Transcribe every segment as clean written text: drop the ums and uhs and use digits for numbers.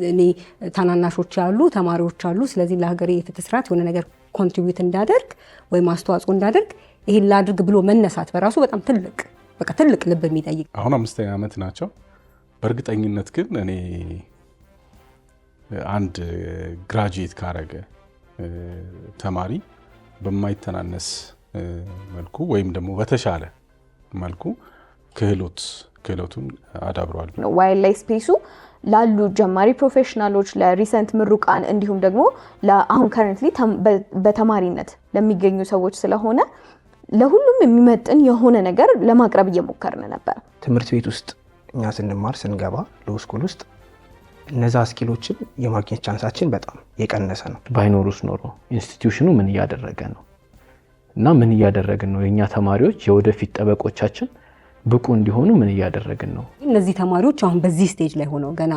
እኔ ታናናሾች ያሉ ተማሪዎች አሉ ስለዚህ ለሀገሬ የፍትህ ስርዓት የሆነ ነገር ኮንትሪቢዩት እንዳደርግ ወይ ማስተዋጽኦ እንዳደርግ ይሄን ላድርግ ብሎ መነሳት በራሱ በጣም ትልቅ ልብ የሚጠይቅ አሁን 5ኛ ዓመት ናቸው በእርግጠኝነት ግን እኔ አንድ ግራጁዌት ካረገ ተማሪ በማይተናነስ መልኩ ወይም ደግሞ በተሻለ መልኩ ክህሎቱን አዳብሯል ዋይልድ ላይፍ ስፔሱ ላሉ ጀማሪ ፕሮፌሽናሎች ለሪሰንት ምሩቃን እንዲሁም ደግሞ ለአሁን ከረንትሊ በተማሪነት ለሚገኙ ሰዎች ስለሆነ ለሁሉም የሚመጥን የሆነ ነገር ለማቅረብ እየሞከርን ነበር። ትምህርት ቤት ውስጥ እኛ ስንማር ስንገባ ሎስኩል ውስጥ እነዛ ስኪሎችን የማግኘት ቻንሳችን በጣም የቀነሰ ነው። ባይኖሩስ ኖሮ ኢንስቲትዩሽኑ ምን እያደረገ ነው እና ምን እያደረግን ነው የኛ ተማሪዎች የወደፊት ጠበቆቻችን ብቁ እንዲሆኑ ምን እያደረግን ነው? እነዚህ ተማሪዎች አሁን በዚህ ስቴጅ ላይ ሆነው ገና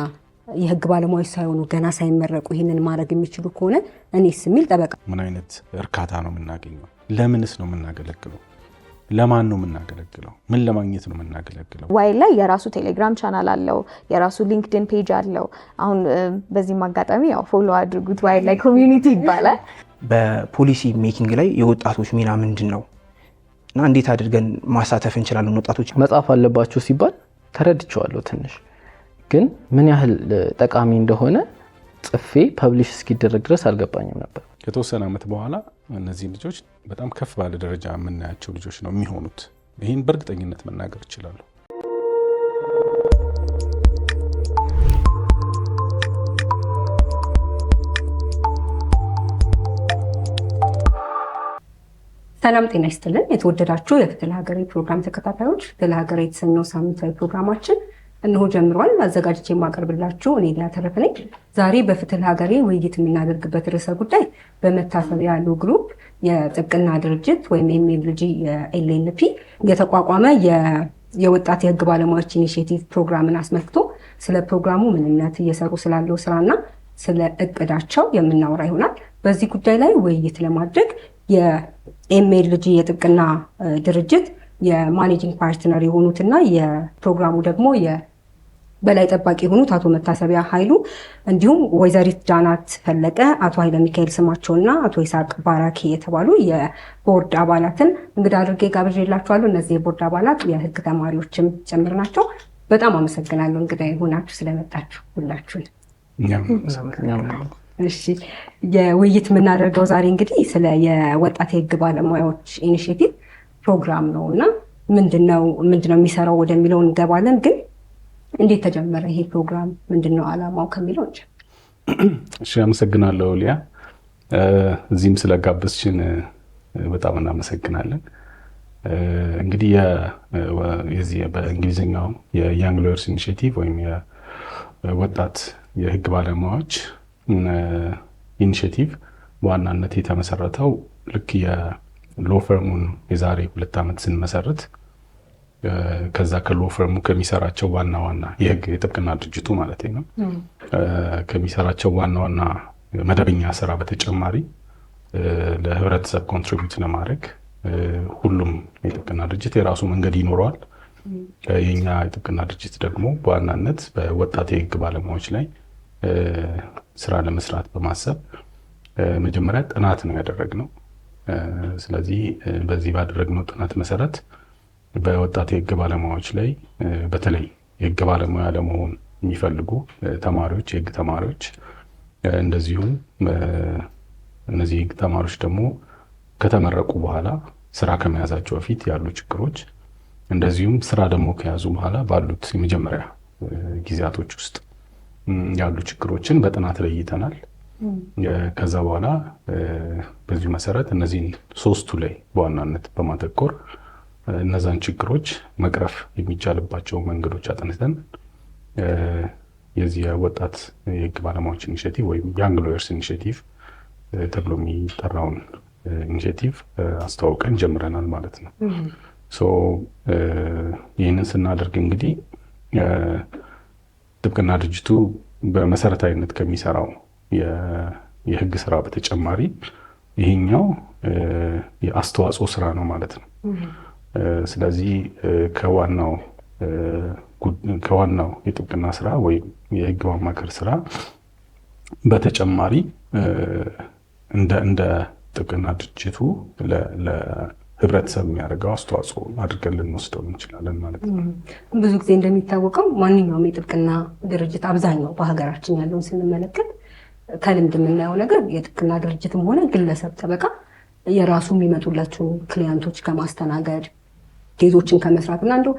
የህግ ባለሙያዎች ሳይሆኑ ገና ሳይመረቁ ይህንን ማድረግ የሚችሉ ከሆነ እኔስ የሚል ጠበቃ ምን አይነት እርካታ ነው የምናገኘው? ለምንስ ነው የምናገለግለው? ለማን ነው የምናገለግለው? ምን ለማግኘት ነው የምናገለግለው? ዋይልድ ላይ የራሱ ቴሌግራም ቻናል አለው፣ የራሱ ሊንክድኢን ፔጅ አለው። አሁን በዚህ አጋጣሚ ያው ፎሎ አድርጉት፣ ዋይልድ ላይ ኮሚዩኒቲ ይባላል። በፖሊሲ ሜኪንግ ላይ የወጣቶች ሚና ምንድን ነው እና እንዴት አድርገን ማሳተፍ እንችላለን? ወጣቶች መጻፍ አለባቸው ሲባል ተረድቼዋለሁ። ትንሽ ግን ምን ያህል ጠቃሚ እንደሆነ ጽፌ ፐብሊሽ እስኪደረግ ድረስ አልገባኝም ነበር። ከተወሰነ ዓመት በኋላ እነዚህ ልጆች በጣም ከፍ ባለ ደረጃ የምናያቸው ልጆች ነው የሚሆኑት። ይህን በእርግጠኝነት መናገር እችላለሁ። ሰላም ጤና ይስጥልን። የተወደዳችሁ የፍትህ ለሀገሬ ፕሮግራም ተከታታዮች፣ ፍትህ ለሀገሬ የተሰኘው ሳምንታዊ ፕሮግራማችን እነሆ ጀምሯል። አዘጋጅቼ የማቀርብላችሁ እኔ ሊያ ተረፈ ነኝ። ዛሬ በፍትህ ለሀገሬ ውይይት የምናደርግበት ርዕሰ ጉዳይ በመታሰቢያ ያሉ ግሩፕ የጥብቅና ድርጅት ወይም ኤምኤልጂ የኤልኤልፒ የተቋቋመ የወጣት የህግ ባለሙያዎች ኢኒሼቲቭ ፕሮግራምን አስመልክቶ ስለ ፕሮግራሙ ምንነት፣ እየሰሩ ስላለው ስራና ስለ እቅዳቸው የምናወራ ይሆናል። በዚህ ጉዳይ ላይ ውይይት ለማድረግ የኤምኤልጂ የጥብቅና ድርጅት የማኔጂንግ ፓርትነር የሆኑትና የፕሮግራሙ ደግሞ በላይ ጠባቂ የሆኑት አቶ መታሰቢያ ኃይሉ እንዲሁም ወይዘሪት ዳናት ፈለቀ፣ አቶ ኃይለ ሚካኤል ስማቸውና አቶ ይስሐቅ ባራኪ የተባሉ የቦርድ አባላትን እንግዳ አድርጌ ጋብዤላችኋለሁ። እነዚህ የቦርድ አባላት የህግ ተማሪዎችም ጭምር ናቸው። በጣም አመሰግናለሁ እንግዳ ሆናችሁ ስለመጣችሁ ሁላችሁን። እሺ፣ የውይይት የምናደርገው ዛሬ እንግዲህ ስለ የወጣት የህግ ባለሙያዎች ኢኒሼቲቭ ፕሮግራም ነው እና ምንድነው የሚሰራው ወደሚለው እንገባለን። ግን እንዴት ተጀመረ ይሄ ፕሮግራም? ምንድነው ዓላማው ከሚለው እንጂ። እሺ፣ አመሰግናለሁ ሊያ። እዚህም ስለጋበዝሽን በጣም እናመሰግናለን። እንግዲህ የዚህ በእንግሊዝኛው የያንግ ሎየርስ ኢኒሼቲቭ ወይም የወጣት የህግ ባለሙያዎች ኢኒሼቲቭ በዋናነት የተመሰረተው ልክ የሎ ፈርሙን የዛሬ 2 ዓመት ስንመሰርት ከዛ ከሎ ፈርሙ ከሚሰራቸው ዋና የህግ የጥብቅና ድርጅቱ ማለት ነው ከሚሰራቸው ዋና መደበኛ ስራ በተጨማሪ ለህብረተሰብ ኮንትሪቢዩት ለማድረግ ሁሉም የጥብቅና ድርጅት የራሱ መንገድ ይኖረዋል። የኛ የጥብቅና ድርጅት ደግሞ በዋናነት በወጣት የህግ ባለሙያዎች ላይ ስራ ለመስራት በማሰብ መጀመሪያ ጥናት ነው ያደረግነው። ስለዚህ በዚህ ባደረግነው ጥናት መሰረት በወጣት የህግ ባለሙያዎች ላይ በተለይ የህግ ባለሙያ ለመሆን የሚፈልጉ ተማሪዎች፣ የህግ ተማሪዎች እንደዚሁም እነዚህ የህግ ተማሪዎች ደግሞ ከተመረቁ በኋላ ስራ ከመያዛቸው በፊት ያሉ ችግሮች፣ እንደዚሁም ስራ ደግሞ ከያዙ በኋላ ባሉት የመጀመሪያ ጊዜያቶች ውስጥ ያሉ ችግሮችን በጥናት ለይተናል። ከዛ በኋላ በዚህ መሰረት እነዚህን ሶስቱ ላይ በዋናነት በማተኮር እነዛን ችግሮች መቅረፍ የሚቻልባቸው መንገዶች አጥንተን የዚህ የወጣት የህግ ባለሙያዎች ኢኒሼቲቭ ወይም ያንግ ሎየርስ ኢኒሼቲቭ ተብሎ የሚጠራውን ኢኒሼቲቭ አስተዋውቀን ጀምረናል ማለት ነው። ይህንን ስናደርግ እንግዲህ ጥብቅና ድርጅቱ በመሰረታዊነት ከሚሰራው የህግ ስራ በተጨማሪ ይሄኛው የአስተዋጽኦ ስራ ነው ማለት ነው። ስለዚህ ከዋናው ከዋናው የጥብቅና ስራ ወይም የህግ ማማከር ስራ በተጨማሪ እንደ ጥብቅና ድርጅቱ ለህብረተሰብ የሚያደርገው አስተዋጽኦ አድርገን ልንወስደው እንችላለን ማለት ነው። ብዙ ጊዜ እንደሚታወቀው ማንኛውም የጥብቅና ድርጅት አብዛኛው በሀገራችን ያለውን ስንመለከት ከልምድ የምናየው ነገር የጥብቅና ድርጅትም ሆነ ግለሰብ ጠበቃ የራሱ የሚመጡላቸው ክሊያንቶች ከማስተናገድ ኬዞችን ከመስራት እና እንደው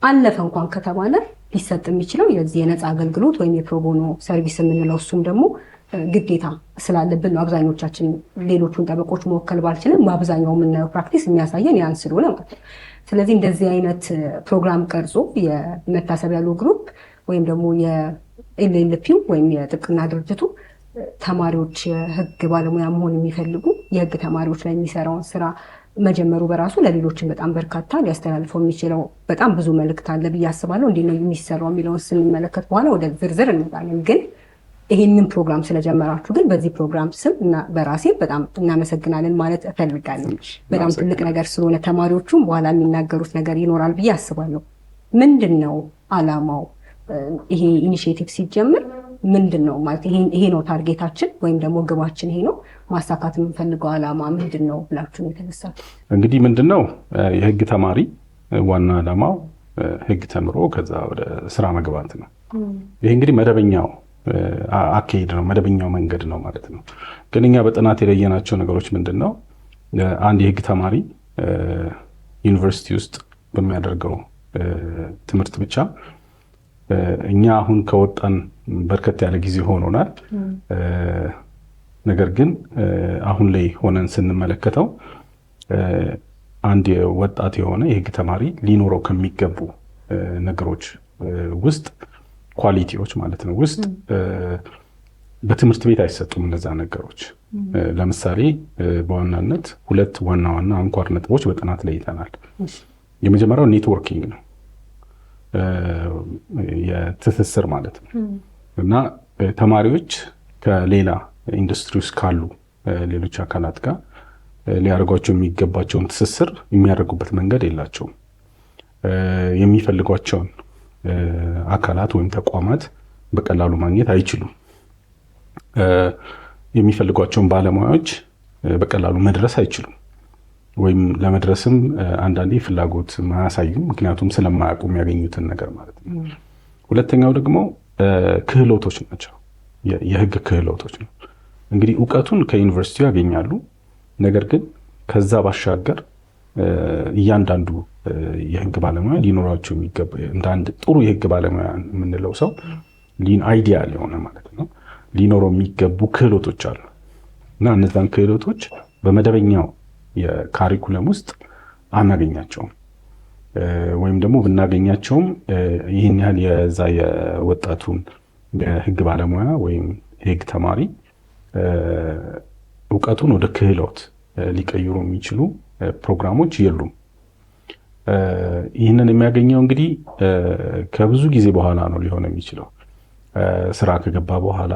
አለፈ እንኳን ከተባለ ሊሰጥ የሚችለው የዚህ የነፃ አገልግሎት ወይም የፕሮቦኖ ሰርቪስ የምንለው እሱም ደግሞ ግዴታ ስላለብን ነው። አብዛኞቻችን ሌሎቹን ጠበቆች መወከል ባልችልም በአብዛኛው የምናየው ፕራክቲስ የሚያሳየን ያን ስለሆነ ማለት ነው። ስለዚህ እንደዚህ አይነት ፕሮግራም ቀርጾ የመታሰቢያ ሎ ግሩፕ ወይም ደግሞ የኤልኤልፒው ወይም የጥብቅና ድርጅቱ ተማሪዎች የህግ ባለሙያ መሆን የሚፈልጉ የህግ ተማሪዎች ላይ የሚሰራውን ስራ መጀመሩ በራሱ ለሌሎችን በጣም በርካታ ሊያስተላልፈው የሚችለው በጣም ብዙ መልእክት አለ ብዬ አስባለሁ። እንዴት ነው የሚሰራው የሚለውን ስንመለከት በኋላ ወደ ዝርዝር እንመጣለን። ግን ይህንን ፕሮግራም ስለጀመራችሁ ግን በዚህ ፕሮግራም ስም እና በራሴ በጣም እናመሰግናለን ማለት እፈልጋለሁ። በጣም ትልቅ ነገር ስለሆነ ተማሪዎቹም በኋላ የሚናገሩት ነገር ይኖራል ብዬ አስባለሁ። ምንድን ነው አላማው? ይሄ ኢኒሽቲቭ ሲጀምር ምንድን ነው ማለት ይሄ ነው ታርጌታችን ወይም ደግሞ ግባችን ይሄ ነው ማሳካት የምንፈልገው አላማ ምንድን ነው ብላችሁ ነው የተነሳው? እንግዲህ ምንድን ነው የህግ ተማሪ ዋና አላማው ህግ ተምሮ ከዛ ወደ ስራ መግባት ነው። ይሄ እንግዲህ መደበኛው አካሄድ ነው፣ መደበኛው መንገድ ነው ማለት ነው። ግን እኛ በጥናት የለየናቸው ነገሮች ምንድን ነው? አንድ የህግ ተማሪ ዩኒቨርሲቲ ውስጥ በሚያደርገው ትምህርት ብቻ እኛ አሁን ከወጣን በርከት ያለ ጊዜ ሆኖናል። ነገር ግን አሁን ላይ ሆነን ስንመለከተው አንድ ወጣት የሆነ የህግ ተማሪ ሊኖረው ከሚገቡ ነገሮች ውስጥ ኳሊቲዎች ማለት ነው ውስጥ በትምህርት ቤት አይሰጡም እነዛ ነገሮች። ለምሳሌ በዋናነት ሁለት ዋና ዋና አንኳር ነጥቦች በጥናት ለይተናል። የመጀመሪያው ኔትወርኪንግ ነው፣ የትስስር ማለት ነው። እና ተማሪዎች ከሌላ ኢንዱስትሪ ውስጥ ካሉ ሌሎች አካላት ጋር ሊያደርጓቸው የሚገባቸውን ትስስር የሚያደርጉበት መንገድ የላቸውም። የሚፈልጓቸውን አካላት ወይም ተቋማት በቀላሉ ማግኘት አይችሉም። የሚፈልጓቸውን ባለሙያዎች በቀላሉ መድረስ አይችሉም። ወይም ለመድረስም አንዳንዴ ፍላጎት ማያሳዩም፣ ምክንያቱም ስለማያውቁ የሚያገኙትን ነገር ማለት ነው። ሁለተኛው ደግሞ ክህሎቶች ናቸው፣ የህግ ክህሎቶች ነው። እንግዲህ እውቀቱን ከዩኒቨርሲቲው ያገኛሉ። ነገር ግን ከዛ ባሻገር እያንዳንዱ የህግ ባለሙያ ሊኖራቸው የሚገባ እንደ አንድ ጥሩ የህግ ባለሙያ የምንለው ሰው አይዲያል የሆነ ማለት ነው ሊኖረው የሚገቡ ክህሎቶች አሉ እና እነዛን ክህሎቶች በመደበኛው የካሪኩለም ውስጥ አናገኛቸውም። ወይም ደግሞ ብናገኛቸውም ይህን ያህል የዛ የወጣቱን የህግ ባለሙያ ወይም የህግ ተማሪ እውቀቱን ወደ ክህሎት ሊቀይሩ የሚችሉ ፕሮግራሞች የሉም። ይህንን የሚያገኘው እንግዲህ ከብዙ ጊዜ በኋላ ነው ሊሆን የሚችለው። ስራ ከገባ በኋላ፣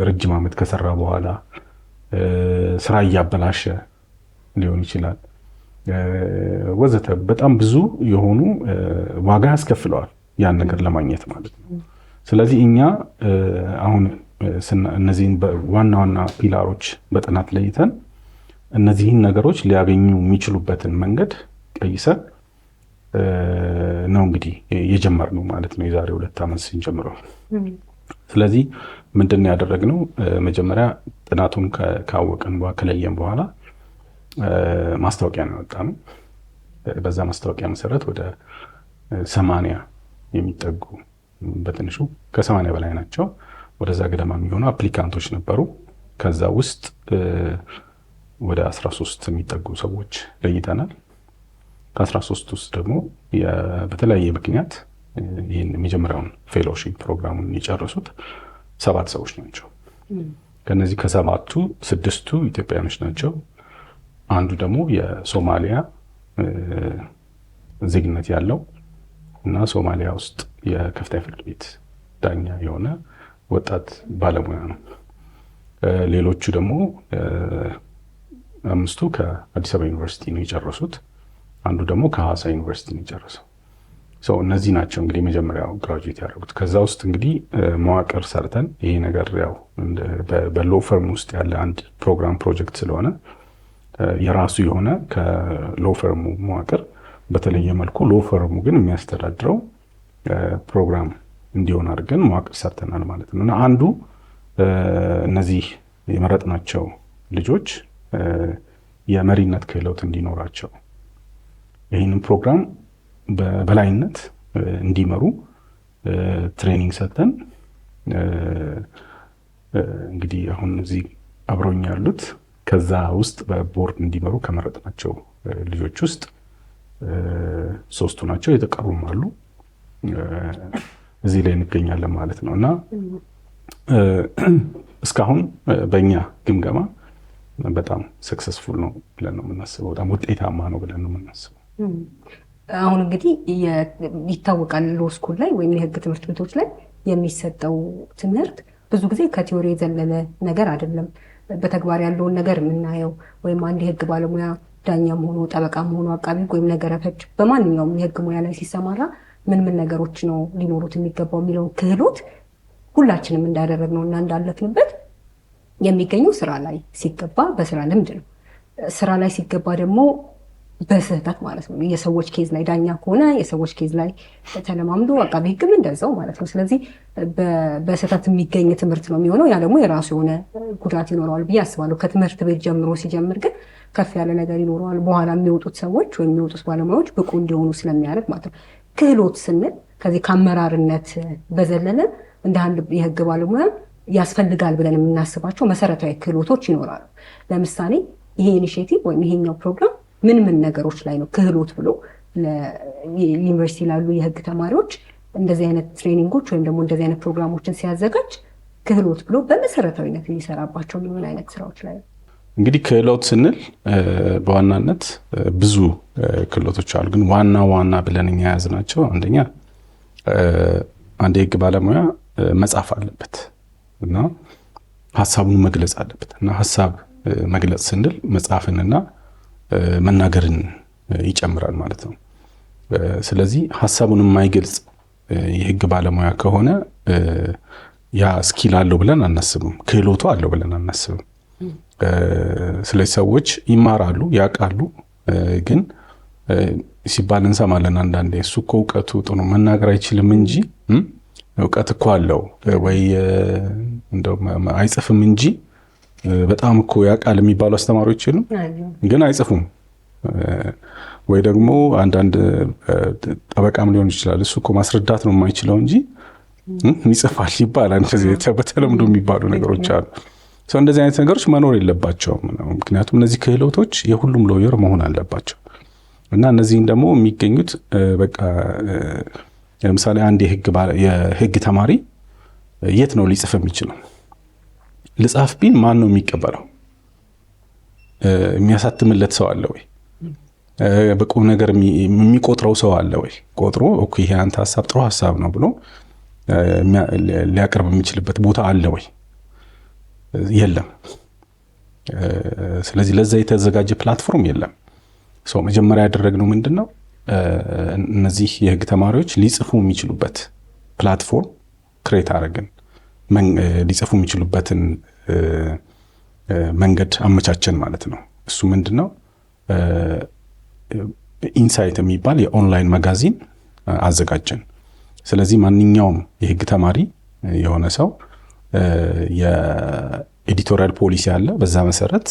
ረጅም ዓመት ከሰራ በኋላ፣ ስራ እያበላሸ ሊሆን ይችላል ወዘተ። በጣም ብዙ የሆኑ ዋጋ ያስከፍለዋል ያን ነገር ለማግኘት ማለት ነው። ስለዚህ እኛ አሁን እነዚህን ዋና ዋና ፒላሮች በጥናት ለይተን እነዚህን ነገሮች ሊያገኙ የሚችሉበትን መንገድ ቀይሰን ነው እንግዲህ የጀመርነው ማለት ነው የዛሬ 2 ዓመት ስንጀምረው። ስለዚህ ምንድን ነው ያደረግነው? መጀመሪያ ጥናቱን ካወቅን ከለየን በኋላ ማስታወቂያ ነው ያወጣነው። በዛ ማስታወቂያ መሰረት ወደ 80 የሚጠጉ በትንሹ ከ80 በላይ ናቸው ወደዛ ገደማ የሚሆኑ አፕሊካንቶች ነበሩ። ከዛ ውስጥ ወደ 13 የሚጠጉ ሰዎች ለይተናል። ከ13 ውስጥ ደግሞ በተለያየ ምክንያት ይህን የመጀመሪያውን ፌሎሺፕ ፕሮግራሙን የጨረሱት 7 ሰዎች ናቸው። ከነዚህ ከ7ቱ 6ቱ ኢትዮጵያኖች ናቸው። አንዱ ደግሞ የሶማሊያ ዜግነት ያለው እና ሶማሊያ ውስጥ የከፍተኛ ፍርድ ቤት ዳኛ የሆነ ወጣት ባለሙያ ነው። ሌሎቹ ደግሞ 5ቱ ከአዲስ አበባ ዩኒቨርሲቲ ነው የጨረሱት። አንዱ ደግሞ ከሐዋሳ ዩኒቨርሲቲ ነው የጨረሰው። እነዚህ ናቸው እንግዲህ መጀመሪያው ግራጁዌት ያደረጉት። ከዛ ውስጥ እንግዲህ መዋቅር ሰርተን ይሄ ነገር ያው በሎ ፈርም ውስጥ ያለ አንድ ፕሮግራም ፕሮጀክት ስለሆነ የራሱ የሆነ ከሎ ፈርሙ መዋቅር በተለየ መልኩ ሎ ፈርሙ ግን የሚያስተዳድረው ፕሮግራም እንዲሆን አድርገን መዋቅር ሰርተናል ማለት ነው። እና አንዱ እነዚህ የመረጥናቸው ልጆች የመሪነት ክህሎት እንዲኖራቸው ይህንን ፕሮግራም በበላይነት እንዲመሩ ትሬኒንግ ሰጥተን እንግዲህ አሁን እዚህ አብረውኝ ያሉት ከዛ ውስጥ በቦርድ እንዲመሩ ከመረጥናቸው ልጆች ውስጥ 3ቱ ናቸው። የተቀሩም አሉ። እዚህ ላይ እንገኛለን ማለት ነው። እና እስካሁን በእኛ ግምገማ በጣም ሰክሰስፉል ነው ብለን ነው የምናስበው። በጣም ውጤታማ ነው ብለን ነው የምናስበው። አሁን እንግዲህ ይታወቃል ሎ ስኩል ላይ ወይም የህግ ትምህርት ቤቶች ላይ የሚሰጠው ትምህርት ብዙ ጊዜ ከቲዮሪ የዘለለ ነገር አይደለም። በተግባር ያለውን ነገር የምናየው ወይም አንድ የህግ ባለሙያ ዳኛም ሆኖ ጠበቃም ሆኖ አቃቢ ወይም ነገረ ፈጅ በማንኛውም የህግ ሙያ ላይ ሲሰማራ ምን ነገሮች ነው ሊኖሩት የሚገባው የሚለውን ክህሎት ሁላችንም እንዳደረግነው እና እንዳለፍንበት የሚገኘው ስራ ላይ ሲገባ በስራ ልምድ ነው። ስራ ላይ ሲገባ ደግሞ በስህተት ማለት ነው። የሰዎች ኬዝ ላይ ዳኛ ከሆነ የሰዎች ኬዝ ላይ ተለማምዶ አቃቢ ህግም እንደዛው ማለት ነው። ስለዚህ በስህተት የሚገኝ ትምህርት ነው የሚሆነው። ያ ደግሞ የራሱ የሆነ ጉዳት ይኖረዋል ብዬ አስባለሁ። ከትምህርት ቤት ጀምሮ ሲጀምር ግን ከፍ ያለ ነገር ይኖረዋል። በኋላ የሚወጡት ሰዎች ወይም የሚወጡት ባለሙያዎች ብቁ እንዲሆኑ ስለሚያደርግ ማለት ነው። ክህሎት ስንል ከዚህ ከአመራርነት በዘለለ እንደ አንድ የህግ ባለሙያ ያስፈልጋል ብለን የምናስባቸው መሰረታዊ ክህሎቶች ይኖራሉ። ለምሳሌ ይሄ ኢኒሼቲቭ ወይም ይሄኛው ፕሮግራም ምን ነገሮች ላይ ነው ክህሎት ብሎ ዩኒቨርሲቲ ላሉ የህግ ተማሪዎች እንደዚህ አይነት ትሬኒንጎች ወይም ደግሞ እንደዚህ አይነት ፕሮግራሞችን ሲያዘጋጅ ክህሎት ብሎ በመሰረታዊነት የሚሰራባቸው ምን አይነት ስራዎች ላይ ነው? እንግዲህ ክህሎት ስንል በዋናነት ብዙ ክህሎቶች አሉ። ግን ዋና ብለን እኛ የያዝናቸው አንደኛ አንድ የህግ ባለሙያ መጻፍ አለበት እና ሀሳቡን መግለጽ አለበት። እና ሀሳብ መግለጽ ስንል መጻፍንና መናገርን ይጨምራል ማለት ነው። ስለዚህ ሀሳቡን የማይገልጽ የህግ ባለሙያ ከሆነ ያ ስኪል አለው ብለን አናስብም፣ ክህሎቱ አለው ብለን አናስብም። ስለዚህ ሰዎች ይማራሉ፣ ያውቃሉ፣ ግን ሲባል እንሰማለን አንዳንዴ እሱ እኮ እውቀቱ ጥሩ መናገር አይችልም እንጂ እውቀት እኮ አለው ወይ እንደው አይጽፍም እንጂ በጣም እኮ ያውቃል የሚባሉ አስተማሪዎች የሉም፣ ግን አይጽፉም። ወይ ደግሞ አንዳንድ ጠበቃም ሊሆን ይችላል እሱ እኮ ማስረዳት ነው የማይችለው እንጂ ይጽፋል ይባላል። በተለምዶ የሚባሉ ነገሮች አሉ። እንደዚህ አይነት ነገሮች መኖር የለባቸውም። ምክንያቱም እነዚህ ክህሎቶች የሁሉም ሎየር መሆን አለባቸው እና እነዚህን ደግሞ የሚገኙት በቃ ለምሳሌ አንድ የህግ ተማሪ የት ነው ሊጽፍ የሚችለው? ልጻፍ ቢል ማን ነው የሚቀበለው? የሚያሳትምለት ሰው አለ ወይ? በቁም ነገር የሚቆጥረው ሰው አለ ወይ? ቆጥሮ ኦኬ ይሄ አንተ ሐሳብ ጥሩ ሐሳብ ነው ብሎ ሊያቀርብ የሚችልበት ቦታ አለ ወይ? የለም። ስለዚህ ለዛ የተዘጋጀ ፕላትፎርም የለም። መጀመሪያ ያደረግነው ምንድነው እነዚህ የህግ ተማሪዎች ሊጽፉ የሚችሉበት ፕላትፎርም ክሬት አደረግን። ሊጽፉ የሚችሉበትን መንገድ አመቻቸን ማለት ነው። እሱ ምንድነው ኢንሳይት የሚባል የኦንላይን መጋዚን አዘጋጀን። ስለዚህ ማንኛውም የህግ ተማሪ የሆነ ሰው የኤዲቶሪያል ፖሊሲ አለ። በዛ መሰረት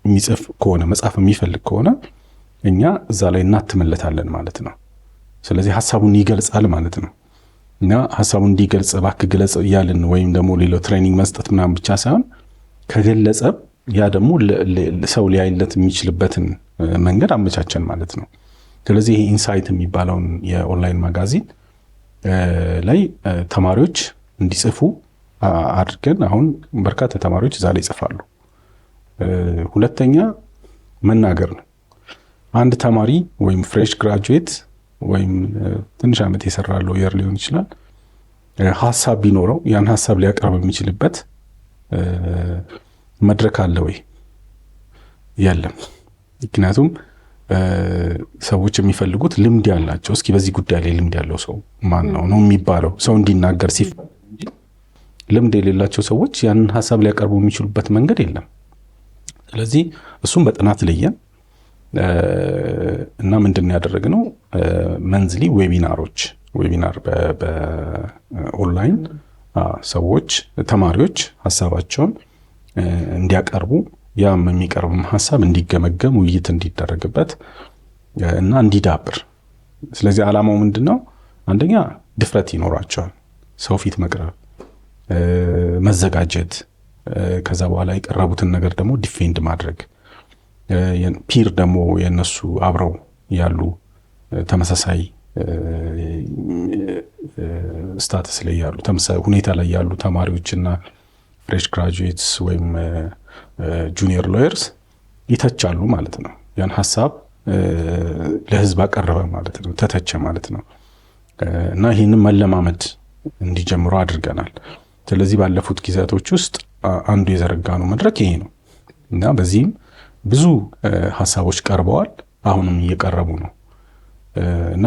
የሚጽፍ ከሆነ መጻፍ የሚፈልግ ከሆነ እኛ እዛ ላይ እናትምለታለን ማለት ነው። ስለዚህ ሀሳቡን ይገልጻል ማለት ነው። እና ሀሳቡን እንዲገልጽ እባክህ ግለጽ እያልን ወይም ደግሞ ሌላው ትሬኒንግ መስጠት ምናምን ብቻ ሳይሆን ከገለጸ ያ ደግሞ ሰው ሊያይለት የሚችልበትን መንገድ አመቻቸን ማለት ነው። ስለዚህ ይሄ ኢንሳይት የሚባለውን የኦንላይን ማጋዚን ላይ ተማሪዎች እንዲጽፉ አድርገን አሁን በርካታ ተማሪዎች እዛ ላይ ይጽፋሉ። ሁለተኛ መናገር ነው። አንድ ተማሪ ወይም ፍሬሽ ግራጁዌት ወይም ትንሽ ዓመት የሰራ ሎየር ሊሆን ይችላል ሀሳብ ቢኖረው ያን ሀሳብ ሊያቀርብ የሚችልበት መድረክ አለ ወይ? የለም። ምክንያቱም ሰዎች የሚፈልጉት ልምድ ያላቸው እስኪ በዚህ ጉዳይ ላይ ልምድ ያለው ሰው ማን ነው የሚባለው ሰው እንዲናገር ሲፈልግ እንጂ ልምድ የሌላቸው ሰዎች ያንን ሀሳብ ሊያቀርቡ የሚችሉበት መንገድ የለም። ስለዚህ እሱም በጥናት ለየን እና ምንድን ያደረግነው መንዝሊ ዌቢናር በኦንላይን ሰዎች ተማሪዎች ሀሳባቸውን እንዲያቀርቡ ያም የሚቀርብም ሀሳብ እንዲገመገም ውይይት እንዲደረግበት እና እንዲዳብር። ስለዚህ ዓላማው ምንድነው? አንደኛ ድፍረት ይኖራቸዋል፣ ሰው ፊት መቅረብ፣ መዘጋጀት፣ ከዛ በኋላ የቀረቡትን ነገር ደግሞ ዲፌንድ ማድረግ፣ ፒር ደግሞ የነሱ አብረው ያሉ ተመሳሳይ ስታተስ ላይ ያሉ ተመሳሳይ ሁኔታ ላይ ያሉ ተማሪዎችና ፍሬሽ ግራጁዌትስ ወይም ጁኒየር ሎየርስ ይተቻሉ ማለት ነው። ያን ሀሳብ ለህዝብ አቀረበ ማለት ነው፣ ተተቸ ማለት ነው። እና ይህንን መለማመድ እንዲጀምሩ አድርገናል። ስለዚህ ባለፉት ጊዜያቶች ውስጥ አንዱ የዘረጋነው መድረክ ይሄ ነው እና በዚህም ብዙ ሀሳቦች ቀርበዋል፣ አሁንም እየቀረቡ ነው እና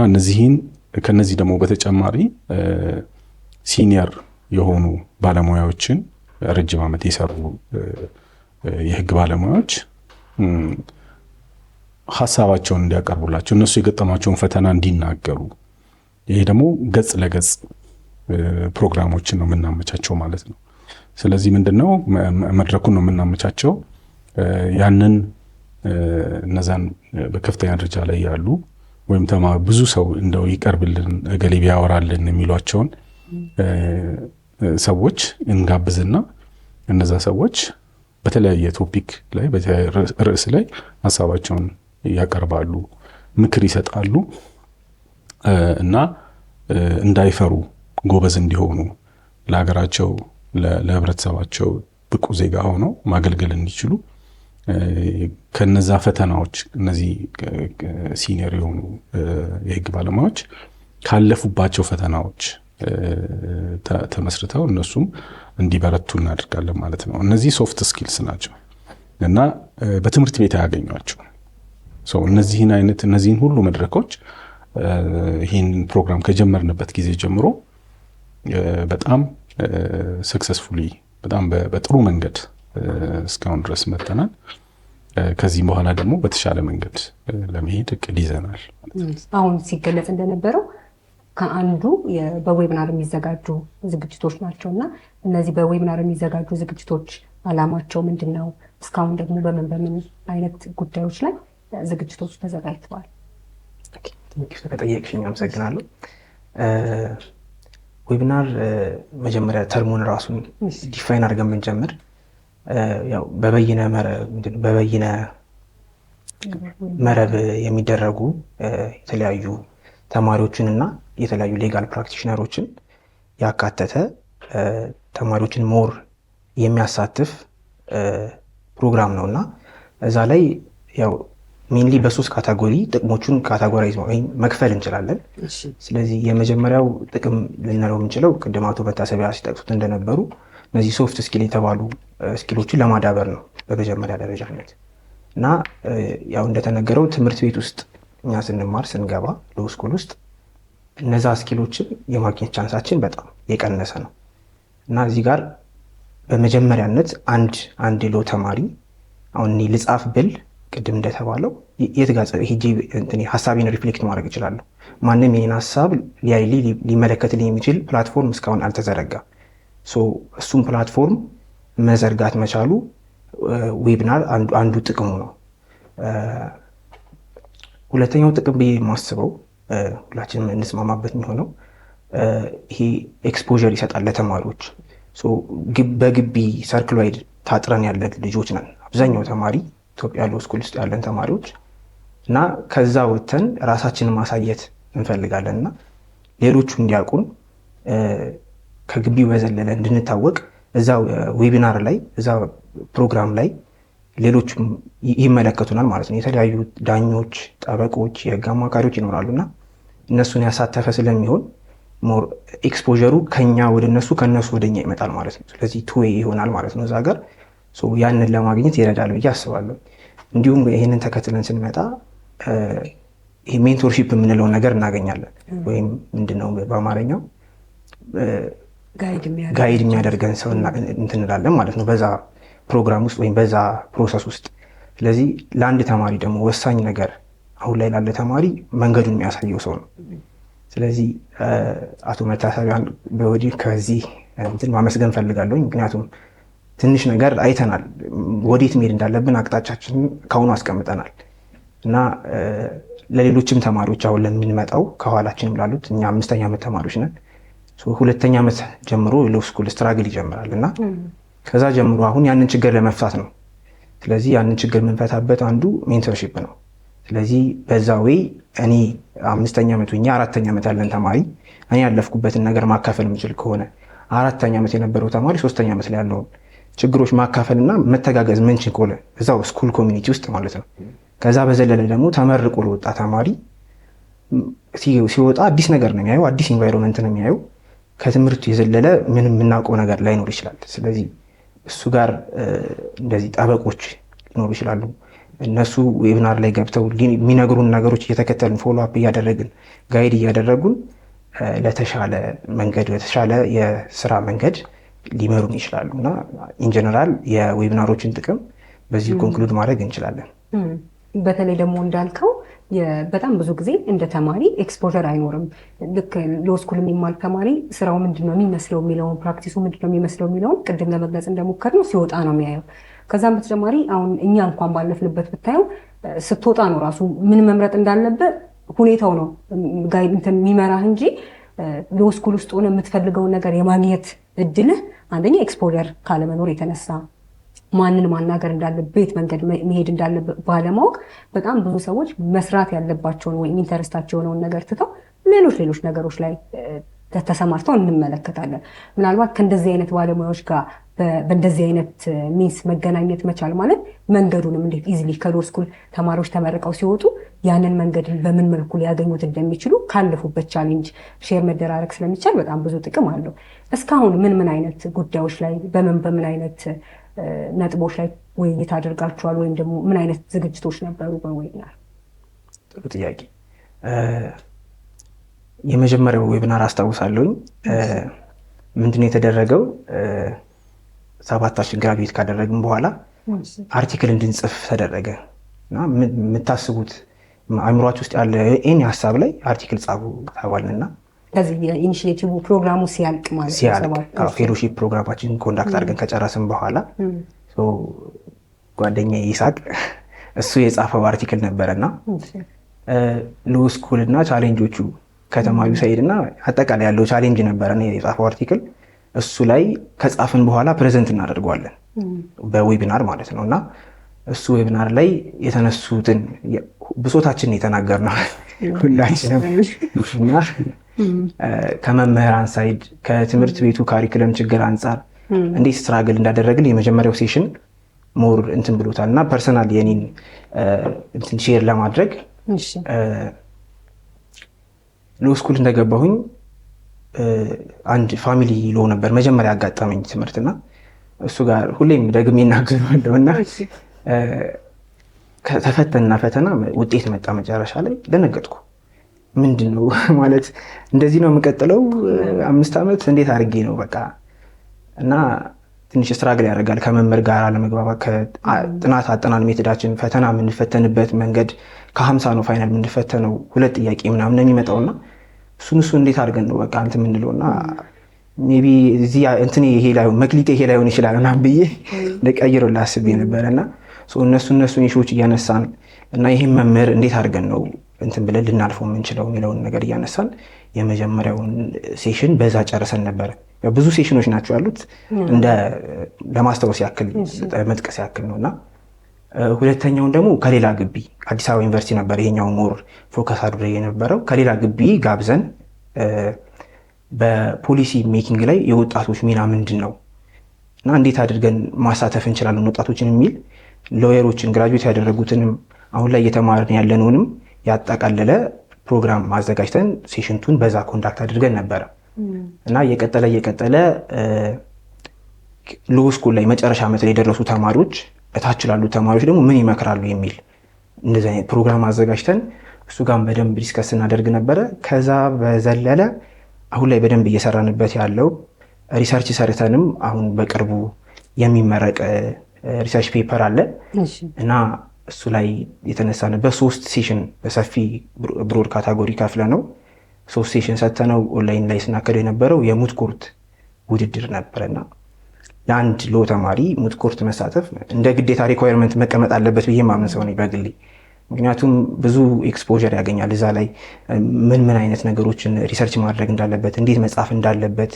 ከነዚህ ደግሞ በተጨማሪ ሲኒየር የሆኑ ባለሙያዎችን ረጅም ዓመት የሰሩ የህግ ባለሙያዎች ሀሳባቸውን እንዲያቀርቡላቸው እነሱ የገጠማቸውን ፈተና እንዲናገሩ፣ ይሄ ደግሞ ገጽ ለገጽ ፕሮግራሞችን ነው የምናመቻቸው ማለት ነው። ስለዚህ ምንድነው መድረኩን ነው የምናመቻቸው ያንን እነዛን በከፍተኛ ደረጃ ላይ ያሉ ወይም ብዙ ሰው እንደው ይቀርብልን እገሌ ቢያወራልን የሚሏቸውን ሰዎች እንጋብዝና እነዛ ሰዎች በተለያየ ቶፒክ ላይ ርዕስ ላይ ሀሳባቸውን ያቀርባሉ፣ ምክር ይሰጣሉ እና እንዳይፈሩ ጎበዝ እንዲሆኑ ለሀገራቸው ለህብረተሰባቸው ብቁ ዜጋ ሆነው ማገልገል እንዲችሉ ከነዛ ፈተናዎች እነዚህ ሲኒየር የሆኑ የህግ ባለሙያዎች ካለፉባቸው ፈተናዎች ተመስርተው እነሱም እንዲበረቱ እናደርጋለን ማለት ነው። እነዚህ ሶፍት ስኪልስ ናቸው እና በትምህርት ቤት አያገኟቸው። እነዚህን ሁሉ መድረኮች ይህን ፕሮግራም ከጀመርንበት ጊዜ ጀምሮ በጣም ሰክሰስፉሊ በጣም በጥሩ መንገድ እስካሁን ድረስ መጥተናል። ከዚህ በኋላ ደግሞ በተሻለ መንገድ ለመሄድ እቅድ ይዘናል። አሁን ሲገለጽ እንደነበረው ከአንዱ በዌብናር የሚዘጋጁ ዝግጅቶች ናቸው እና እነዚህ በዌብናር የሚዘጋጁ ዝግጅቶች አላማቸው ምንድን ነው? እስካሁን ደግሞ በምን አይነት ጉዳዮች ላይ ዝግጅቶች ተዘጋጅተዋል? ከጠየቅሽኝ አመሰግናለሁ። ዌብናር መጀመሪያ ተርሙን ራሱን ዲፋይን አድርገን ብንጀምር ያው በበይነ መረብ የሚደረጉ የተለያዩ ተማሪዎችን እና የተለያዩ ሌጋል ፕራክቲሽነሮችን ያካተተ ተማሪዎችን ሞር የሚያሳትፍ ፕሮግራም ነው እና እዛ ላይ ያው ሜንሊ በሶስት ካታጎሪ ጥቅሞቹን ካታጎራይዝ ወይም መክፈል እንችላለን። ስለዚህ የመጀመሪያው ጥቅም ልንለው የምንችለው ቅድም አቶ መታሰቢያ ሲጠቅሱት እንደነበሩ እነዚህ ሶፍት ስኪል የተባሉ ስኪሎችን ለማዳበር ነው በመጀመሪያ ደረጃነት እና ያው እንደተነገረው ትምህርት ቤት ውስጥ እኛ ስንገባ ሎው ስኩል ውስጥ እነዛ ስኪሎችን የማግኘት ቻንሳችን በጣም የቀነሰ ነው እና እዚህ ጋር በመጀመሪያነት አንድ ሎ ተማሪ አሁን እኔ ልጻፍ ብል ቅድም እንደተባለው የት ጋር ሄጄ ሀሳቤን ሪፍሌክት ማድረግ እችላለሁ። ማንም ይህን ሀሳብ ሊመለከትልኝ የሚችል ፕላትፎርም እስካሁን አልተዘረጋ። እሱም ፕላትፎርም መዘርጋት መቻሉ ዌብናር አንዱ ጥቅሙ ነው። ሁለተኛው ጥቅም ብዬ የማስበው ሁላችንም እንስማማበት የሚሆነው ይሄ ኤክስፖዠር ይሰጣል ለተማሪዎች። በግቢ ሰርክሎይድ ታጥረን ያለን ልጆች ነን አብዛኛው ተማሪ ኢትዮጵያ ሎ ስኩል ውስጥ ያለን ተማሪዎች እና ከዛ ወጥተን ራሳችንን ማሳየት እንፈልጋለን እና ሌሎቹ እንዲያውቁን ከግቢው በዘለለ እንድንታወቅ እዛ ዌቢናር ላይ እዛ ፕሮግራም ላይ ሌሎቹም ይመለከቱናል ማለት ነው። የተለያዩ ዳኞች፣ ጠበቆች፣ የህግ አማካሪዎች ይኖራሉና እነሱን ያሳተፈ ስለሚሆን ሞር ኤክስፖዠሩ ከኛ ወደ እነሱ ከነሱ ወደኛ ይመጣል ማለት ነው። ስለዚህ ቱዌ ይሆናል ማለት ነው እዛ ጋር ያንን ለማግኘት ይረዳል ብዬ አስባለሁ። እንዲሁም ይህንን ተከትለን ስንመጣ ይሄ ሜንቶርሺፕ የምንለውን ነገር እናገኛለን። ወይም ምንድነው በአማርኛው ጋይድ የሚያደርገን ሰው እንትንላለን ማለት ነው በዛ ፕሮግራም ውስጥ ወይም በዛ ፕሮሰስ ውስጥ። ስለዚህ ለአንድ ተማሪ ደግሞ ወሳኝ ነገር አሁን ላይ ላለ ተማሪ መንገዱን የሚያሳየው ሰው ነው። ስለዚህ አቶ መታሰቢያን በወዲህ ከዚህ እንትን ማመስገን ፈልጋለሁ። ምክንያቱም ትንሽ ነገር አይተናል፣ ወዴት መሄድ እንዳለብን አቅጣጫችንን ከአሁኑ አስቀምጠናል እና ለሌሎችም ተማሪዎች አሁን ለምንመጣው ከኋላችንም ላሉት እኛ 5ኛ ዓመት ተማሪዎች ነን። 2ኛ ዓመት ጀምሮ ሎው ስኩል ስትራግል ይጀምራል እና ከዛ ጀምሮ አሁን ያንን ችግር ለመፍታት ነው። ስለዚህ ያንን ችግር የምንፈታበት አንዱ ሜንተርሺፕ ነው። ስለዚህ በዛ ወይ እኔ 5ኛ ዓመት ሆኜ 4ኛ ዓመት ያለን ተማሪ እኔ ያለፍኩበትን ነገር ማካፈል የምችል ከሆነ 4ኛ ዓመት የነበረው ተማሪ 3ኛ ዓመት ላይ ያለውን ችግሮች ማካፈልና መተጋገዝ ምንችል ከሆነ እዛው ስኩል ኮሚኒቲ ውስጥ ማለት ነው። ከዛ በዘለለ ደግሞ ተመርቆ ለወጣ ተማሪ ሲወጣ አዲስ ነገር ነው የሚያየው፣ አዲስ ኢንቫይሮንመንት ነው የሚያየው። ከትምህርቱ የዘለለ ምንም የምናውቀው ነገር ላይኖር ይችላል። ስለዚህ እሱ ጋር እንደዚህ ጠበቆች ሊኖሩ ይችላሉ። እነሱ ዌብናር ላይ ገብተው የሚነግሩን ነገሮች እየተከተልን ፎሎ አፕ እያደረግን ጋይድ እያደረጉን ለተሻለ መንገድ ለተሻለ የስራ መንገድ ሊመሩን ይችላሉ እና ኢንጀነራል የዌብናሮችን ጥቅም በዚህ ኮንክሉድ ማድረግ እንችላለን። በተለይ ደግሞ እንዳልከው በጣም ብዙ ጊዜ እንደ ተማሪ ኤክስፖዠር አይኖርም። ልክ ሎስኩል የሚማር ተማሪ ስራው ምንድነው የሚመስለው የሚለውን ፕራክቲሱ ምንድነው የሚመስለው የሚለውን ቅድም ለመግለጽ እንደሞከርነው ሲወጣ ነው የሚያየው። ከዛም በተጨማሪ አሁን እኛ እንኳን ባለፍንበት ብታየው ስትወጣ ነው ራሱ ምን መምረጥ እንዳለበት ሁኔታው ነው ጋይድ እንትን የሚመራህ እንጂ ሎስኩል ውስጥ ሆነ የምትፈልገውን ነገር የማግኘት እድልህ አንደኛ ኤክስፖዠር ካለመኖር የተነሳ ማንን ማናገር እንዳለበት ቤት መንገድ መሄድ እንዳለበት ባለማወቅ በጣም ብዙ ሰዎች መስራት ያለባቸውን ወይም ኢንተረስታቸው የሆነውን ነገር ትተው ሌሎች ነገሮች ላይ ተሰማርተው እንመለከታለን። ምናልባት ከእንደዚህ አይነት ባለሙያዎች ጋር በእንደዚህ አይነት ሚንስ መገናኘት መቻል ማለት መንገዱንም እንዴት ኢዚሊ ከሎው ስኩል ተማሪዎች ተመርቀው ሲወጡ ያንን መንገድ በምን መልኩ ሊያገኙት እንደሚችሉ ካለፉበት ቻሌንጅ ሼር መደራረግ ስለሚቻል በጣም ብዙ ጥቅም አለው። እስካሁን ምን አይነት ጉዳዮች ላይ በምን አይነት ነጥቦች ላይ ውይይት አድርጋችኋል? ወይም ደግሞ ምን አይነት ዝግጅቶች ነበሩ በዌብናር? ጥሩ ጥያቄ። የመጀመሪያው ዌብናር አስታውሳለሁኝ። ምንድነው የተደረገው? 7ታችን ግራጁዌት ካደረግን በኋላ አርቲክል እንድንጽፍ ተደረገ እና የምታስቡት አእምሯችሁ ውስጥ ያለ ኤኒ ሀሳብ ላይ አርቲክል ጻፉ ተባልንና ከዚህ የኢኒሺዬቲቭ ፕሮግራሙ ሲያልቅ ማለት ነው ፌሎሺፕ ፕሮግራማችን ኮንዳክት አድርገን ከጨረስን በኋላ ጓደኛዬ ይሳቅ እሱ የጻፈው አርቲክል ነበረና ሎው ስኩል እና ቻሌንጆቹ ከተማሪው ሳይድና አጠቃላይ ያለው ቻሌንጅ ነበረና የጻፈው አርቲክል እሱ ላይ ከጻፍን በኋላ ፕሬዘንት እናደርገዋለን በዌቢናር ማለት ነው። እና እሱ ዌቢናር ላይ የተነሱትን ብሶታችንን የተናገርነው ሁላችንም እና ከመምህራን ሳይድ ከትምህርት ቤቱ ካሪክለም ችግር አንጻር እንዴት ስትራግል እንዳደረግን የመጀመሪያው ሴሽን ሞር እንትን ብሎታል እና ፐርሰናል የኔን እንትን ሼር ለማድረግ ሎው ስኩል እንደገባሁኝ አንድ ፋሚሊ ሎ ነበር መጀመሪያ ያጋጠመኝ ትምህርትና እሱ ጋር ሁሌም ደግሜ እናገራለሁ እና ከተፈተንና ፈተና ውጤት መጣ። መጨረሻ ላይ ደነገጥኩ። ምንድነው ማለት እንደዚህ ነው የምቀጥለው 5 ዓመት እንዴት አድርጌ ነው በቃ እና ትንሽ ስትራግል ያደርጋል ከመምህር ጋር አለመግባባት። ከጥናት አጠናን ሜቶዳችን ፈተና የምንፈተንበት መንገድ ከ50 ነው ፋይናል የምንፈተነው 2 ጥያቄ ምናምን ነው የሚመጣውና እሱ እንዴት አድርገን ነው በቃ እንትን የምንለውና ሜቢ እዚህ እንትን ይሄ ላይሆን መክሊቴ ይሄ ላይሆን ይችላል ምናምን ብዬ ለቀይረው ላስብ ነበርና እነሱን ኢሹዎች እያነሳን እና ይሄን መምህር እንዴት አድርገን ነው እንትን ብለን ልናልፈው የምንችለው የሚለውን ነገር እያነሳን የመጀመሪያውን ሴሽን በዛ ጨርሰን ነበር። ብዙ ሴሽኖች ናቸው ያሉት እንደ ለማስታወስ ያክል መጥቀስ ያክል ነውና ሁለተኛውን ደግሞ ከሌላ ግቢ አዲስ አበባ ዩኒቨርሲቲ ነበር ይሄኛው ሞር ፎከስ አድርገ የነበረው ከሌላ ግቢ ጋብዘን በፖሊሲ ሜኪንግ ላይ የወጣቶች ሚና ምንድን ነው እና እንዴት አድርገን ማሳተፍ እንችላለን ወጣቶችን የሚል ሎየሮችን ግራጁዌት ያደረጉትንም አሁን ላይ እየተማርን ያለነውንም ያጠቃለለ ፕሮግራም ማዘጋጅተን ሴሽንቱን በዛ ኮንዳክት አድርገን ነበረ እና እየቀጠለ ሎው ስኩል ላይ መጨረሻ ዓመት ላይ የደረሱ ተማሪዎች እታች ላሉ ተማሪዎች ደግሞ ምን ይመክራሉ የሚል እንደዚህ አይነት ፕሮግራም አዘጋጅተን እሱ ጋር በደንብ ዲስከስ እናደርግ ነበረ። ከዛ በዘለለ አሁን ላይ በደንብ እየሰራንበት ያለው ሪሰርች ሰርተንም አሁን በቅርቡ የሚመረቅ ሪሰርች ፔፐር አለ እና እሱ ላይ የተነሳንበት 3 ሴሽን በሰፊ ብሮድ ካታጎሪ ከፍለ ነው 3 ሴሽን ሰተነው ኦንላይን ላይ ስናከደው የነበረው የሙት ኮርት ውድድር ነበረና ለአንድ ሎ ተማሪ ሙት ኮርት መሳተፍ እንደ ግዴታ ሪኳየርመንት መቀመጥ አለበት ብዬ ማምን ሰው ነኝ በግሌ። ምክንያቱም ብዙ ኤክስፖዠር ያገኛል እዛ ላይ ምን አይነት ነገሮችን ሪሰርች ማድረግ እንዳለበት፣ እንዴት መጻፍ እንዳለበት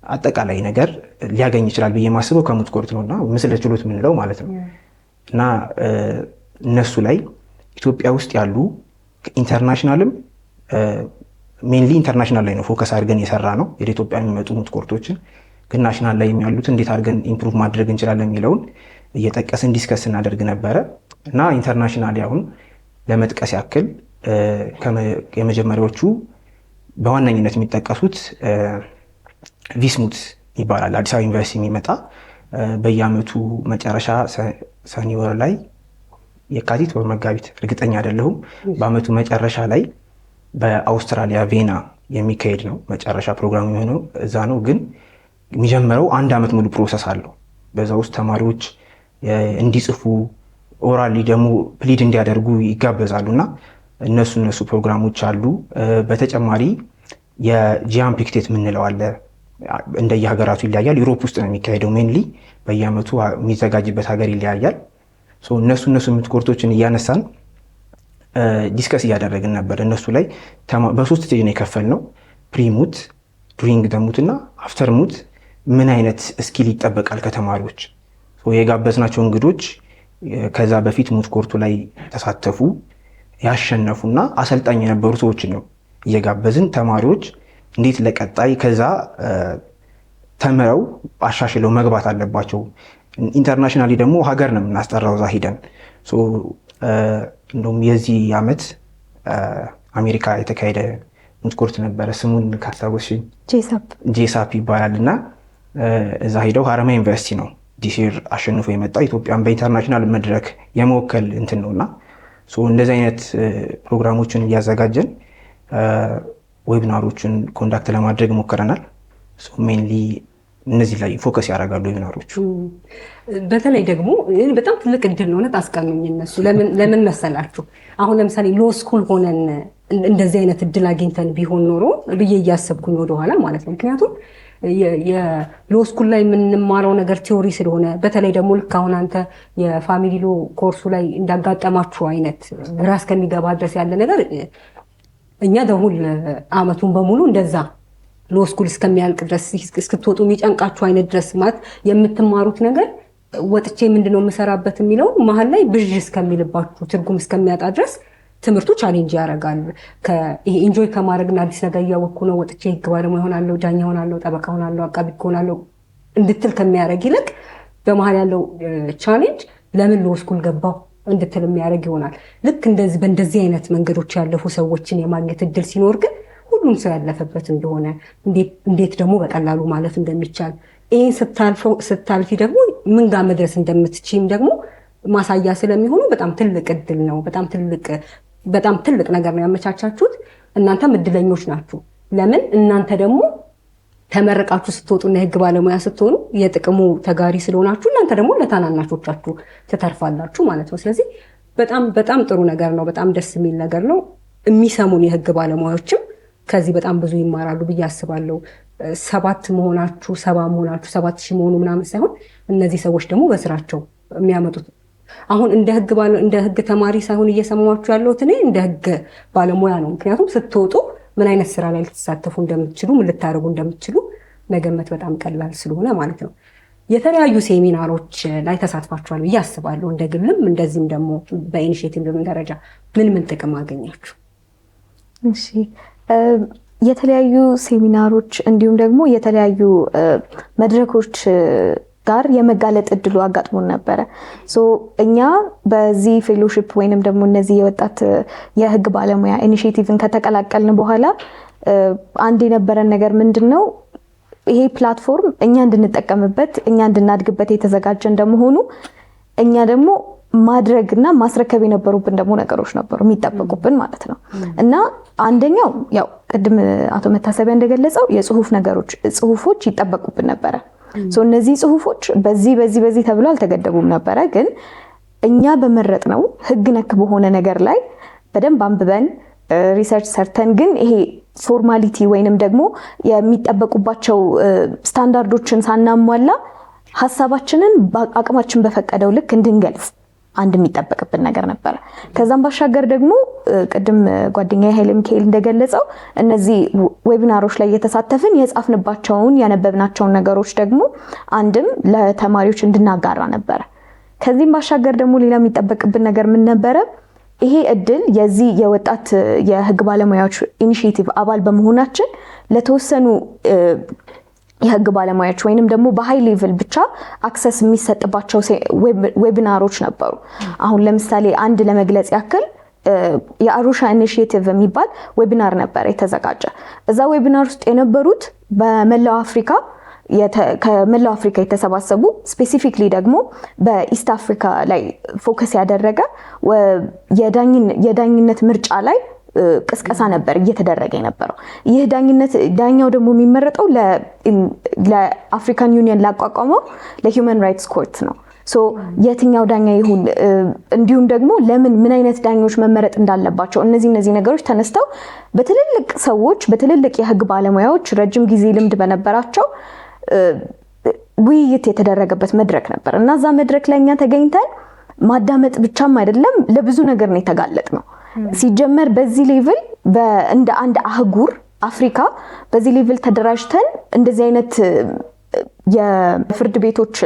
አጠቃላይ ነገር ሊያገኝ ይችላል ብዬ ማስበው ከሙት ኮርት ነውና ምስለ ችሎት የምንለው ማለት ነው። እና እነሱ ላይ ኢትዮጵያ ውስጥ ያሉ ኢንተርናሽናልም ሜንሊ ኢንተርናሽናል ላይ ነው ፎከስ አድርገን የሰራ ነው ወደ ኢትዮጵያ የሚመጡ ሙት ኮርቶችን፣ ግን ናሽናል ላይ ያሉት እንዴት አድርገን ኢምፕሩቭ ማድረግ እንችላለን የሚለውን እየጠቀስን ዲስከስ እናደርግ ነበረ። እና ኢንተርናሽናል አሁን ለመጥቀስ ያክል የመጀመሪያዎቹ በዋነኝነት የሚጠቀሱት ቪስሙት ይባላል። አዲስ አበባ ዩኒቨርሲቲ የሚመጣ በየአመቱ መጨረሻ ሰኔ ወር ላይ የካቲት ወር መጋቢት እርግጠኛ አይደለሁም፣ በአመቱ መጨረሻ ላይ በአውስትራሊያ ቬና የሚካሄድ ነው። መጨረሻ ፕሮግራሙ የሆነው እዛ ነው። ግን የሚጀምረው 1 አመት ሙሉ ፕሮሰስ አለው። በዛ ውስጥ ተማሪዎች እንዲጽፉ ኦራሊ ደግሞ ፕሊድ እንዲያደርጉ ይጋበዛሉ እና እነሱ ፕሮግራሞች አሉ። በተጨማሪ የጂያን ፒክቴት የምንለው አለ። እንደየሀገራቱ ይለያያል። ዩሮፕ ውስጥ ነው የሚካሄደው ሜንሊ፣ በየአመቱ የሚዘጋጅበት ሀገር ይለያያል። እነሱ ሙት ኮርቶችን እያነሳን ዲስከስ እያደረግን ነበር። እነሱ ላይ በ3 ስቴጅ ነው የከፈልነው። ፕሪሙት፣ ዱሪንግ ደሙት እና አፍተር ሙት ምን አይነት ስኪል ይጠበቃል ከተማሪዎች። የጋበዝናቸው እንግዶች ከዛ በፊት ሙት ኮርቱ ላይ ተሳተፉ ያሸነፉና አሰልጣኝ የነበሩ ሰዎችን ነው እየጋበዝን ተማሪዎች እንዴት ለቀጣይ ከዛ ተምረው አሻሽለው መግባት አለባቸው። ኢንተርናሽናሊ ደግሞ ሀገር ነው የምናስጠራው እዛ ሂደን። እንደውም የዚህ ዓመት አሜሪካ የተካሄደ ሙት ኮርት ነበረ። ስሙን ካስታወስሽኝ ጄሳፕ ይባላል እና እዛ ሂደው ሀረማያ ዩኒቨርሲቲ ነው ዲሲር አሸንፎ የመጣው ኢትዮጵያን በኢንተርናሽናል መድረክ የመወከል እንትን ነውና እንደዚህ አይነት ፕሮግራሞችን እያዘጋጀን ዌቢናሮችን ኮንዳክት ለማድረግ ሞክረናል። ሜንሊ እነዚህ ላይ ፎከስ ያደርጋሉ ዌቢናሮቹ። በተለይ ደግሞ በጣም ትልቅ እድል ነው ታስቀኑኝ እነሱ ለምን መሰላችሁ? አሁን ለምሳሌ ሎ ስኩል ሆነን እንደዚህ አይነት እድል አግኝተን ቢሆን ኖሮ ብዬ እያሰብኩኝ ወደኋላ ማለት ነው። ምክንያቱም የሎ ስኩል ላይ የምንማረው ነገር ቲዮሪ ስለሆነ፣ በተለይ ደግሞ ልክ አሁን አንተ የፋሚሊ ሎ ኮርሱ ላይ እንዳጋጠማችሁ አይነት ግራ እስከሚገባ ድረስ ያለ ነገር እኛ ደሁል አመቱን በሙሉ እንደዛ ሎ ስኩል እስከሚያልቅ ድረስ እስክትወጡ የሚጨንቃችሁ አይነት ድረስ ማለት የምትማሩት ነገር ወጥቼ ምንድነው የምሰራበት የሚለው መሀል ላይ ብዥ እስከሚልባችሁ ትርጉም እስከሚያጣ ድረስ ትምህርቱ ቻሌንጅ ያደርጋል። ይሄ ኢንጆይ ከማድረግና አዲስ ነገር እያወቅኩ ነው ወጥቼ ህግ ባለሙያ ሆናለሁ፣ ዳኛ ሆናለሁ፣ ጠበቃ ሆናለሁ፣ አቃቢ ሆናለሁ እንድትል ከሚያደርግ ይልቅ በመሀል ያለው ቻሌንጅ ለምን ሎ ስኩል ገባው እንድትል የሚያደርግ ይሆናል። ልክ እንደዚህ በእንደዚህ አይነት መንገዶች ያለፉ ሰዎችን የማግኘት እድል ሲኖር ግን ሁሉም ሰው ያለፈበት እንደሆነ እንዴት ደግሞ በቀላሉ ማለፍ እንደሚቻል ይህን ስታልፊ ደግሞ ምን ጋር መድረስ እንደምትችይም ደግሞ ማሳያ ስለሚሆኑ በጣም ትልቅ እድል ነው። በጣም ትልቅ ነገር ነው ያመቻቻችሁት። እናንተም እድለኞች ናችሁ። ለምን እናንተ ደግሞ ተመረቃችሁ ስትወጡና የህግ ባለሙያ ስትሆኑ የጥቅሙ ተጋሪ ስለሆናችሁ እናንተ ደግሞ ለታናናሾቻችሁ ትተርፋላችሁ ማለት ነው። ስለዚህ በጣም ጥሩ ነገር ነው። በጣም ደስ የሚል ነገር ነው። የሚሰሙን የህግ ባለሙያዎችም ከዚህ በጣም ብዙ ይማራሉ ብዬ አስባለሁ። 7 መሆናችሁ 7,000 መሆኑ ምናምን ሳይሆን እነዚህ ሰዎች ደግሞ በስራቸው የሚያመጡት አሁን እንደ ህግ ተማሪ ሳይሆን እየሰማችሁ ያለሁት እኔ እንደ ህግ ባለሙያ ነው። ምክንያቱም ስትወጡ ምን አይነት ስራ ላይ ልትሳተፉ እንደምትችሉ ምን ልታደርጉ እንደምትችሉ መገመት በጣም ቀላል ስለሆነ ማለት ነው። የተለያዩ ሴሚናሮች ላይ ተሳትፋችኋል ብዬ አስባለሁ። እንደ ግልም እንደዚህም ደግሞ በኢኒሼቲቭ ደረጃ ምን ጥቅም አገኛችሁ? እሺ፣ የተለያዩ ሴሚናሮች እንዲሁም ደግሞ የተለያዩ መድረኮች ጋር የመጋለጥ እድሉ አጋጥሞን ነበረ። እኛ በዚህ ፌሎሺፕ ወይንም ደግሞ እነዚህ የወጣት የህግ ባለሙያ ኢኒሼቲቭን ከተቀላቀልን በኋላ አንድ የነበረን ነገር ምንድነው፣ ይሄ ፕላትፎርም እኛ እንድንጠቀምበት እኛ እንድናድግበት የተዘጋጀ እንደመሆኑ እኛ ደግሞ ማድረግና ማስረከብ የነበሩብን ደግሞ ነገሮች ነበሩ የሚጠበቁብን ማለት ነው። እና አንደኛው ያው ቅድም አቶ መታሰቢያ እንደገለጸው የጽሁፍ ጽሁፎች ይጠበቁብን ነበረ። እነዚህ ጽሁፎች በዚህ ተብሎ አልተገደቡም ነበረ። ግን እኛ በመረጥነው ህግ ነክ በሆነ ነገር ላይ በደንብ አንብበን ሪሰርች ሰርተን ግን ይሄ ፎርማሊቲ ወይንም ደግሞ የሚጠበቁባቸው ስታንዳርዶችን ሳናሟላ ሀሳባችንን አቅማችን በፈቀደው ልክ እንድንገልጽ አንድ የሚጠበቅብን ነገር ነበረ። ከዛም ባሻገር ደግሞ ቅድም ጓደኛዬ ኃይለ ሚካኤል እንደገለጸው እነዚህ ዌቢናሮች ላይ የተሳተፍን የጻፍንባቸውን ያነበብናቸውን ነገሮች ደግሞ አንድም ለተማሪዎች እንድናጋራ ነበረ። ከዚህም ባሻገር ደግሞ ሌላ የሚጠበቅብን ነገር ምን ነበረ? ይሄ እድል የዚህ የወጣት የህግ ባለሙያዎች ኢኒሺዬቲቭ አባል በመሆናችን ለተወሰኑ የህግ ባለሙያዎች ወይንም ደግሞ በሃይ ሌቭል ብቻ አክሰስ የሚሰጥባቸው ዌቢናሮች ነበሩ። አሁን ለምሳሌ አንድ ለመግለጽ ያክል የአሩሻ ኢኒሺዬቲቭ የሚባል ዌቢናር ነበር የተዘጋጀ። እዛ ዌቢናር ውስጥ የነበሩት ከመላው አፍሪካ የተሰባሰቡ ስፔሲፊክሊ ደግሞ በኢስት አፍሪካ ላይ ፎከስ ያደረገ የዳኝነት ምርጫ ላይ ቅስቀሳ ነበር እየተደረገ የነበረው። ይህ ዳኛው ደግሞ የሚመረጠው ለአፍሪካን ዩኒየን ላቋቋመው ለሂውማን ራይትስ ኮርት ነው። የትኛው ዳኛ ይሁን እንዲሁም ደግሞ ምን አይነት ዳኞች መመረጥ እንዳለባቸው እነዚህ ነገሮች ተነስተው በትልልቅ ሰዎች በትልልቅ የህግ ባለሙያዎች ረጅም ጊዜ ልምድ በነበራቸው ውይይት የተደረገበት መድረክ ነበር እና እዛ መድረክ ላይ እኛ ተገኝተን ማዳመጥ ብቻም አይደለም ለብዙ ነገር ነው የተጋለጥ ነው። ሲጀመር በዚህ ሌቭል እንደ አንድ አህጉር አፍሪካ በዚህ ሌቭል ተደራጅተን እንደዚህ አይነት የፍርድ ቤቶች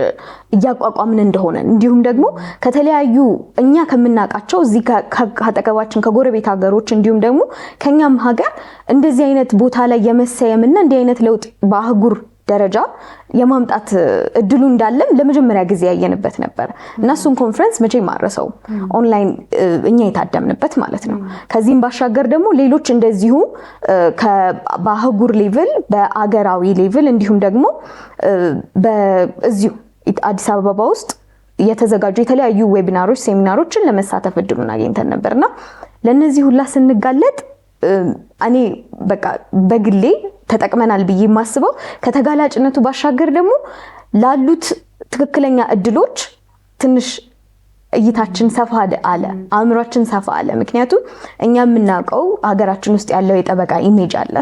እያቋቋምን እንደሆነ እንዲሁም ደግሞ ከተለያዩ እኛ ከምናውቃቸው እዚህ ከአጠገባችን ከጎረቤት ሀገሮች እንዲሁም ደግሞ ከኛም ሀገር እንደዚህ አይነት ቦታ ላይ የመሰየምና እንዲህ አይነት ለውጥ በአህጉር ደረጃ የማምጣት እድሉ እንዳለም ለመጀመሪያ ጊዜ ያየንበት ነበር እና እሱን ኮንፈረንስ መቼም ማረሰው ኦንላይን እኛ የታደምንበት ማለት ነው። ከዚህም ባሻገር ደግሞ ሌሎች እንደዚሁ በአህጉር ሌቭል በአገራዊ ሌቭል እንዲሁም ደግሞ በዚሁ አዲስ አበባ ውስጥ የተዘጋጁ የተለያዩ ዌቢናሮች ሴሚናሮችን ለመሳተፍ እድሉን አግኝተን ነበርና ለነዚህ ሁላ ስንጋለጥ እኔ በቃ በግሌ ተጠቅመናል ብዬ የማስበው ከተጋላጭነቱ ባሻገር ደግሞ ላሉት ትክክለኛ እድሎች ትንሽ እይታችን ሰፋ አለ፣ አእምሯችን ሰፋ አለ። ምክንያቱም እኛ የምናውቀው ሀገራችን ውስጥ ያለው የጠበቃ ኢሜጅ አለ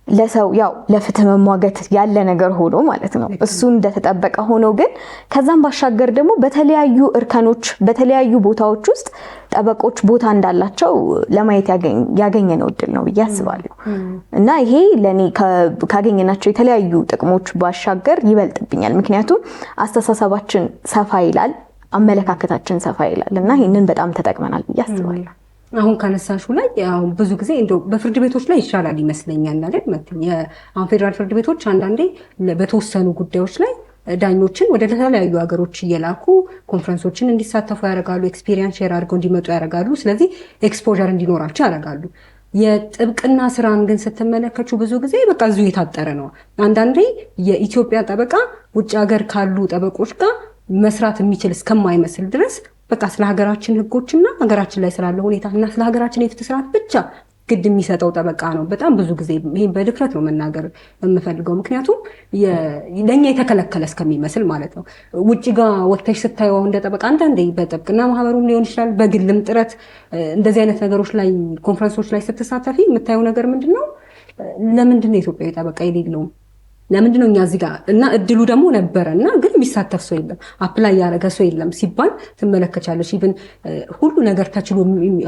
ለሰው ያው ለፍትህ መሟገት ያለ ነገር ሆኖ ማለት ነው። እሱ እንደተጠበቀ ሆኖ ግን ከዛም ባሻገር ደግሞ በተለያዩ እርከኖች በተለያዩ ቦታዎች ውስጥ ጠበቆች ቦታ እንዳላቸው ለማየት ያገኘነው እድል ነው ብዬ አስባለሁ እና ይሄ ለኔ ካገኘናቸው የተለያዩ ጥቅሞች ባሻገር ይበልጥብኛል። ምክንያቱም አስተሳሰባችን ሰፋ ይላል፣ አመለካከታችን ሰፋ ይላል እና ይሄንን በጣም ተጠቅመናል ብዬ አስባለሁ። አሁን ካነሳሹ ላይ ያው ብዙ ጊዜ እንደው በፍርድ ቤቶች ላይ ይሻላል ይመስለኛል አይደል? አሁን ፌደራል ፍርድ ቤቶች አንዳንዴ በተወሰኑ ጉዳዮች ላይ ዳኞችን ወደ ተለያዩ ሀገሮች እየላኩ ኮንፈረንሶችን እንዲሳተፉ ያደርጋሉ፣ ኤክስፒሪየንስ ሼር አድርገው እንዲመጡ ያደርጋሉ። ስለዚህ ኤክስፖዠር እንዲኖራቸው ያደርጋሉ። የጥብቅና ስራን ግን ስትመለከቱ ብዙ ጊዜ በቃ እዚሁ የታጠረ ነው። አንዳንዴ የኢትዮጵያ ጠበቃ ውጭ ሀገር ካሉ ጠበቆች ጋር መስራት የሚችል እስከማይመስል ድረስ በቃ ስለ ሀገራችን ህጎችና ሀገራችን ላይ ስላለው ሁኔታና ስለ ሀገራችን የፍትህ ስርዓት ብቻ ግድ የሚሰጠው ጠበቃ ነው። በጣም ብዙ ጊዜ ይሄን በድፍረት ነው መናገር የምፈልገው፣ ምክንያቱም ለኛ የተከለከለ እስከሚመስል ማለት ነው። ውጪ ጋር ወጥተሽ ስታየው እንደ ጠበቃ አንዳንዴ በጥብቅና ማህበሩም ሊሆን ይችላል በግልም ጥረት እንደዚህ አይነት ነገሮች ላይ ኮንፈረንሶች ላይ ስትሳተፊ የምታየው ነገር ምንድነው? ለምንድነው ኢትዮጵያዊ ጠበቃ የሌለው? ለምንድነው እኛ እዚህ ጋር እና እድሉ ደግሞ ነበረና ግን የሚሳተፍ ሰው የለም፣ አፕላይ ያደረገ ሰው የለም ሲባል ትመለከቻለሽ። ኢቭን ሁሉ ነገር ተችሎ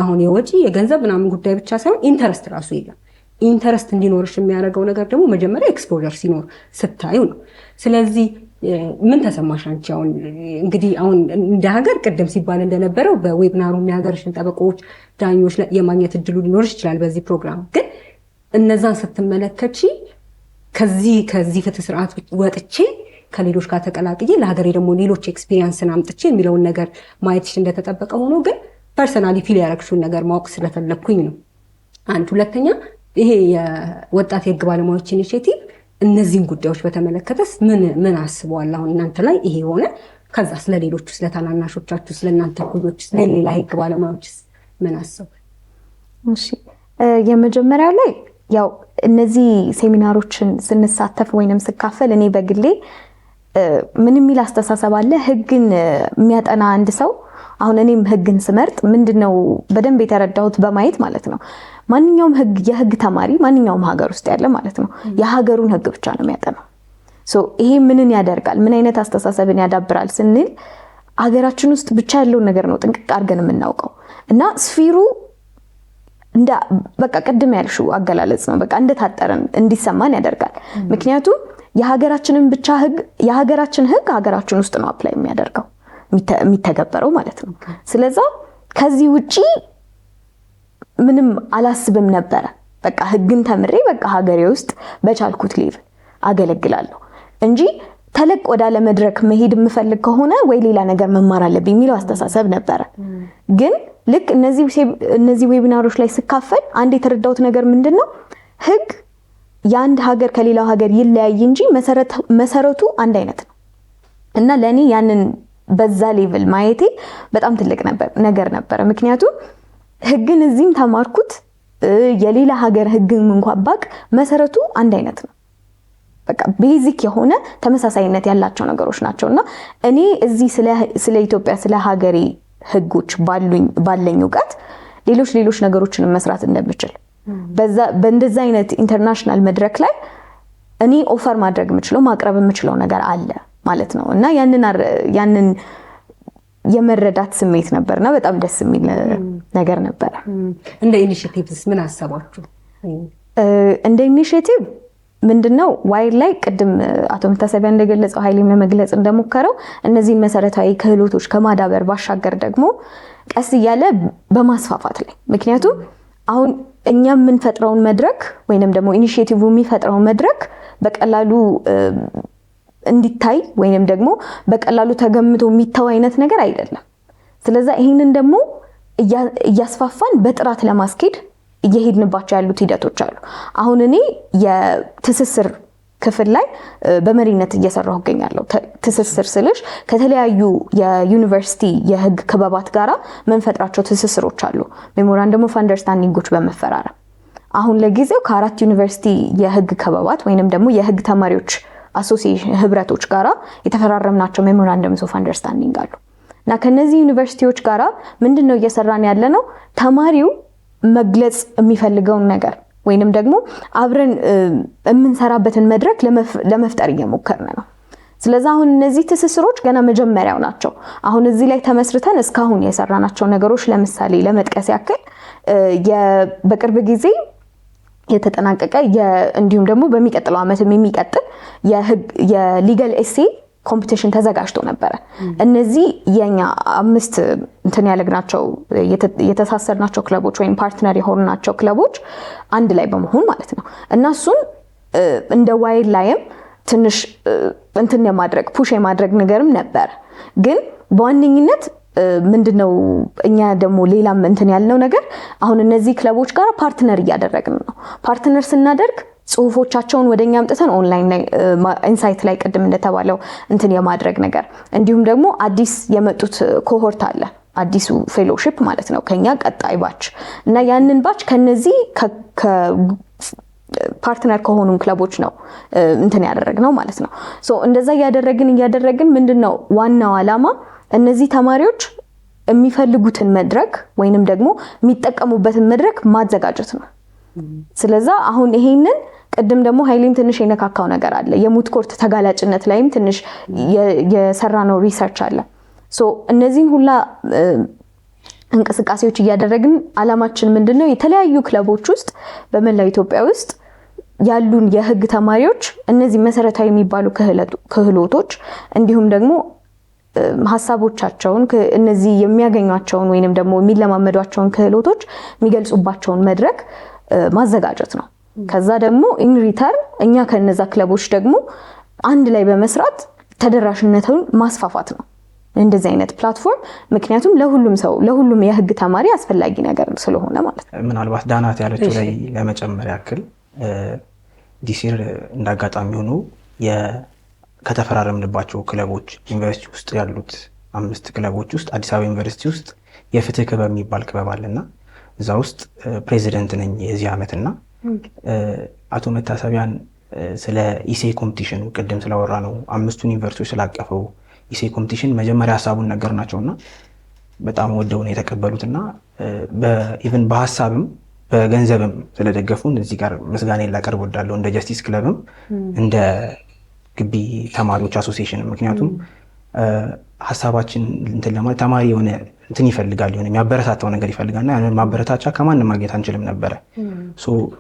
አሁን የወጪ የገንዘብ ምናምን ጉዳይ ብቻ ሳይሆን ኢንተረስት ራሱ የለም። ኢንተረስት እንዲኖርሽ የሚያደርገው ነገር ደግሞ መጀመሪያ ኤክስፖዠር ሲኖር ስታዩ ነው። ስለዚህ ምን ተሰማሽ አንቺ? አሁን እንግዲህ አሁን እንደ ሀገር ቅድም ሲባል እንደነበረው በዌብናሩ የሀገርሽን ጠበቆች ዳኞች የማግኘት እድሉ ሊኖርሽ ይችላል በዚህ ፕሮግራም። ግን እነዛን ስትመለከቺ ከዚህ ፍትህ ስርዓት ወጥቼ ከሌሎች ጋር ተቀላቅዬ ለሀገሬ ደግሞ ሌሎች ኤክስፒሪየንስን አምጥቼ የሚለውን ነገር ማየትሽ እንደተጠበቀ ሆኖ ግን ፐርሰናሊ ፊል ያደረግሽውን ነገር ማወቅ ስለፈለግኩኝ ነው። አንድ ሁለተኛ ይሄ የወጣት የህግ ባለሙያዎች ኢኒሺዬቲቭ እነዚህን ጉዳዮች በተመለከተስ ምን አስበዋል? አሁን እናንተ ላይ ይሄ ሆነ ከዛ ስለሌሎቹ ስለታናናሾቻችሁ ስለእናንተ ኩዮች ስለሌላ ህግ ባለሙያዎችስ ምን አሰቡ? እሺ የመጀመሪያው ላይ ያው እነዚህ ሴሚናሮችን ስንሳተፍ ወይንም ስካፈል እኔ በግሌ ምን የሚል አስተሳሰብ አለ ህግን የሚያጠና አንድ ሰው አሁን እኔም ህግን ስመርጥ ምንድነው በደንብ የተረዳሁት በማየት ማለት ነው ማንኛውም ህግ የህግ ተማሪ ማንኛውም ሀገር ውስጥ ያለ ማለት ነው የሀገሩን ህግ ብቻ ነው የሚያጠናው ይሄ ምንን ያደርጋል ምን አይነት አስተሳሰብን ያዳብራል ስንል ሀገራችን ውስጥ ብቻ ያለውን ነገር ነው ጥንቅቅ አድርገን የምናውቀው እና ስፊሩ እንደ በቃ ቀድም ያልሽው አገላለጽ ነው በቃ እንደታጠረን እንዲሰማን ያደርጋል ምክንያቱም የሀገራችንን ብቻ ህግ የሀገራችን ህግ ሀገራችን ውስጥ ነው አፕላይ የሚያደርገው የሚተገበረው ማለት ነው ስለዚህ ከዚህ ውጪ ምንም አላስብም ነበር በቃ ህግን ተምሬ በቃ ሀገሬ ውስጥ በቻልኩት ሌቭል አገለግላለሁ እንጂ ተለቅ ወዳለ መድረክ መሄድ የምፈልግ ከሆነ ወይ ሌላ ነገር መማር አለብኝ የሚለው አስተሳሰብ ነበር ግን ልክ እነዚህ ዌቢናሮች ላይ ስካፈል አንድ የተረዳሁት ነገር ምንድነው ህግ የአንድ ሀገር ከሌላው ሀገር ይለያይ እንጂ መሰረቱ አንድ አይነት ነው እና ለኔ ያንን በዛ ሌቭል ማየቴ በጣም ትልቅ ነገር ነበር ምክንያቱም ህግን እዚህም ተማርኩት የሌላ ሀገር ህግን እንኳን ባቅ መሰረቱ አንድ አይነት ነው በቃ ቤዚክ የሆነ ተመሳሳይነት ያላቸው ነገሮች ናቸውና እኔ እዚህ ስለ ኢትዮጵያ ስለ ሀገሬ ህጎች ባለኝ ዕውቀት ሌሎች ነገሮችን መስራት እንደምችል በእንደዛ አይነት ኢንተርናሽናል መድረክ ላይ እኔ ኦፈር ማድረግ የምችለው ማቅረብ የምችለው ነገር አለ ማለት ነው እና ያንን የመረዳት ስሜት ነበርና በጣም ደስ የሚል ነገር ነበር እንደ ኢኒሺዬቲቭስ ምን አሰባችሁ እንደ ኢኒሺዬቲቭ ምንድነው ዋይር ላይ ቅድም አቶ መታሰቢያ እንደገለጸው ኃይሌም ለመግለጽ እንደሞከረው እነዚህ መሰረታዊ ክህሎቶች ከማዳበር ባሻገር ደግሞ ቀስ እያለ በማስፋፋት ላይ ምክንያቱም አሁን እኛ የምንፈጥረውን መድረክ ወይንም ደግሞ ኢኒሺዬቲቭ የሚፈጥረው መድረክ በቀላሉ እንዲታይ ወይንም ደግሞ በቀላሉ ተገምቶ የሚታው አይነት ነገር አይደለም ስለዚህ ይሄንን ደግሞ እያስፋፋን በጥራት ለማስኬድ እየሄድንባቸው ያሉት ሂደቶች አሉ አሁን እኔ የትስስር ክፍል ላይ በመሪነት እየሰራሁ እገኛለሁ ትስስር ስልሽ ከተለያዩ የዩኒቨርሲቲ የህግ ክበባት ጋራ መንፈጥራቸው ትስስሮች አሉ ሜሞራንደም ኦፍ አንደርስታንዲንጎች በመፈራረም አሁን ለጊዜው ከአራት ዩኒቨርሲቲ የህግ ክበባት ወይንም ደግሞ የህግ ተማሪዎች አሶሲዬሽን ህብረቶች ጋራ የተፈራረምናቸው ሜሞራንደምስ ኦፍ አንደርስታንዲንግ አሉ እና ከነዚህ ዩኒቨርሲቲዎች ጋራ ምንድነው እየሰራን ያለነው ተማሪው መግለጽ የሚፈልገውን ነገር ወይንም ደግሞ አብረን የምንሰራበትን መድረክ ለመፍጠር እየሞከርን ነው ስለዚህ አሁን እነዚህ ትስስሮች ገና መጀመሪያው ናቸው አሁን እዚህ ላይ ተመስርተን እስካሁን የሰራናቸው ነገሮች ለምሳሌ ለመጥቀስ ያክል በቅርብ ጊዜ የተጠናቀቀ እንዲሁም ደግሞ በሚቀጥለው ዓመትም የሚቀጥል የሊጋል ኤሴ ኮምፒቲሽን ተዘጋጅቶ ነበር እነዚህ የኛ 5 እንትን ያለግናቸው የተሳሰርናቸው ክለቦች ወይም ፓርትነር የሆኑናቸው ክለቦች አንድ ላይ በመሆን ማለት ነው እና እሱን እንደ ዋይድ ላይም ትንሽ እንትን የማድረግ ፑሽ የማድረግ ነገርም ነበር ግን በዋነኝነት ምንድነው እኛ ደግሞ ሌላም እንትን ያልነው ነገር አሁን እነዚህ ክለቦች ጋር ፓርትነር እያደረግን ነው ፓርትነር ስናደርግ ጽሁፎቻቸውን ወደኛ አምጥተን ኦንላይን ላይ ኢንሳይት ላይ ቀድም እንደተባለው እንትን የማድረግ ነገር እንዲሁም ደግሞ አዲስ የመጡት ኮሆርት አለ አዲሱ ፌሎሺፕ ማለት ነው ከኛ ቀጣይ ባች እና ያንን ባች ከነዚህ ፓርትነር ከሆኑ ክለቦች ነው እንትን ያደረግነው ማለት ነው እንደዛ ያደረግን ምንድነው ዋናው ዓላማ እነዚህ ተማሪዎች የሚፈልጉትን መድረክ ወይንም ደግሞ የሚጠቀሙበትን መድረክ ማዘጋጀት ነው ስለዚህ አሁን ይሄንን ቀደም ደግሞ ኃይሌም ትንሽ የነካካው ነገር አለ የሙት ኮርት ተጋላጭነት ላይም ትንሽ የሰራነው ሪሰርች አለ እነዚህን ሁላ እንቅስቃሴዎች እያደረግን ዓላማችን ምንድነው የተለያዩ ክለቦች ውስጥ በመላው ኢትዮጵያ ውስጥ ያሉን የህግ ተማሪዎች እነዚህ መሰረታዊ የሚባሉ ክህሎቶች እንዲሁም ደግሞ ሐሳቦቻቸውን እነዚህ የሚያገኙአቸውን ወይንም ደግሞ የሚለማመዷቸውን ክህሎቶች የሚገልጹባቸውን መድረክ ማዘጋጀት ነው ከዛ ደግሞ ኢን ሪተርን እኛ ከነዛ ክለቦች ደግሞ አንድ ላይ በመስራት ተደራሽነቱን ማስፋፋት ነው እንደዚህ አይነት ፕላትፎርም ምክንያቱም ለሁሉም የህግ ተማሪ አስፈላጊ ነገር ስለሆነ ማለት ነው ምናልባት ዳናት ያለችው ላይ ለመጨመር ያክል ዲሲር እንዳጋጣሚ ሆኖ ከተፈራረምንባቸው ክለቦች ዩኒቨርሲቲ ውስጥ ያሉት 5 ክለቦች ውስጥ አዲስ አበባ ዩኒቨርሲቲ ውስጥ የፍትህ ክበብ የሚባል ክበብ አለና እዛ ውስጥ ፕሬዚደንት ነኝ የዚህ ዓመትና አቶ መታሰቢያን ስለ ኢሴ ኮምፒቲሽን ቅድም ስላወራ ነው 5ቱን ዩኒቨርሲቲዎች ስላቀፈው ኢሴ ኮምፒቲሽን መጀመሪያ ሀሳቡን ነገርናቸውና በጣም ወደው ነው የተቀበሉትና ኢቭን በሀሳብም በገንዘብም ስለደገፉን እዚህ ጋር ምስጋና ላቀርብ ወዳለሁ እንደ ጀስቲስ ክለብም እንደ ግቢ ተማሪዎች አሶሲዬሽን ምክንያቱም ሀሳባችን እንትን ለማለት ተማሪ የሆነ እንትን ይፈልጋል የሆነ የሚያበረታታው ነገር ይፈልጋልና ያንን ማበረታቻ ከማንም ማግኘት አንችልም ነበረ።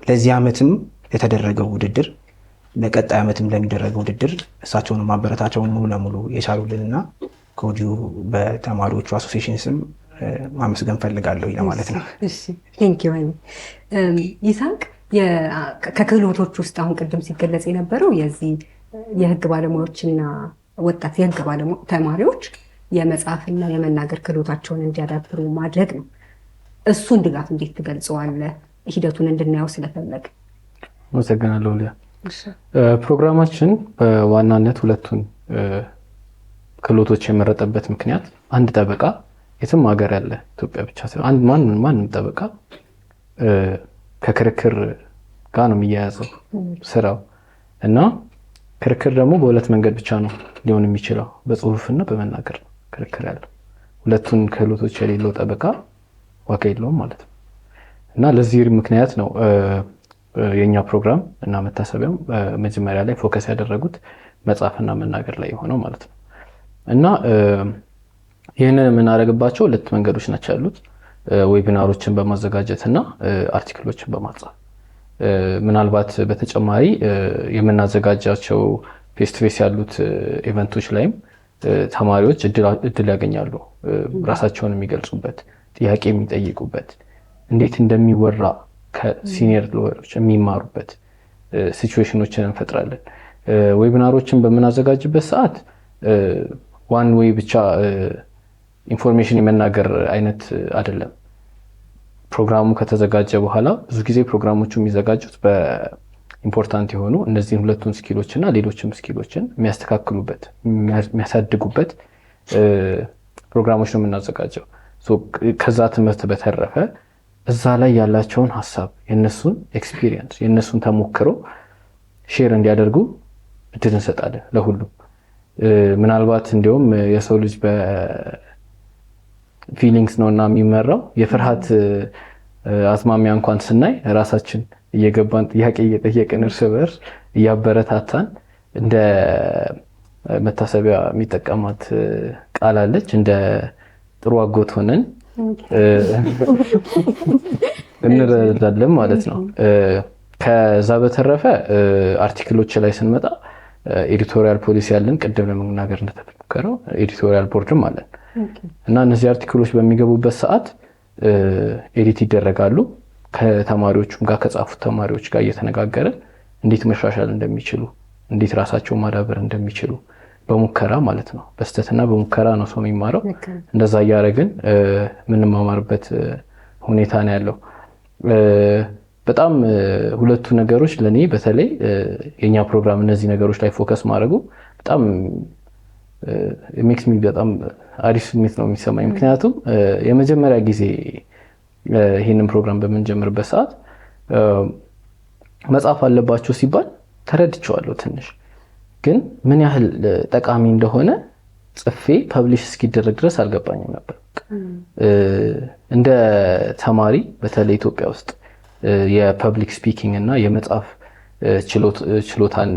ለዚህ ዓመትም የተደረገው ውድድር ለቀጣይ ዓመትም ለሚደረገው ውድድር እሳቸውን ማበረታቻውን ሙሉ ለሙሉ የቻሉልንና ከወዲሁ በተማሪዎቹ አሶሲዬሽን ስም ማመስገን ፈልጋለሁ ለማለት ነው። ይስሐቅ ከክህሎቶች ውስጥ አሁን ቅድም ሲገለጽ የነበረው የዚህ የህግ ባለሙያዎችና ወጣት የህግ ተማሪዎች የመጻፍና የመናገር ክህሎታቸውን እንዲያዳብሩ ማድረግ ነው። እሱን ድጋፍ እንዴት ትገልጸዋለህ? ሂደቱን እንድናየው ስለፈለግ። አመሰግናለሁ ሊያ። ፕሮግራማችን በዋናነት ሁለቱን ክህሎቶች የመረጠበት ምክንያት አንድ ጠበቃ የትም ሀገር ያለ ኢትዮጵያ ብቻ ሳይሆን ማንም ጠበቃ ከክርክር ጋር ነው የሚያያዘው ስራው እና ክርክር ደግሞ በሁለት መንገድ ብቻ ነው ሊሆን የሚችለው፣ በጽሁፍና በመናገር ነው ክርክር ያለው። ሁለቱን ክህሎቶች የሌለው ጠበቃ ዋጋ የለውም ማለት ነው እና ለዚህ ምክንያት ነው የኛ ፕሮግራም እና መታሰቢያም መጀመሪያ ላይ ፎከስ ያደረጉት መጻፍና መናገር ላይ የሆነው ማለት ነው እና ይህንን የምናደርግባቸው ሁለት መንገዶች ናቸው ያሉት፣ ዌቢናሮችን በማዘጋጀት እና አርቲክሎችን በማጻፍ። ምናልባት በተጨማሪ የምናዘጋጃቸው ፌስ ቱ ፌስ ያሉት ኢቨንቶች ላይም ተማሪዎች እድል ያገኛሉ፣ ራሳቸውን የሚገልጹበት፣ ጥያቄ የሚጠይቁበት፣ እንዴት እንደሚወራ ከሲኒየር ሎየሮች የሚማሩበት ሲቹዌሽኖችን እንፈጥራለን። ዌቢናሮችን በምናዘጋጅበት ሰዓት ዋን ዌይ ብቻ ኢንፎርሜሽን የመናገር አይነት አይደለም። ፕሮግራሙ ከተዘጋጀ በኋላ ብዙ ጊዜ ፕሮግራሞቹ የሚዘጋጁት በኢምፖርታንት የሆኑ እነዚህን ሁለቱን ስኪሎች እና ሌሎችም ስኪሎችን የሚያስተካክሉበት የሚያሳድጉበት ፕሮግራሞች ነው የምናዘጋጀው። ከዛ ትምህርት በተረፈ እዛ ላይ ያላቸውን ሀሳብ የነሱን ኤክስፒሪየንስ የነሱን ተሞክሮ ሼር እንዲያደርጉ እድል እንሰጣለን ለሁሉም። ምናልባት እንዲሁም የሰው ልጅ በፊሊንግስ ነውና የሚመራው የፍርሃት አዝማሚያ እንኳን ስናይ ራሳችን እየገባን ጥያቄ እየጠየቅን እርስ በርስ እያበረታታን እንደ መታሰቢያ የሚጠቀማት ቃል አለች፣ እንደ ጥሩ አጎት ሆነን እንረዳለን ማለት ነው። ከዛ በተረፈ አርቲክሎች ላይ ስንመጣ ኤዲቶሪያል ፖሊሲ ያለን፣ ቅድም ለመናገር እንደተሞከረው ኤዲቶሪያል ቦርድም አለን እና እነዚህ አርቲክሎች በሚገቡበት ሰዓት ኤዲት ይደረጋሉ። ከተማሪዎቹም ጋር ከጻፉት ተማሪዎች ጋር እየተነጋገረን እንዴት መሻሻል እንደሚችሉ፣ እንዴት ራሳቸው ማዳበር እንደሚችሉ በሙከራ ማለት ነው። በስተትና በሙከራ ነው ሰው የሚማረው። እንደዛ እያደረግን የምንማማርበት ሁኔታ ነው ያለው። በጣም ሁለቱ ነገሮች ለኔ በተለይ የኛ ፕሮግራም እነዚህ ነገሮች ላይ ፎከስ ማድረጉ በጣም ሜክስ ሚ በጣም አሪፍ ስሜት ነው የሚሰማኝ። ምክንያቱም የመጀመሪያ ጊዜ ይህንን ፕሮግራም በምንጀምርበት ሰዓት መጻፍ አለባቸው ሲባል ተረድቼዋለሁ ትንሽ፣ ግን ምን ያህል ጠቃሚ እንደሆነ ጽፌ ፐብሊሽ እስኪደረግ ድረስ አልገባኝም ነበር። እንደ ተማሪ በተለይ ኢትዮጵያ ውስጥ የፐብሊክ ስፒኪንግ እና የመጻፍ ችሎታን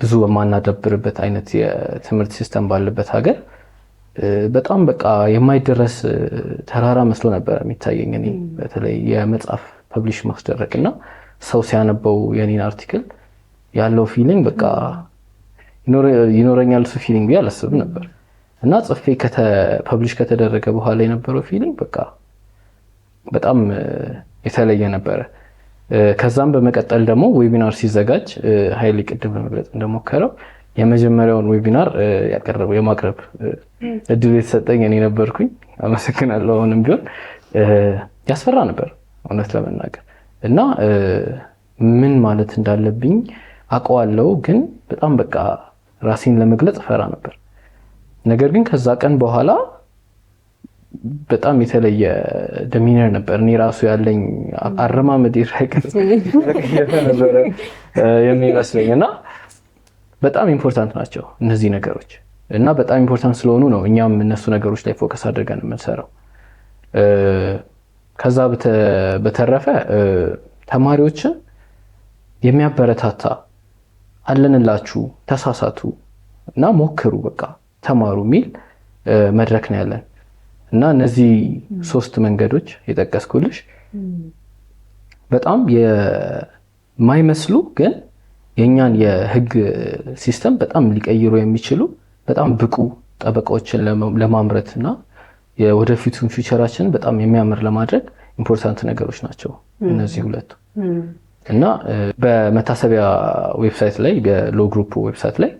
ብዙ በማናዳብርበት አይነት የትምህርት ሲስተም ባለበት ሀገር በጣም በቃ የማይደረስ ተራራ መስሎ ነበር የሚታየኝ። እኔ በተለይ የመጽሐፍ ፐብሊሽ ማስደረግ እና ሰው ሲያነበው የኔን አርቲክል ያለው ፊሊንግ በቃ ይኖረኛል እሱ ፊሊንግ ብዬ አላስብም ነበር እና ጽፌ ፐብሊሽ ከተደረገ በኋላ የነበረው ፊሊንግ በቃ በጣም የተለየ ነበረ። ከዛም በመቀጠል ደግሞ ዌቢናር ሲዘጋጅ ኃይሌ ቅድም ለመግለጽ እንደሞከረው የመጀመሪያውን ዌቢናር የማቅረብ እድል የተሰጠኝ እኔ ነበርኩኝ። አመሰግናለሁ። አሁንም ቢሆን ያስፈራ ነበር እውነት ለመናገር እና ምን ማለት እንዳለብኝ አውቀዋለሁ፣ ግን በጣም በቃ ራሴን ለመግለጽ ፈራ ነበር። ነገር ግን ከዛ ቀን በኋላ በጣም የተለየ ዶሚነር ነበር። እኔ ራሱ ያለኝ አረማመድ ነበረ የሚመስለኝ እና በጣም ኢምፖርታንት ናቸው እነዚህ ነገሮች እና በጣም ኢምፖርታንት ስለሆኑ ነው እኛም እነሱ ነገሮች ላይ ፎከስ አድርገን የምንሰራው። ከዛ በተረፈ ተማሪዎችን የሚያበረታታ አለንላችሁ፣ ተሳሳቱ እና ሞክሩ፣ በቃ ተማሩ የሚል መድረክ ነው ያለን እና እነዚህ 3 መንገዶች የጠቀስኩልሽ በጣም የማይመስሉ ግን የኛን የህግ ሲስተም በጣም ሊቀይሩ የሚችሉ በጣም ብቁ ጠበቃዎችን ለማምረት እና የወደፊቱን ፊውቸራችንን በጣም የሚያምር ለማድረግ ኢምፖርታንት ነገሮች ናቸው እነዚህ ሁለቱ። እና በመታሰቢያ ዌብሳይት ላይ በሎ ግሩፕ ዌብሳይት ላይ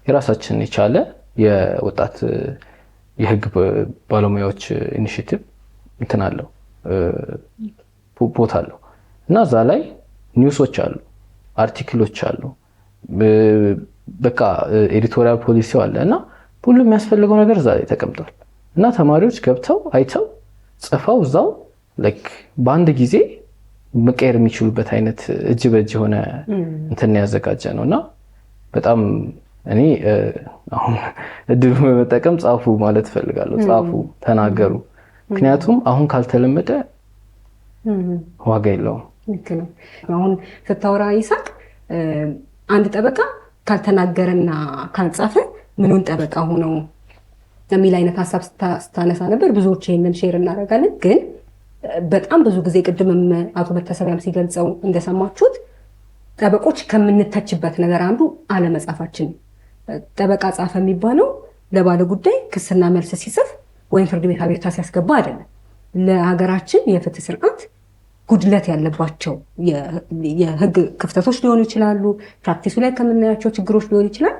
የራሳችን የቻለ የወጣት የህግ ባለሙያዎች ኢኒሺቲቭ እንትን አለው ቦታ አለው እና እዛ ላይ ኒውሶች አሉ፣ አርቲክሎች አሉ፣ በቃ ኤዲቶሪያል ፖሊሲው አለ እና ሁሉም የሚያስፈልገው ነገር እዛ ላይ ተቀምጧል እና ተማሪዎች ገብተው አይተው ጽፈው እዛው ላይክ በአንድ ጊዜ መቀየር የሚችሉበት አይነት እጅ በእጅ የሆነ እንትን ያዘጋጀ ነው እና በጣም እኔ አሁን እድሉ በመጠቀም ጻፉ ማለት ፈልጋለሁ። ጻፉ፣ ተናገሩ። ምክንያቱም አሁን ካልተለመደ ዋጋ የለውም። ልክ ነው። አሁን ስታወራ ይሳቅ አንድ ጠበቃ ካልተናገረና ካልጻፈ ምኑን ጠበቃ ሆነው የሚል አይነት ሀሳብ ስታነሳ ነበር። ብዙዎች ይሄንን ሼር እናደርጋለን። ግን በጣም ብዙ ጊዜ ቅድምም አቶ መታሰቢያም ሲገልጸው እንደሰማችሁት ጠበቆች ከምንተችበት ነገር አንዱ አለመጻፋችን። ጠበቃ ጻፈ የሚባለው ለባለ ጉዳይ ክስና መልስ ሲጽፍ ወይም ፍርድ ቤት አቤቱታ ሲያስገባ አይደለም። ለሀገራችን የፍትህ ስርዓት ጉድለት ያለባቸው የህግ ክፍተቶች ሊሆኑ ይችላሉ፣ ፕራክቲሱ ላይ ከምናያቸው ችግሮች ሊሆን ይችላል።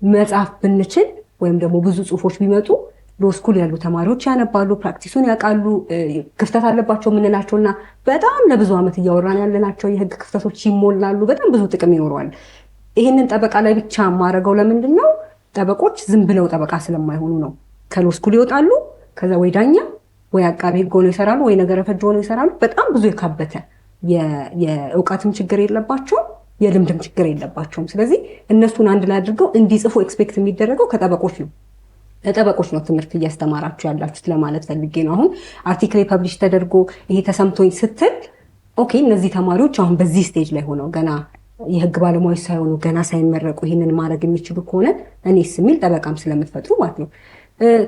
መጻፍ ብንችል ወይም ደግሞ ብዙ ጽሁፎች ቢመጡ ሎስኩል ያሉ ተማሪዎች ያነባሉ፣ ፕራክቲሱን ያውቃሉ። ክፍተት አለባቸው የምንላቸውና በጣም ለብዙ ዓመት እያወራን ያለናቸው የህግ ክፍተቶች ይሞላሉ። በጣም ብዙ ጥቅም ይኖረዋል። ይህንን ጠበቃ ላይ ብቻ የማደርገው ለምንድን ነው? ጠበቆች ዝም ብለው ጠበቃ ስለማይሆኑ ነው። ከሎስኩል ይወጣሉ፣ ከዛ ወይ ዳኛ ወይ አቃቤ ህግ ሆነው ይሰራሉ፣ ወይ ነገረ ፈጅ ሆነው ይሰራሉ። በጣም ብዙ የካበተ የእውቀትም ችግር የለባቸውም፣ የልምድም ችግር የለባቸውም። ስለዚህ እነሱን አንድ ላይ አድርገው እንዲጽፉ ኤክስፔክት የሚደረገው ከጠበቆች ነው። ለጠበቆች ነው ትምህርት እያስተማራችሁ ያላችሁት ለማለት ፈልጌ ነው። አሁን አርቲክል ፐብሊሽ ተደርጎ ይሄ ተሰምቶኝ ስትል ኦኬ፣ እነዚህ ተማሪዎች አሁን በዚህ ስቴጅ ላይ ሆነው ገና የህግ ባለሙያዎች ሳይሆኑ ገና ሳይመረቁ ይህንን ማድረግ የሚችሉ ከሆነ እኔስ የሚል ጠበቃም ስለምትፈጥሩ ማለት ነው።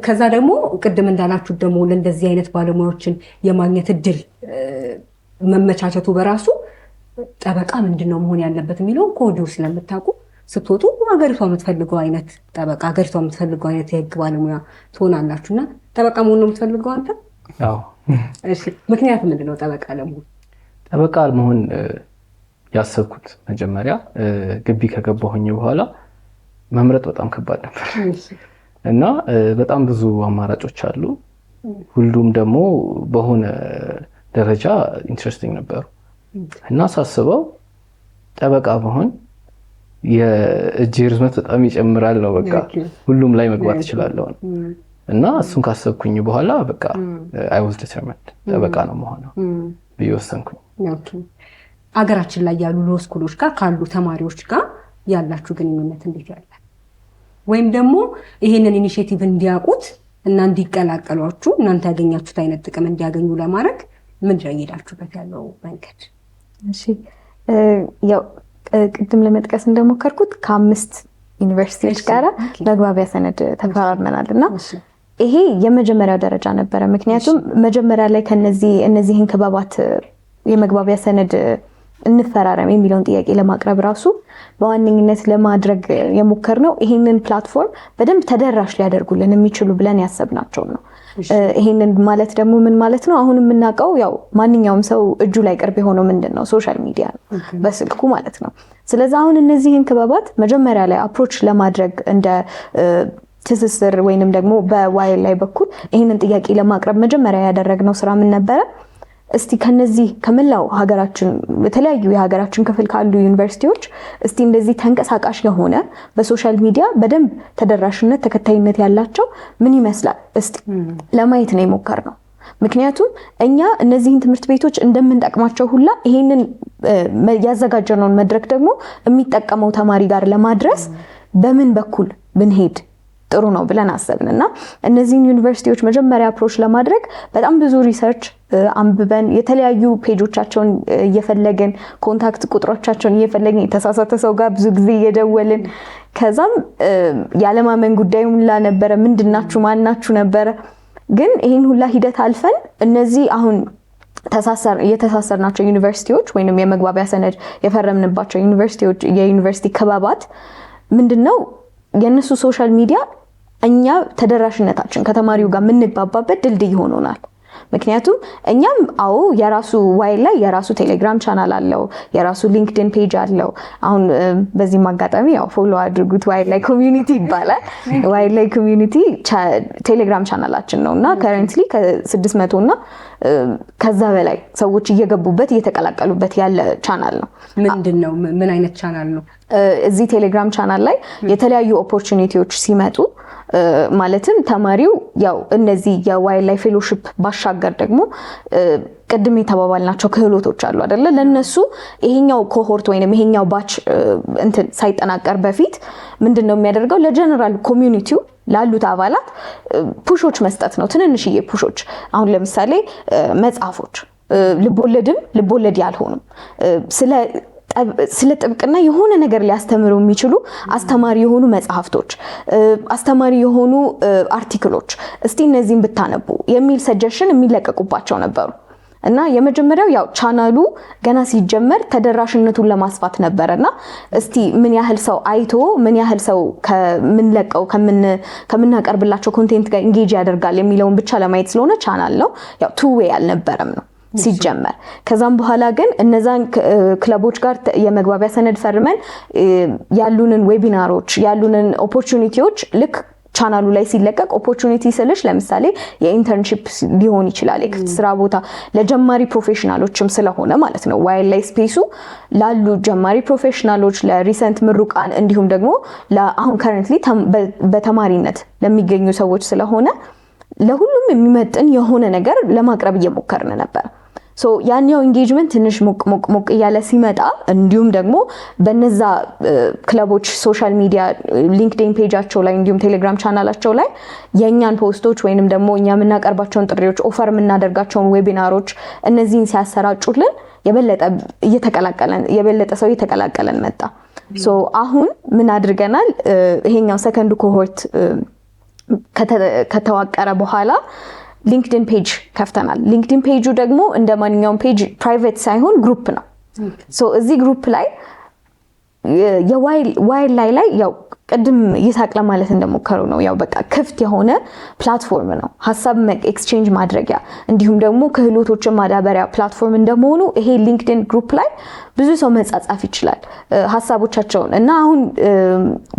ከዛ ደግሞ ቅድም እንዳላችሁት ደግሞ ለእንደዚህ አይነት ባለሙያዎችን የማግኘት እድል መመቻቸቱ በራሱ ጠበቃ ምንድን ነው መሆን ያለበት የሚለውን ከወዲሁ ስለምታውቁ ስትወጡ ሀገሪቷ የምትፈልገው አይነት ጠበቃ፣ ሀገሪቷ የምትፈልገው አይነት የህግ ባለሙያ ትሆናላችሁ። እና ጠበቃ መሆን ነው የምትፈልገው አንተ? አዎ። እሺ፣ ምክንያቱ ምንድን ነው ጠበቃ ለመሆን? ጠበቃ መሆን ያሰብኩት መጀመሪያ ግቢ ከገባሁኝ በኋላ መምረጥ በጣም ከባድ ነበር እና በጣም ብዙ አማራጮች አሉ። ሁሉም ደግሞ በሆነ ደረጃ ኢንትረስቲንግ ነበሩ እና ሳስበው ጠበቃ መሆን የእጅ ርዝመት በጣም ይጨምራል ነው። በቃ ሁሉም ላይ መግባት እችላለሁ እና እሱን ካሰብኩኝ በኋላ በቃ I was determined ጠበቃ ነው መሆነው ብዬ ወሰንኩኝ። አገራችን ላይ ያሉ ሎ ስኩሎች ጋር ካሉ ተማሪዎች ጋር ያላችሁ ግንኙነት እንዴት ያለ? ወይም ደግሞ ይሄንን ኢኒሼቲቭ እንዲያውቁት እና እንዲቀላቀሏችሁ እናንተ ያገኛችሁት አይነት ጥቅም እንዲያገኙ ለማድረግ ምንድን ነው እየሄዳችሁበት ያለው መንገድ? እሺ፣ ያው ቅድም ለመጥቀስ እንደሞከርኩት ከ5 ዩኒቨርሲቲዎች ጋር መግባቢያ ሰነድ ተፈራርመናል እና ይሄ የመጀመሪያው ደረጃ ነበረ። ምክንያቱም መጀመሪያ ላይ እነዚህን ክበባት የመግባቢያ ሰነድ እንፈራረም የሚለውን ጥያቄ ለማቅረብ ራሱ በዋነኝነት ለማድረግ የሞከርነው ይሄንን ፕላትፎርም በደንብ ተደራሽ ሊያደርጉልን የሚችሉ ብለን ያሰብናቸው ነው። ይሄንን ማለት ደግሞ ምን ማለት ነው? አሁን የምናውቀው ያው ማንኛውም ሰው እጁ ላይ ቅርብ የሆነው ምንድን ነው? ሶሻል ሚዲያ ነው፣ በስልኩ ማለት ነው። ስለዚህ አሁን እነዚህን ክበባት መጀመሪያ ላይ አፕሮች ለማድረግ እንደ ትስስር ወይንም ደግሞ በዋይል ላይ በኩል ይሄንን ጥያቄ ለማቅረብ መጀመሪያ ያደረግነው ስራ ምን ነበረ? እስቲ ከነዚህ ከመላው ሀገራችን በተለያዩ የሀገራችን ክፍል ካሉ ዩኒቨርሲቲዎች እስቲ እንደዚህ ተንቀሳቃሽ የሆነ በሶሻል ሚዲያ በደንብ ተደራሽነት ተከታይነት ያላቸው ምን ይመስላል እስቲ ለማየት ነው የሞከርነው። ምክንያቱም እኛ እነዚህን ትምህርት ቤቶች እንደምንጠቅማቸው ሁላ ይሄንን ያዘጋጀነውን መድረክ ደግሞ የሚጠቀመው ተማሪ ጋር ለማድረስ በምን በኩል ብንሄድ ጥሩ ነው ብለን አሰብንና እነዚህን ዩኒቨርሲቲዎች መጀመሪያ አፕሮች ለማድረግ በጣም ብዙ ሪሰርች አንብበን የተለያዩ ፔጆቻቸውን እየፈለግን ኮንታክት ቁጥሮቻቸውን እየፈለግን የተሳሳተ ሰው ጋር ብዙ ጊዜ እየደወልን ከዛም ያለማመን ጉዳዩም ላ ነበረ ምንድናችሁ ማናችሁ ነበረ። ግን ይሄን ሁላ ሂደት አልፈን እነዚህ አሁን የተሳሰርናቸው ዩኒቨርሲቲዎች ወይንም የመግባቢያ ሰነድ የፈረምንባቸው ዩኒቨርሲቲዎች የዩኒቨርሲቲ ክበባት ምንድነው የነሱ ሶሻል ሚዲያ እኛ ተደራሽነታችን ከተማሪው ጋር የምንግባባበት ድልድይ ሆኖናል። ምክንያቱም እኛም አዎ የራሱ ዋይል ላይ የራሱ ቴሌግራም ቻናል አለው የራሱ ሊንክድኢን ፔጅ አለው። አሁን በዚህ ማጋጣሚ ያው ፎሎ አድርጉት ዋይል ላይ ኮሚዩኒቲ ይባላል። ዋይል ላይ ኮሚዩኒቲ ቴሌግራም ቻናላችን ነውና ከረንትሊ ከ600 እና ከዛ በላይ ሰዎች እየገቡበት እየተቀላቀሉበት ያለ ቻናል ነው። ምንድነው ምን አይነት ቻናል ነው? እዚህ ቴሌግራም ቻናል ላይ የተለያዩ ኦፖርቹኒቲዎች ሲመጡ ማለትም ተማሪው ያው እነዚህ የዋይልድ ላይፍ ፌሎሺፕ ባሻገር ደግሞ ቅድም የተባባልናቸው ክህሎቶች አሉ አይደለ ለነሱ ይሄኛው ኮሆርት ወይንም ይሄኛው ባች እንትን ሳይጠናቀር በፊት ምንድነው የሚያደርገው ለጀነራል ኮሚዩኒቲው ላሉት አባላት ፑሾች መስጠት ነው። ትንንሽዬ ፑሾች አሁን ለምሳሌ መጽሐፎች ልቦለድ ያልሆኑም ስለ ጥብቅና የሆነ ነገር ሊያስተምሩ የሚችሉ አስተማሪ የሆኑ መጽሐፍቶች አስተማሪ የሆኑ አርቲክሎች እስቲ እነዚህን ብታነቡ የሚል ሰጀሽን የሚለቀቁባቸው ነበሩ። እና የመጀመሪያው ያው ቻናሉ ገና ሲጀመር ተደራሽነቱን ለማስፋት ነበርና እስቲ ምን ያህል ሰው አይቶ ምን ያህል ሰው ከምንለቀው ከምናቀርብላቸው ኮንቴንት ጋር ኢንጌጅ ያደርጋል የሚለውን ብቻ ለማየት ስለሆነ ቻናል ነው። ያው ቱ ዌይ አልነበረም ነው ሲጀመር። ከዛም በኋላ ግን እነዛን ክለቦች ጋር የመግባቢያ ሰነድ ፈርመን ያሉንን ዌቢናሮች ያሉንን ኦፖርቹኒቲዎች ልክ ቻናሉ ላይ ሲለቀቅ ኦፖርቹኒቲ ስልሽ ለምሳሌ የኢንተርንሺፕ ሊሆን ይችላል የክፍት ስራ ቦታ ለጀማሪ ፕሮፌሽናሎችም ስለሆነ ማለት ነው። ዋይልድ ላይፍ ስፔሱ ላሉ ጀማሪ ፕሮፌሽናሎች ለሪሰንት ምሩቃን እንዲሁም ደግሞ ለአሁን ከረንትሊ በተማሪነት ለሚገኙ ሰዎች ስለሆነ ለሁሉም የሚመጥን የሆነ ነገር ለማቅረብ እየሞከርን ነበር። ሶ ያኛው ኢንጌጅመንት ትንሽ ሞቅ እያለ ሲመጣ እንዲሁም ደግሞ በነዛ ክለቦች ሶሻል ሚዲያ ሊንክድኢን ፔጃቸው ላይ እንዲሁም ቴሌግራም ቻናላቸው ላይ የኛን ፖስቶች ወይንም ደግሞ እኛ የምናቀርባቸውን ጥሪዎች ኦፈር የምናደርጋቸውን ዌቢናሮች እነዚህን ሲያሰራጩልን የበለጠ ሰው እየተቀላቀለን መጣ። ሶ አሁን ምን አድርገናል? ይሄኛው ሰከንድ ኮሆርት ከተዋቀረ በኋላ ሊንክድኢን ፔጅ ከፍተናል። ሊንክድኢን ፔጁ ደግሞ እንደ ማንኛውም ፔጅ ፕራይቬት ሳይሆን ግሩፕ ነው። ሶ እዚህ ግሩፕ ላይ የዋይልድ ላይ ያው ቅድም ይሳቅ ለማለት እንደሞከረው ነው ያው በቃ ክፍት የሆነ ፕላትፎርም ነው ሐሳብ ኤክስቼንጅ ማድረጊያ እንዲሁም ደግሞ ክህሎቶችን ማዳበሪያ ፕላትፎርም እንደመሆኑ ይሄ ሊንክድኢን ግሩፕ ላይ ብዙ ሰው መጻጻፍ ይችላል ሐሳቦቻቸውን እና አሁን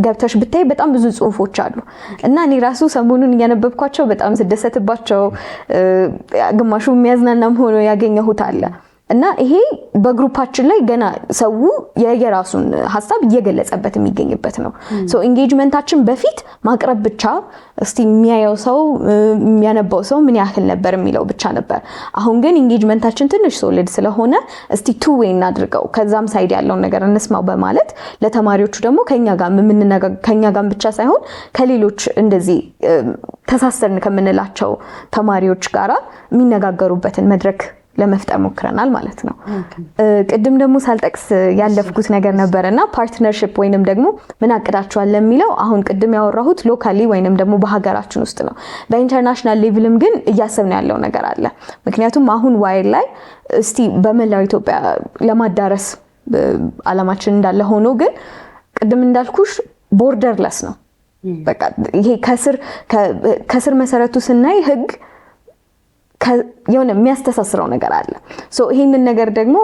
ገብተሽ ብታይ በጣም ብዙ ጽሁፎች አሉ እና እኔ ራሱ ሰሞኑን እያነበብኳቸው በጣም ስደሰትባቸው ግማሹ የሚያዝናናም ሆኖ ያገኘሁት አለ እና ይሄ በግሩፓችን ላይ ገና ሰው የየራሱን ሐሳብ እየገለጸበት የሚገኝበት ነው። ሶ ኢንጌጅመንታችን በፊት ማቅረብ ብቻ እስቲ የሚያየው ሰው የሚያነባው ሰው ምን ያህል ነበር የሚለው ብቻ ነበር። አሁን ግን ኢንጌጅመንታችን ትንሽ ሶሊድ ስለሆነ እስቲ ቱ ዌይ እናድርገው ከዛም ሳይድ ያለውን ነገር እንስማው በማለት ለተማሪዎቹ ደግሞ ከኛ ጋር ብቻ ሳይሆን ከሌሎች እንደዚህ ተሳሰርን ከምንላቸው ተማሪዎች ጋራ የሚነጋገሩበትን መድረክ ለመፍጠር ሞክረናል ማለት ነው። ቅድም ደግሞ ሳልጠቅስ ያለፍኩት ነገር ነበርና ፓርትነርሺፕ ወይንም ደግሞ ምን አቅዳቸዋል ለሚለው አሁን ቅድም ያወራሁት ሎካሊ ወይንም ደግሞ በሀገራችን ውስጥ ነው። በኢንተርናሽናል ሌቭልም ግን እያሰብን ያለው ነገር አለ። ምክንያቱም አሁን ዋይልድ ላይ እስቲ በመላው ኢትዮጵያ ለማዳረስ አላማችን እንዳለ ሆኖ ግን ቅድም እንዳልኩሽ ቦርደርለስ ነው። በቃ ይሄ ከስር መሰረቱ ስናይ ህግ የሆነ የሚያስተሳስረው ነገር አለ። ሶ ይሄንን ነገር ደግሞ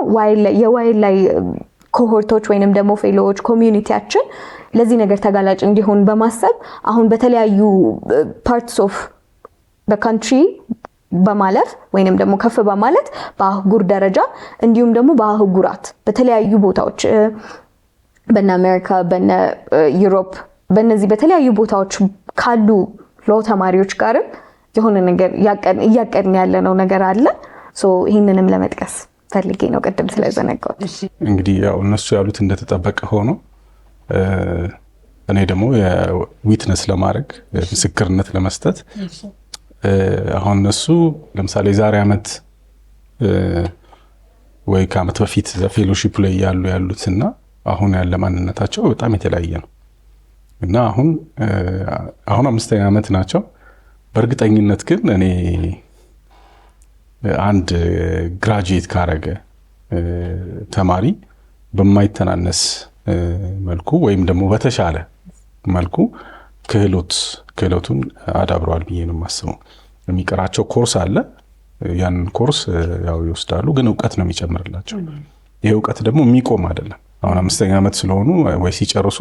የዋይልድ ላይ ኮሆርቶች ወይንም ደግሞ ፌሎዎች ኮሚዩኒቲያችን ለዚህ ነገር ተጋላጭ እንዲሆን በማሰብ አሁን በተለያዩ ፓርትስ ኦፍ በካንትሪ በማለፍ ወይንም ደግሞ ከፍ በማለት በአህጉር ደረጃ እንዲሁም ደግሞ በአህጉራት በተለያዩ ቦታዎች በነ አሜሪካ በነ ዩሮፕ በነዚህ በተለያዩ ቦታዎች ካሉ ሎ ተማሪዎች ጋርም የሆነ ነገር እያቀድን ያለነው ነገር አለ። ይህንንም ለመጥቀስ ፈልጌ ነው ቅድም ስለዘነጋሁት። እንግዲህ ያው እነሱ ያሉት እንደተጠበቀ ሆኖ እኔ ደግሞ የዊትነስ ለማድረግ ምስክርነት ለመስጠት አሁን እነሱ ለምሳሌ ዛሬ ዓመት ወይ ከዓመት በፊት ፌሎሺፕ ላይ ያሉትና አሁን ያለ ማንነታቸው በጣም የተለያየ ነው እና አሁን 5ኛ ዓመት ናቸው። በእርግጠኝነት ግን እኔ አንድ ግራጁዌት ካረገ ተማሪ በማይተናነስ መልኩ ወይም ደግሞ በተሻለ መልኩ ክህሎቱን አዳብረዋል ብዬ ነው የማስበው። የሚቀራቸው ኮርስ አለ፣ ያን ኮርስ ያው ይወስዳሉ፣ ግን እውቀት ነው የሚጨምርላቸው። ይህ እውቀት ደግሞ የሚቆም አይደለም። አሁን 5ኛ ዓመት ስለሆኑ ወይ ሲጨርሱ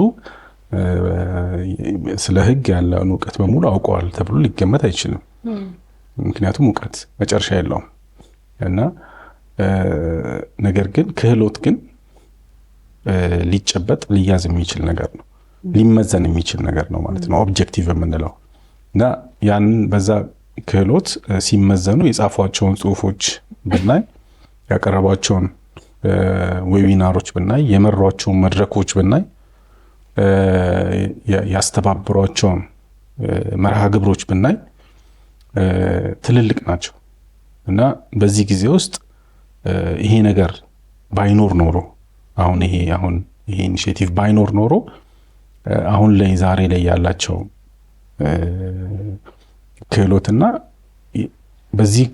ስለ ሕግ ያለውን እውቀት በሙሉ አውቀዋል ተብሎ ሊገመት አይችልም። ምክንያቱም እውቀት መጨረሻ የለውም እና ነገር ግን ክህሎት ግን ሊጨበጥ ሊያዝ የሚችል ነገር ነው፣ ሊመዘን የሚችል ነገር ነው ማለት ነው ኦብጀክቲቭ የምንለው እና ያንን በዛ ክህሎት ሲመዘኑ የጻፏቸውን ጽሁፎች ብናይ፣ ያቀረቧቸውን ዌቢናሮች ብናይ፣ የመሯቸውን መድረኮች ብናይ፣ ያስተባበሯቸውን መርሃ ግብሮች ብናይ ትልልቅ ናቸው እና በዚህ ጊዜ ውስጥ ይሄ ነገር ባይኖር ኖሮ አሁን ይሄ ኢኒሼቲቭ ባይኖር ኖሮ አሁን ላይ ዛሬ ላይ ያላቸው ክህሎትና በዚህ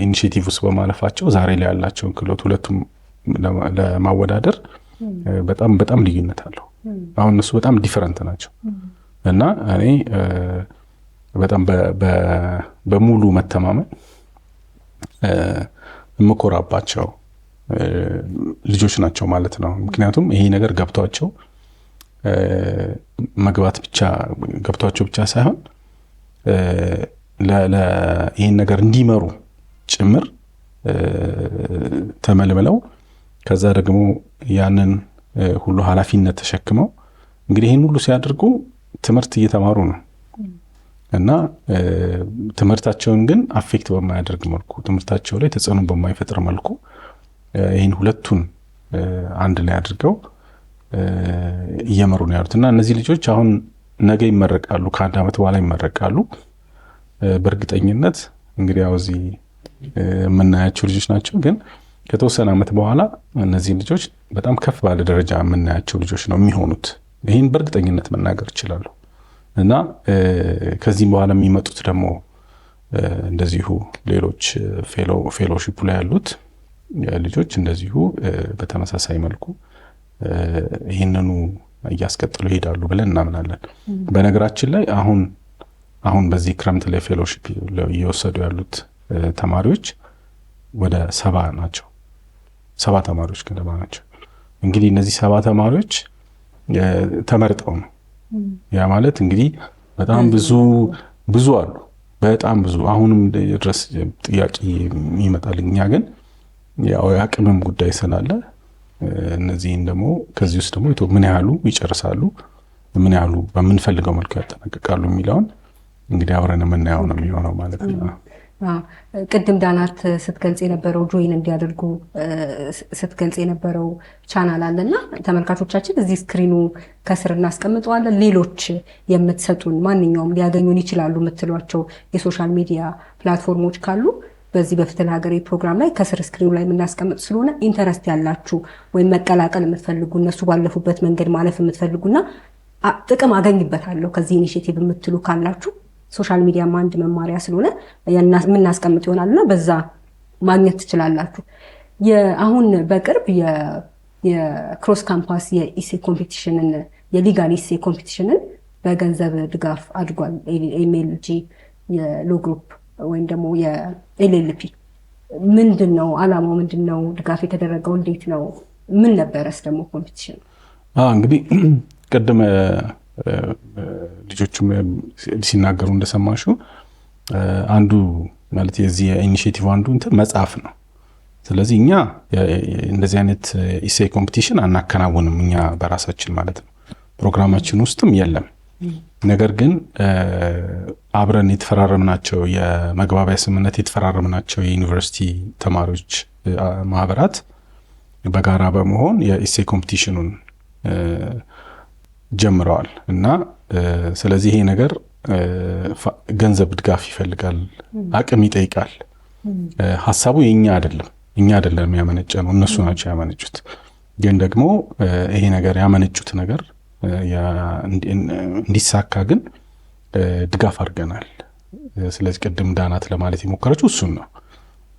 ኢኒሼቲቭ ውስጥ በማለፋቸው ዛሬ ላይ ያላቸውን ክህሎት ሁለቱም ለማወዳደር በጣም ልዩነት አለው። አሁን እነሱ በጣም ዲፈረንት ናቸው እና እኔ በጣም በሙሉ መተማመን የምኮራባቸው ልጆች ናቸው ማለት ነው። ምክንያቱም ይሄ ነገር ገብቷቸው ብቻ ሳይሆን ይህን ነገር እንዲመሩ ጭምር ተመልምለው ከዛ ደግሞ ያንን ሁሉ ኃላፊነት ተሸክመው እንግዲህ ይህን ሁሉ ሲያደርጉ ትምህርት እየተማሩ ነው እና ትምህርታቸውን ግን አፌክት በማያደርግ መልኩ፣ ትምህርታቸው ላይ ተጽዕኖ በማይፈጥር መልኩ ይህን ሁለቱን አንድ ላይ አድርገው እየመሩ ነው ያሉት እና እነዚህ ልጆች አሁን ነገ ይመረቃሉ፣ ከ1 ዓመት በኋላ ይመረቃሉ። በእርግጠኝነት እንግዲህ ያው እዚህ የምናያቸው ልጆች ናቸው፣ ግን ከተወሰነ ዓመት በኋላ እነዚህ ልጆች በጣም ከፍ ባለ ደረጃ የምናያቸው ልጆች ነው የሚሆኑት። ይህን በእርግጠኝነት መናገር ይችላሉ እና ከዚህም በኋላ የሚመጡት ደግሞ እንደዚሁ ሌሎች ፌሎሺፕ ላይ ያሉት ልጆች እንደዚሁ በተመሳሳይ መልኩ ይህንኑ እያስቀጥሉ ይሄዳሉ ብለን እናምናለን። በነገራችን ላይ አሁን በዚህ ክረምት ላይ ፌሎሺፕ እየወሰዱ ያሉት ተማሪዎች ወደ 70 ናቸው። 70 ተማሪዎች ገደማ ናቸው። እንግዲህ እነዚህ 70 ተማሪዎች ተመርጠው ነው። ያ ማለት እንግዲህ በጣም ብዙ አሉ፣ በጣም ብዙ አሁንም ድረስ ጥያቄ ይመጣል። እኛ ግን ያው የአቅምም ጉዳይ ስላለ እነዚህን ደግሞ ከዚህ ውስጥ ደግሞ ምን ያህሉ ይጨርሳሉ፣ ምን ያህሉ በምንፈልገው መልኩ ያጠናቅቃሉ የሚለውን እንግዲህ አብረን የምናየው ነው የሚሆነው ማለት ነው። ቅድም ዳናት ስትገልጽ የነበረው ጆይን እንዲያደርጉ ስትገልጽ የነበረው ቻናል አለና ተመልካቾቻችን እዚህ ስክሪኑ ከስር እናስቀምጠዋለን። ሌሎች የምትሰጡን ማንኛውም ሊያገኙን ይችላሉ የምትሏቸው የሶሻል ሚዲያ ፕላትፎርሞች ካሉ በዚህ በፍትህ ለሀገሬ ፕሮግራም ላይ ከስር ስክሪኑ ላይ የምናስቀምጥ ስለሆነ ኢንተረስት ያላችሁ ወይም መቀላቀል የምትፈልጉ እነሱ ባለፉበት መንገድ ማለፍ የምትፈልጉና ጥቅም አገኝበታለሁ ከዚህ ኢኒሼቲቭ የምትሉ ካላችሁ ሶሻል ሚዲያም አንድ መማሪያ ስለሆነ የምናስቀምጥ ይሆናልና በዛ ማግኘት ትችላላችሁ። አሁን በቅርብ የክሮስ ካምፓስ የኢሴ ኮምፒቲሽንን የሊጋል ኢሴ ኮምፒቲሽንን በገንዘብ ድጋፍ አድርጓል። ኤምኤልጂ የሎ ግሩፕ ወይም ደግሞ የኤልኤልፒ ምንድን ነው አላማው? ምንድን ነው ድጋፍ የተደረገው? እንዴት ነው? ምን ነበረስ ደግሞ ኮምፒቲሽን? እንግዲህ ቅድም ልጆቹም ሲናገሩ እንደሰማሹ አንዱ ማለት የዚህ ኢኒሺዬቲቭ አንዱ እንትን መጽሐፍ ነው። ስለዚህ እኛ እንደዚህ አይነት ኢሴይ ኮምፒቲሽን አናከናውንም እኛ በራሳችን ማለት ነው። ፕሮግራማችን ውስጥም የለም። ነገር ግን አብረን የተፈራረምናቸው የመግባቢያ ስምምነት የተፈራረምናቸው የዩኒቨርሲቲ ተማሪዎች ማህበራት በጋራ በመሆን የኢሴይ ኮምፒቲሽኑን ጀምረዋል እና ስለዚህ ይሄ ነገር ገንዘብ ድጋፍ ይፈልጋል፣ አቅም ይጠይቃል። ሀሳቡ የኛ አይደለም ያመነጨ ነው፣ እነሱ ናቸው ያመነጩት። ግን ደግሞ ይሄ ነገር ያመነጩት ነገር እንዲሳካ ግን ድጋፍ አድርገናል። ስለዚህ ቅድም ዳናት ለማለት የሞከረችው እሱን ነው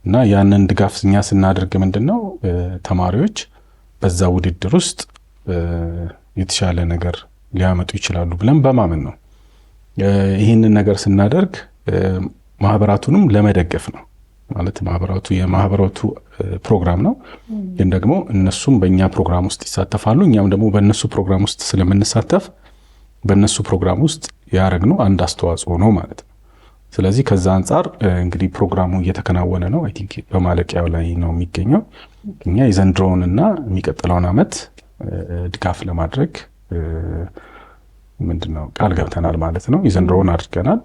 እና ያንን ድጋፍ እኛ ስናደርግ ምንድነው ተማሪዎች በዛ ውድድር ውስጥ የተሻለ ነገር ሊያመጡ ይችላሉ ብለን በማመን ነው። ይህንን ነገር ስናደርግ ማህበራቱንም ለመደገፍ ነው ማለት የማህበራቱ ፕሮግራም ነው። ግን ደግሞ እነሱም በእኛ ፕሮግራም ውስጥ ይሳተፋሉ፣ እኛም ደግሞ በእነሱ ፕሮግራም ውስጥ ስለምንሳተፍ በእነሱ ፕሮግራም ውስጥ ያደረግነው አንድ አስተዋጽኦ ነው ማለት ነው። ስለዚህ ከዛ አንጻር እንግዲህ ፕሮግራሙ እየተከናወነ ነው። አይ ቲንክ በማለቂያው ላይ ነው የሚገኘው። እኛ የዘንድሮውን እና የሚቀጥለውን ዓመት ድጋፍ ለማድረግ ምንድነው ቃል ገብተናል ማለት ነው። የዘንድሮውን አድርገናል፣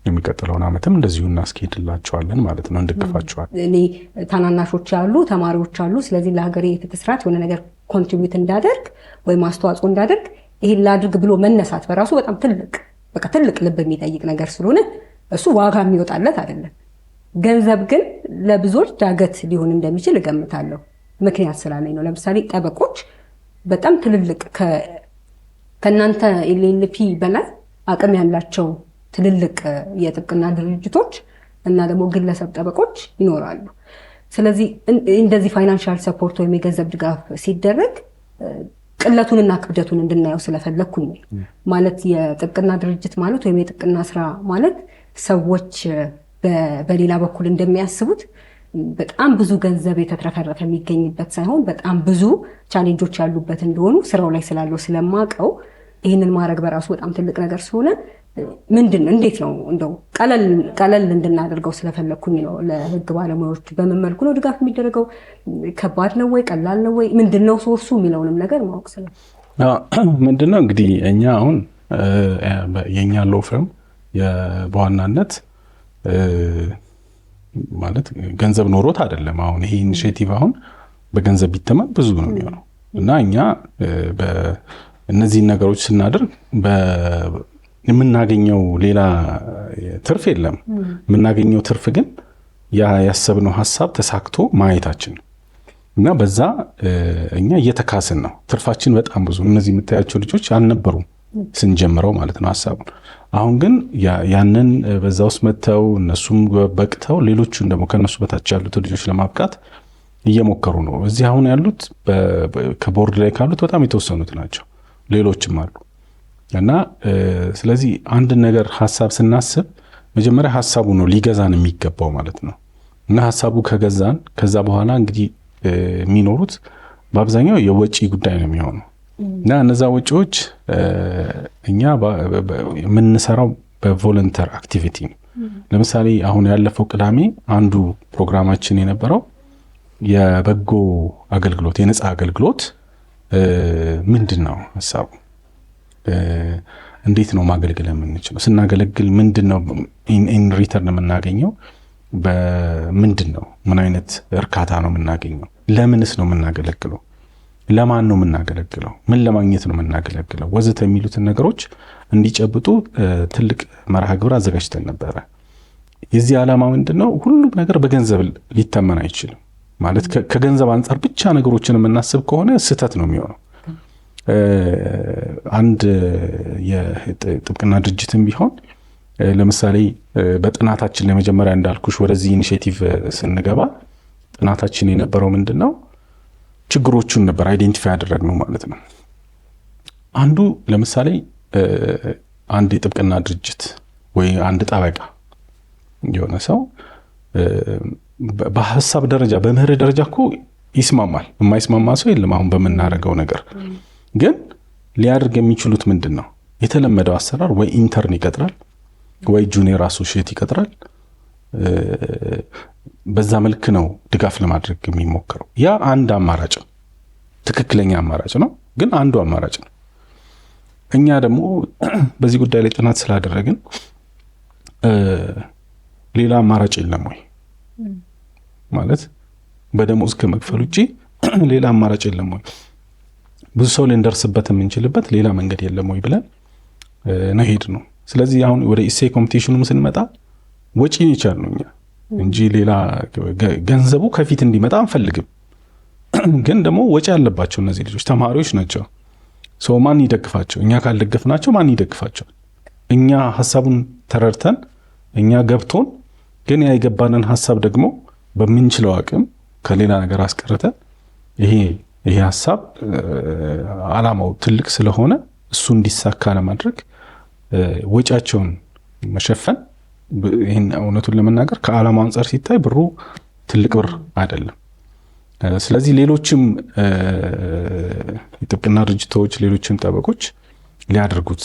የሚቀጥለውን ዓመትም እንደዚሁ እናስኬድላቸዋለን ማለት ነው፣ እንደግፋቸዋለን። እኔ ታናናሾች ያሉ ተማሪዎች አሉ። ስለዚህ ለሀገሬ የፍትህ ስርዓት የሆነ ነገር ኮንትሪቢዩት እንዳደርግ ወይም አስተዋጽኦ እንዳደርግ ይሄን ላድርግ ብሎ መነሳት በራሱ በጣም ትልቅ ልብ የሚጠይቅ ነገር ስለሆነ እሱ ዋጋ የሚወጣለት አይደለም። ገንዘብ ግን ለብዙዎች ዳገት ሊሆን እንደሚችል እገምታለሁ። ምክንያት ስላለኝ ነው። ለምሳሌ ጠበቆች በጣም ትልልቅ ከእናንተ ኤልኤልፒ በላይ አቅም ያላቸው ትልልቅ የጥብቅና ድርጅቶች እና ደግሞ ግለሰብ ጠበቆች ይኖራሉ። ስለዚህ እንደዚህ ፋይናንሻል ሰፖርት ወይም የገንዘብ ድጋፍ ሲደረግ ቅለቱንና ክብደቱን እንድናየው ስለፈለግኩኝ ማለት የጥብቅና ድርጅት ማለት ወይም የጥብቅና ስራ ማለት ሰዎች በሌላ በኩል እንደሚያስቡት በጣም ብዙ ገንዘብ የተትረፈረፈ የሚገኝበት ሳይሆን በጣም ብዙ ቻሌንጆች ያሉበት እንደሆኑ ስራው ላይ ስላለው ስለማቀው ይህንን ማድረግ በራሱ በጣም ትልቅ ነገር ስለሆነ እንዴት ነው እንደው ቀለል እንድናደርገው ስለፈለግኩኝ ነው። ለህግ ባለሙያዎች በምን መልኩ ነው ድጋፍ የሚደረገው? ከባድ ነው ወይ ቀላል ነው ወይ ምንድነው ሶርሱ የሚለውንም ነገር ማወቅ ስለ ምንድነው እንግዲህ እኛ አሁን የኛ ሎው ፈርም በዋናነት ማለት ገንዘብ ኖሮት አይደለም። አሁን ይሄ ኢኒሺዬቲቭ አሁን በገንዘብ ቢተመን ብዙ ነው የሚሆነው እና እኛ እነዚህን ነገሮች ስናደርግ የምናገኘው ሌላ ትርፍ የለም። የምናገኘው ትርፍ ግን ያሰብነው ሀሳብ ተሳክቶ ማየታችን እና በዛ እኛ እየተካስን ነው። ትርፋችን በጣም ብዙ። እነዚህ የምታያቸው ልጆች አልነበሩም ስንጀምረው ማለት ነው ሀሳቡን። አሁን ግን ያንን በዛ ውስጥ መጥተው እነሱም በቅተው ሌሎቹን ደግሞ ከነሱ በታች ያሉት ልጆች ለማብቃት እየሞከሩ ነው። እዚህ አሁን ያሉት ከቦርድ ላይ ካሉት በጣም የተወሰኑት ናቸው። ሌሎችም አሉ እና ስለዚህ አንድ ነገር ሀሳብ ስናስብ መጀመሪያ ሀሳቡ ነው ሊገዛን የሚገባው ማለት ነው። እና ሀሳቡ ከገዛን ከዛ በኋላ እንግዲህ የሚኖሩት በአብዛኛው የወጪ ጉዳይ ነው የሚሆነው እና እነዛ ወጪዎች እኛ የምንሰራው በቮለንተር አክቲቪቲ ነው። ለምሳሌ አሁን ያለፈው ቅዳሜ አንዱ ፕሮግራማችን የነበረው የበጎ አገልግሎት የነፃ አገልግሎት ምንድን ነው ሀሳቡ? እንዴት ነው ማገልገል የምንችለው? ስናገለግል ምንድን ነው ኢን ሪተርን የምናገኘው? በምንድን ነው ምን አይነት እርካታ ነው የምናገኘው? ለምንስ ነው የምናገለግለው? ለማን ነው የምናገለግለው? ምን ለማግኘት ነው የምናገለግለው? ወዘተ የሚሉትን ነገሮች እንዲጨብጡ ትልቅ መርሃ ግብር አዘጋጅተን ነበረ። የዚህ ዓላማ ምንድን ነው? ሁሉም ነገር በገንዘብ ሊተመን አይችልም። ማለት ከገንዘብ አንጻር ብቻ ነገሮችን የምናስብ ከሆነ ስህተት ነው የሚሆነው። አንድ የጥብቅና ድርጅትም ቢሆን ለምሳሌ በጥናታችን ለመጀመሪያ እንዳልኩሽ ወደዚህ ኢኒሺዬቲቭ ስንገባ ጥናታችን የነበረው ምንድነው ችግሮቹን ነበር አይዴንቲፋይ ያደረግነው ማለት ነው። አንዱ ለምሳሌ አንድ የጥብቅና ድርጅት ወይ አንድ ጠበቃ የሆነ ሰው በሐሳብ ደረጃ በምህር ደረጃ እኮ ይስማማል። የማይስማማ ሰው የለም። አሁን በመናረገው ነገር ግን ሊያደርግ የሚችሉት ምንድን ነው? የተለመደው አሰራር ወይ ኢንተርን ይቀጥራል ወይ ጁኒየር አሶሺየት ይቀጥራል በዛ መልክ ነው ድጋፍ ለማድረግ የሚሞክረው። ያ አንድ አማራጭ ነው፣ ትክክለኛ አማራጭ ነው፣ ግን አንዱ አማራጭ ነው። እኛ ደግሞ በዚህ ጉዳይ ላይ ጥናት ስላደረግን ሌላ አማራጭ የለም ወይ ማለት በደሞዝ ከመክፈል ውጪ ሌላ አማራጭ የለም ወይ፣ ብዙ ሰው ልንደርስበት የምንችልበት ሌላ መንገድ የለም ወይ ብለን ነው ሄድ ነው። ስለዚህ አሁን ወደ ኢሴ ኮምፒቲሽኑም ስንመጣ ወጪን ይቻል ነው እኛ እንጂ ሌላ ገንዘቡ ከፊት እንዲመጣ አንፈልግም። ግን ደግሞ ወጪ ያለባቸው እነዚህ ልጆች ተማሪዎች ናቸው። ሰው ማን ይደግፋቸው? እኛ ካልደገፍናቸው ማን ይደግፋቸው? እኛ ሐሳቡን ተረድተን እኛ ገብቶን ግን ያ የገባንን ሐሳብ ደግሞ በምንችለው አቅም ከሌላ ነገር አስቀርተን ይሄ ሐሳብ ዓላማው ትልቅ ስለሆነ እሱ እንዲሳካ ለማድረግ ወጪያቸውን መሸፈን፣ ይህን እውነቱን ለመናገር ከዓላማው አንጻር ሲታይ ብሩ ትልቅ ብር አይደለም። ስለዚህ ሌሎችም የጥብቅና ድርጅቶች ሌሎችም ጠበቆች ሊያደርጉት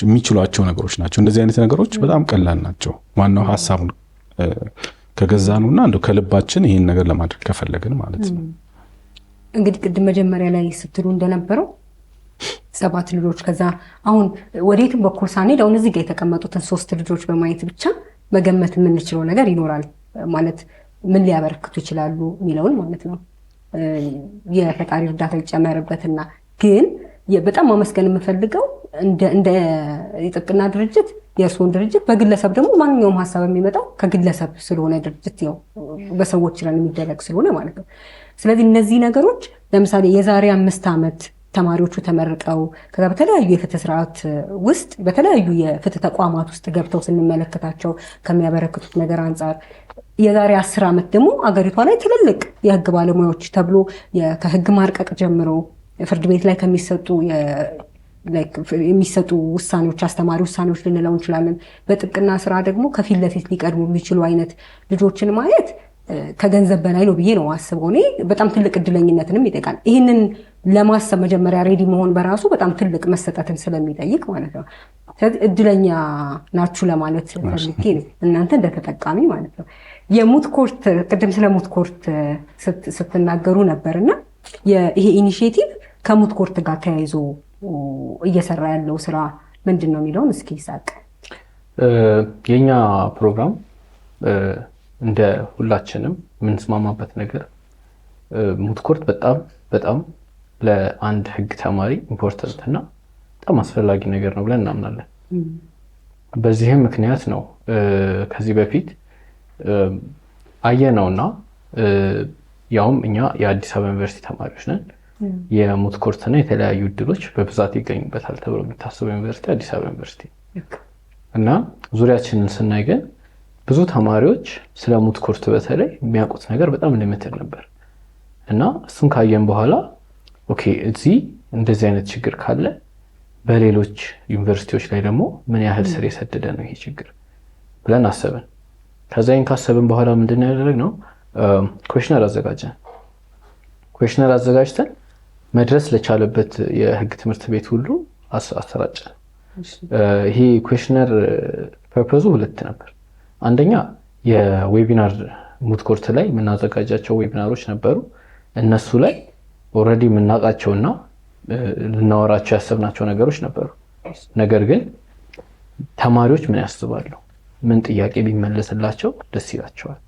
የሚችሏቸው ነገሮች ናቸው። እንደዚህ አይነት ነገሮች በጣም ቀላል ናቸው። ዋናው ሐሳቡን ከገዛኑና እንደው ከልባችን ይህን ነገር ለማድረግ ከፈለግን ማለት ነው። እንግዲህ ቅድም መጀመሪያ ላይ ስትሉ እንደነበረው 7 ልጆች ከዛ አሁን ወዴትም በኩል ሳንሄድ አሁን እዚህ ጋር የተቀመጡትን 3 ልጆች በማየት ብቻ መገመት የምንችለው ነገር ይኖራል ማለት ምን ሊያበረክቱ ይችላሉ የሚለውን ማለት ነው። የፈጣሪ እርዳታ ይጨመርበትና ግን በጣም ማመስገን የምፈልገው እንደ የጥብቅና ድርጅት የእርስዎን ድርጅት በግለሰብ ደግሞ ማንኛውም ሀሳብ የሚመጣው ከግለሰብ ስለሆነ ድርጅት ያው በሰዎች ላይ የሚደረግ ስለሆነ ማለት ነው። ስለዚህ እነዚህ ነገሮች ለምሳሌ የዛሬ 5 ዓመት ተማሪዎቹ ተመርቀው ከዛ በተለያዩ የፍትህ ስርዓት ውስጥ በተለያዩ የፍትህ ተቋማት ውስጥ ገብተው ስንመለከታቸው ከሚያበረክቱት ነገር አንጻር የዛሬ 10 ዓመት ደግሞ አገሪቷ ላይ ትልልቅ የህግ ባለሙያዎች ተብሎ ከህግ ማርቀቅ ጀምሮ ፍርድ ቤት ላይ የሚሰጡ ውሳኔዎች አስተማሪ ውሳኔዎች ልንለው እንችላለን። በጥብቅና ስራ ደግሞ ከፊት ለፊት ሊቀድሙ የሚችሉ አይነት ልጆችን ማየት ከገንዘብ በላይ ነው ብዬ ነው አስበው። እኔ በጣም ትልቅ እድለኝነትንም ይጠይቃል። ይህንን ለማሰብ መጀመሪያ ሬዲ መሆን በራሱ በጣም ትልቅ መሰጠትን ስለሚጠይቅ ማለት ነው። ስለዚህ እድለኛ ናችሁ ለማለት ፈልጌ ነው፣ እናንተ እንደተጠቃሚ ማለት ነው። የሙት ኮርት ቅድም ስለ ሙት ኮርት ስትናገሩ ነበርና ይሄ ኢኒሺዬቲቭ ከሙት ኮርት ጋር ተያይዞ እየሰራ ያለው ስራ ምንድን ነው የሚለውን እስኪ ይሳቅ። የኛ ፕሮግራም እንደ ሁላችንም የምንስማማበት ነገር ሙት ኮርት በጣም ለአንድ ህግ ተማሪ ኢምፖርታንት እና በጣም አስፈላጊ ነገር ነው ብለን እናምናለን። በዚህም ምክንያት ነው ከዚህ በፊት አየነውና ያውም እኛ የአዲስ አበባ ዩኒቨርሲቲ ተማሪዎች ነን። የሙት ኮርትና የተለያዩ እድሎች በብዛት ይገኙበታል ተብሎ የሚታሰበው ዩኒቨርሲቲ አዲስ አበባ ዩኒቨርሲቲ እና ዙሪያችንን ስናይ ግን ብዙ ተማሪዎች ስለ ሙት ኮርት በተለይ የሚያውቁት ነገር በጣም ሊሚትድ ነበር እና እሱን ካየን በኋላ ኦኬ እዚህ እንደዚህ አይነት ችግር ካለ በሌሎች ዩኒቨርሲቲዎች ላይ ደግሞ ምን ያህል ስር የሰደደ ነው ይሄ ችግር ብለን አሰብን። ከዛ ይህን ካሰብን በኋላ ምንድን ያደረግነው ኩዌሽነር አዘጋጀን። ኩዌሽነር አዘጋጅተን መድረስ ለቻለበት የህግ ትምህርት ቤት ሁሉ አሰራጨን። ይሄ ኩዌሽነር ፐርፐዙ 2 ነበር። አንደኛ የዌቢናር ሙት ኮርት ላይ የምናዘጋጃቸው ዌቢናሮች ነበሩ። እነሱ ላይ ኦልሬዲ የምናውቃቸውና ልናወራቸው ያሰብናቸው ነገሮች ነበሩ። ነገር ግን ተማሪዎች ምን ያስባሉ፣ ምን ጥያቄ ቢመለስላቸው ደስ ይላቸዋል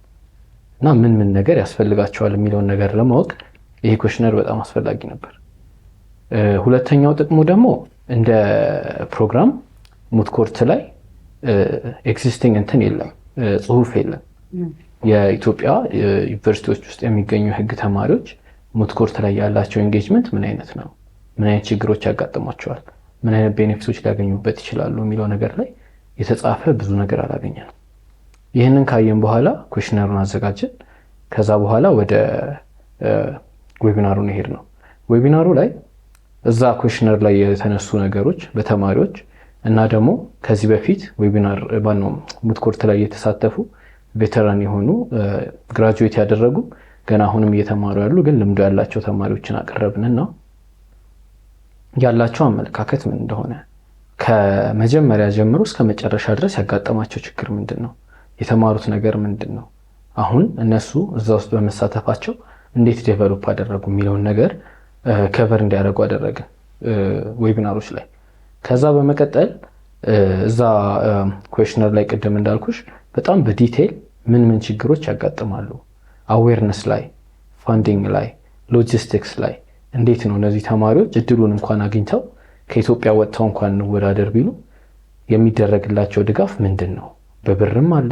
እና ምን ነገር ያስፈልጋቸዋል የሚለውን ነገር ለማወቅ ይሄ ኩዌሽነር በጣም አስፈላጊ ነበር። ሁለተኛው ጥቅሙ ደግሞ እንደ ፕሮግራም ሙት ኮርት ላይ ኤግዚስቲንግ እንትን የለም፣ ጽሁፍ የለም። የኢትዮጵያ ዩኒቨርሲቲዎች ውስጥ የሚገኙ ህግ ተማሪዎች ሙት ኮርት ላይ ያላቸው ኤንጌጅመንት ምን አይነት ነው፣ ምን አይነት ችግሮች ያጋጥሟቸዋል፣ ምን አይነት ቤኔፊቶች ሊያገኙበት ይችላሉ የሚለው ነገር ላይ የተጻፈ ብዙ ነገር አላገኘንም። ይህንን ካየን በኋላ ኩዌሽነሩን አዘጋጀን። ከዛ በኋላ ወደ ዌቢናሩን ሄድ ነው። ዌቢናሩ ላይ እዛ ኩዌሽነር ላይ የተነሱ ነገሮች በተማሪዎች እና ደግሞ ከዚህ በፊት ዌቢናር ሙት ኮርት ላይ የተሳተፉ ቬተራን የሆኑ ግራጁዌት ያደረጉ ገና አሁንም እየተማሩ ያሉ ግን ልምዱ ያላቸው ተማሪዎችን አቀረብንና ያላቸው አመለካከት ምን እንደሆነ ከመጀመሪያ ጀምሮ እስከ መጨረሻ ድረስ ያጋጠማቸው ችግር ምንድን ነው፣ የተማሩት ነገር ምንድን ነው፣ አሁን እነሱ እዛ ውስጥ በመሳተፋቸው እንዴት ዴቨሎፕ አደረጉ የሚለውን ነገር ከቨር እንዲያደርጉ አደረገ ዌቢናሮች ላይ። ከዛ በመቀጠል እዛ ኩዌሽነር ላይ ቅድም እንዳልኩሽ በጣም በዲቴይል ምን ምን ችግሮች ያጋጥማሉ፣ አዌርነስ ላይ፣ ፋንዲንግ ላይ፣ ሎጂስቲክስ ላይ እንዴት ነው እነዚህ ተማሪዎች እድሉን እንኳን አግኝተው ከኢትዮጵያ ወጥተው እንኳን እንወዳደር ቢሉ የሚደረግላቸው ድጋፍ ምንድን ነው? በብርም አለ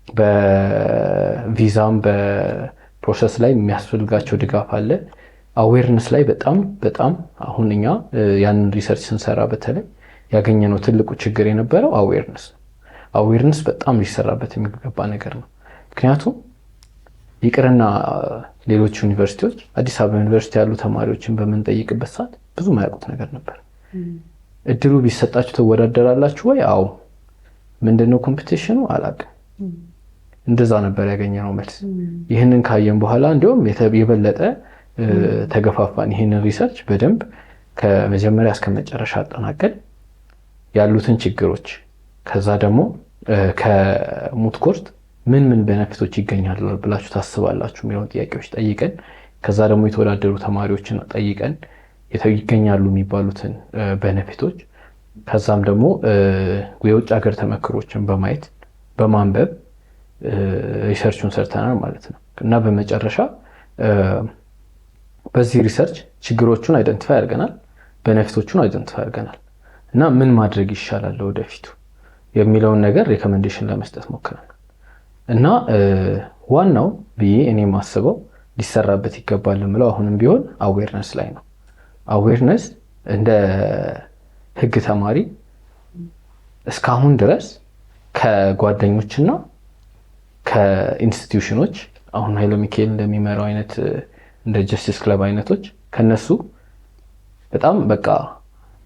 በቪዛም በፕሮሰስ ላይ የሚያስፈልጋቸው ድጋፍ አለ። አዌርነስ ላይ በጣም አሁን እኛ ያንን ሪሰርች ስንሰራ በተለይ ያገኘነው ትልቁ ችግር የነበረው አዌርነስ በጣም ሊሰራበት የሚገባ ነገር ነው። ምክንያቱም ይቅርና ሌሎች ዩኒቨርሲቲዎች አዲስ አበባ ዩኒቨርሲቲ ያሉ ተማሪዎችን በምንጠይቅበት ሰዓት ብዙ ማያውቁት ነገር ነበር። እድሉ ቢሰጣችሁ ትወዳደራላችሁ ወይ? አዎ። ምንድነው ኮምፒቲሽኑ? አላውቅም። እንደዛ ነበር ያገኘነው መልስ። ይህንን ካየን በኋላ እንዲሁም የበለጠ ተገፋፋን። ይህንን ሪሰርች በደንብ ከመጀመሪያ እስከ መጨረሻ አጠናቀን ያሉትን ችግሮች ከዛ ደግሞ ከሙት ኮርት ምን ቤነፊቶች ይገኛሉ ብላችሁ ታስባላችሁ የሚለውን ጥያቄዎች ጠይቀን ከዛ ደግሞ የተወዳደሩ ተማሪዎችን ጠይቀን ይገኛሉ የሚባሉትን ቤነፊቶች ከዛም ደግሞ የውጭ ሀገር ተመክሮችን በማየት በማንበብ ሪሰርቹን ሰርተናል ማለት ነው። እና በመጨረሻ በዚህ ሪሰርች ችግሮቹን አይደንቲፋይ አድርገናል፣ ቤነፊቶቹን አይደንቲፋይ አድርገናል እና ምን ማድረግ ይሻላል ወደፊቱ የሚለውን ነገር ሪኮሜንዴሽን ለመስጠት ሞክረናል። እና ዋናው ብዬ እኔ ማስበው ሊሰራበት ይገባል የምለው አሁንም ቢሆን አዌርነስ ላይ ነው። አዌርነስ እንደ ህግ ተማሪ እስካሁን ድረስ ከጓደኞችና ከኢንስቲትዩሽኖች አሁን ኃይለ ሚካኤል እንደሚመራው አይነት እንደ ጀስቲስ ክለብ አይነቶች ከነሱ በጣም በቃ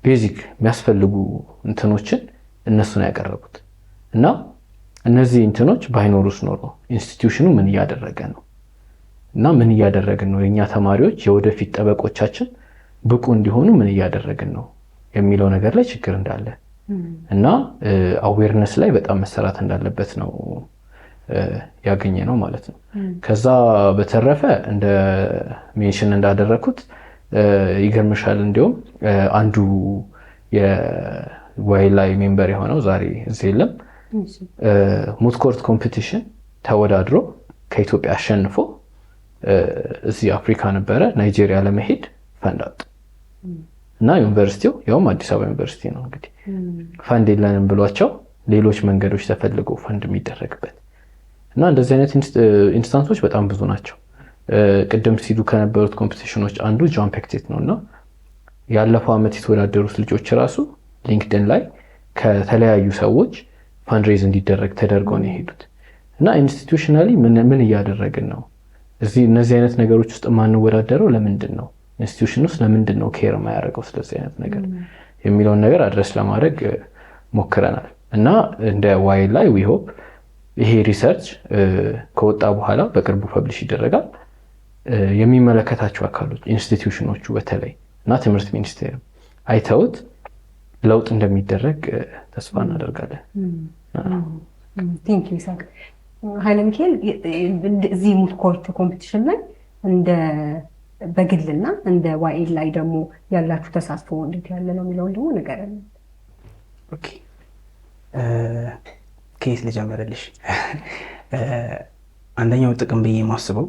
ቤዚክ የሚያስፈልጉ እንትኖችን እነሱን ያቀረቡት እና እነዚህ እንትኖች ባይኖሩስ ኖሮ ኢንስቲትዩሽኑ ምን እያደረገ ነው እና ምን እያደረግን ነው፣ የኛ ተማሪዎች የወደፊት ጠበቆቻችን ብቁ እንዲሆኑ ምን እያደረግን ነው የሚለው ነገር ላይ ችግር እንዳለ እና አዌርነስ ላይ በጣም መሰራት እንዳለበት ነው ያገኘ ነው ማለት ነው። ከዛ በተረፈ እንደ ሜንሽን እንዳደረኩት ይገርምሻል እንዲሁም አንዱ የዋይላይ ሜምበር የሆነው ዛሬ እዚህ የለም ሙት ኮርት ኮምፒቲሽን ተወዳድሮ ከኢትዮጵያ አሸንፎ እዚህ አፍሪካ ነበረ ናይጄሪያ ለመሄድ ፈንድ አጡ እና ዩኒቨርሲቲው ያውም አዲስ አበባ ዩኒቨርሲቲ ነው እንግዲህ ፈንድ የለንም ብሏቸው ሌሎች መንገዶች ተፈልገው ፈንድ የሚደረግበት እና እንደዚህ አይነት ኢንስታንሶች በጣም ብዙ ናቸው። ቅድም ሲሉ ከነበሩት ኮምፒቲሽኖች አንዱ ጃምፕ ነው እና ያለፈው ዓመት የተወዳደሩት ልጆች ራሱ ሊንክድን ላይ ከተለያዩ ሰዎች ፋንድሬዝ እንዲደረግ ተደርገው ነው የሄዱት እና ኢንስቲትዩሽናሊ ምን እያደረግን ነው? እነዚህ አይነት ነገሮች ውስጥ ማንወዳደረው ለምንድን ነው? ኢንስቲትዩሽን ውስጥ ለምንድን ነው ኬር የማያደርገው ስለዚህ አይነት ነገር የሚለውን ነገር አድረስ ለማድረግ ሞክረናል እና እንደ ዋይል ላይ ዊ ሆፕ ይሄ ሪሰርች ከወጣ በኋላ በቅርቡ ፐብሊሽ ይደረጋል። የሚመለከታቸው አካሎች ኢንስቲትዩሽኖቹ በተለይ እና ትምህርት ሚኒስቴር አይተውት ለውጥ እንደሚደረግ ተስፋ እናደርጋለን። ቴንክ ዩ ይሳቅ። ኃይለ ሚካኤል እዚህ ሙት ኮርት ኮምፒቲሽን ላይ እንደ በግልና እንደ ዋይል ላይ ደግሞ ያላችሁ ተሳትፎ እንዴት ያለ ነው የሚለውን ደግሞ ንገረን። ኦኬ ከየት ልጀምርልሽ? አንደኛው ጥቅም ብዬ የማስበው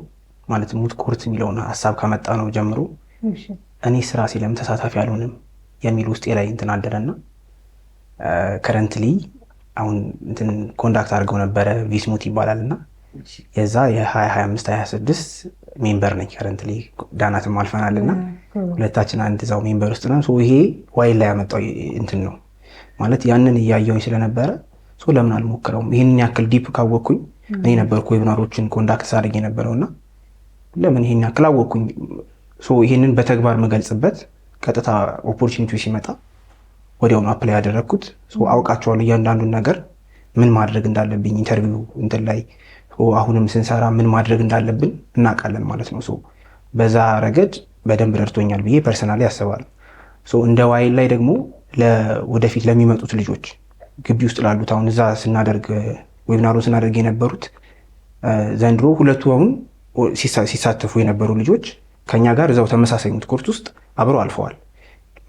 ማለት ሙት ኮርት የሚለውን ሀሳብ ከመጣ ነው ጀምሮ እኔ ስራ ሲለም ተሳታፊ አልሆንም የሚል ውስጤ ላይ እንትን አደረና ከረንትሊ አሁን እንትን ኮንዳክት አድርገው ነበረ ቪስሙት ይባላል እና የዛ የ2025-26 ሜምበር ነኝ ከረንትሊ ዳናትም አልፈናል እና ሁለታችን አንድ ዛው ሜምበር ውስጥ ነን። ይሄ ዋይል ላይ ያመጣው እንትን ነው ማለት ያንን እያየሁኝ ስለነበረ ለምን አልሞክረውም? ይህንን ያክል ዲፕ ካወቅኩኝ እኔ ነበርኩ ዌብናሮችን ኮንዳክት ሳደርግ የነበረውና ለምን ይህን ያክል አወቅኩኝ? ይህንን በተግባር መገልጽበት ቀጥታ ኦፖርቹኒቲ ሲመጣ ወዲያውኑ አፕላይ ያደረግኩት አውቃቸዋለሁ። እያንዳንዱን ነገር ምን ማድረግ እንዳለብኝ ኢንተርቪው እንትን ላይ አሁንም ስንሰራ ምን ማድረግ እንዳለብን እናውቃለን ማለት ነው። በዛ ረገድ በደንብ ረድቶኛል ብዬ ፐርሰናሊ አስባለሁ። እንደ ዋይል ላይ ደግሞ ወደፊት ለሚመጡት ልጆች ግቢ ውስጥ ላሉት አሁን እዛ ስናደርግ ዌቢናሩን ስናደርግ የነበሩት ዘንድሮ ሁለቱ አሁን ሲሳተፉ የነበሩ ልጆች ከኛ ጋር እዛው ተመሳሳይ ሙት ኮርት ውስጥ አብረው አልፈዋል።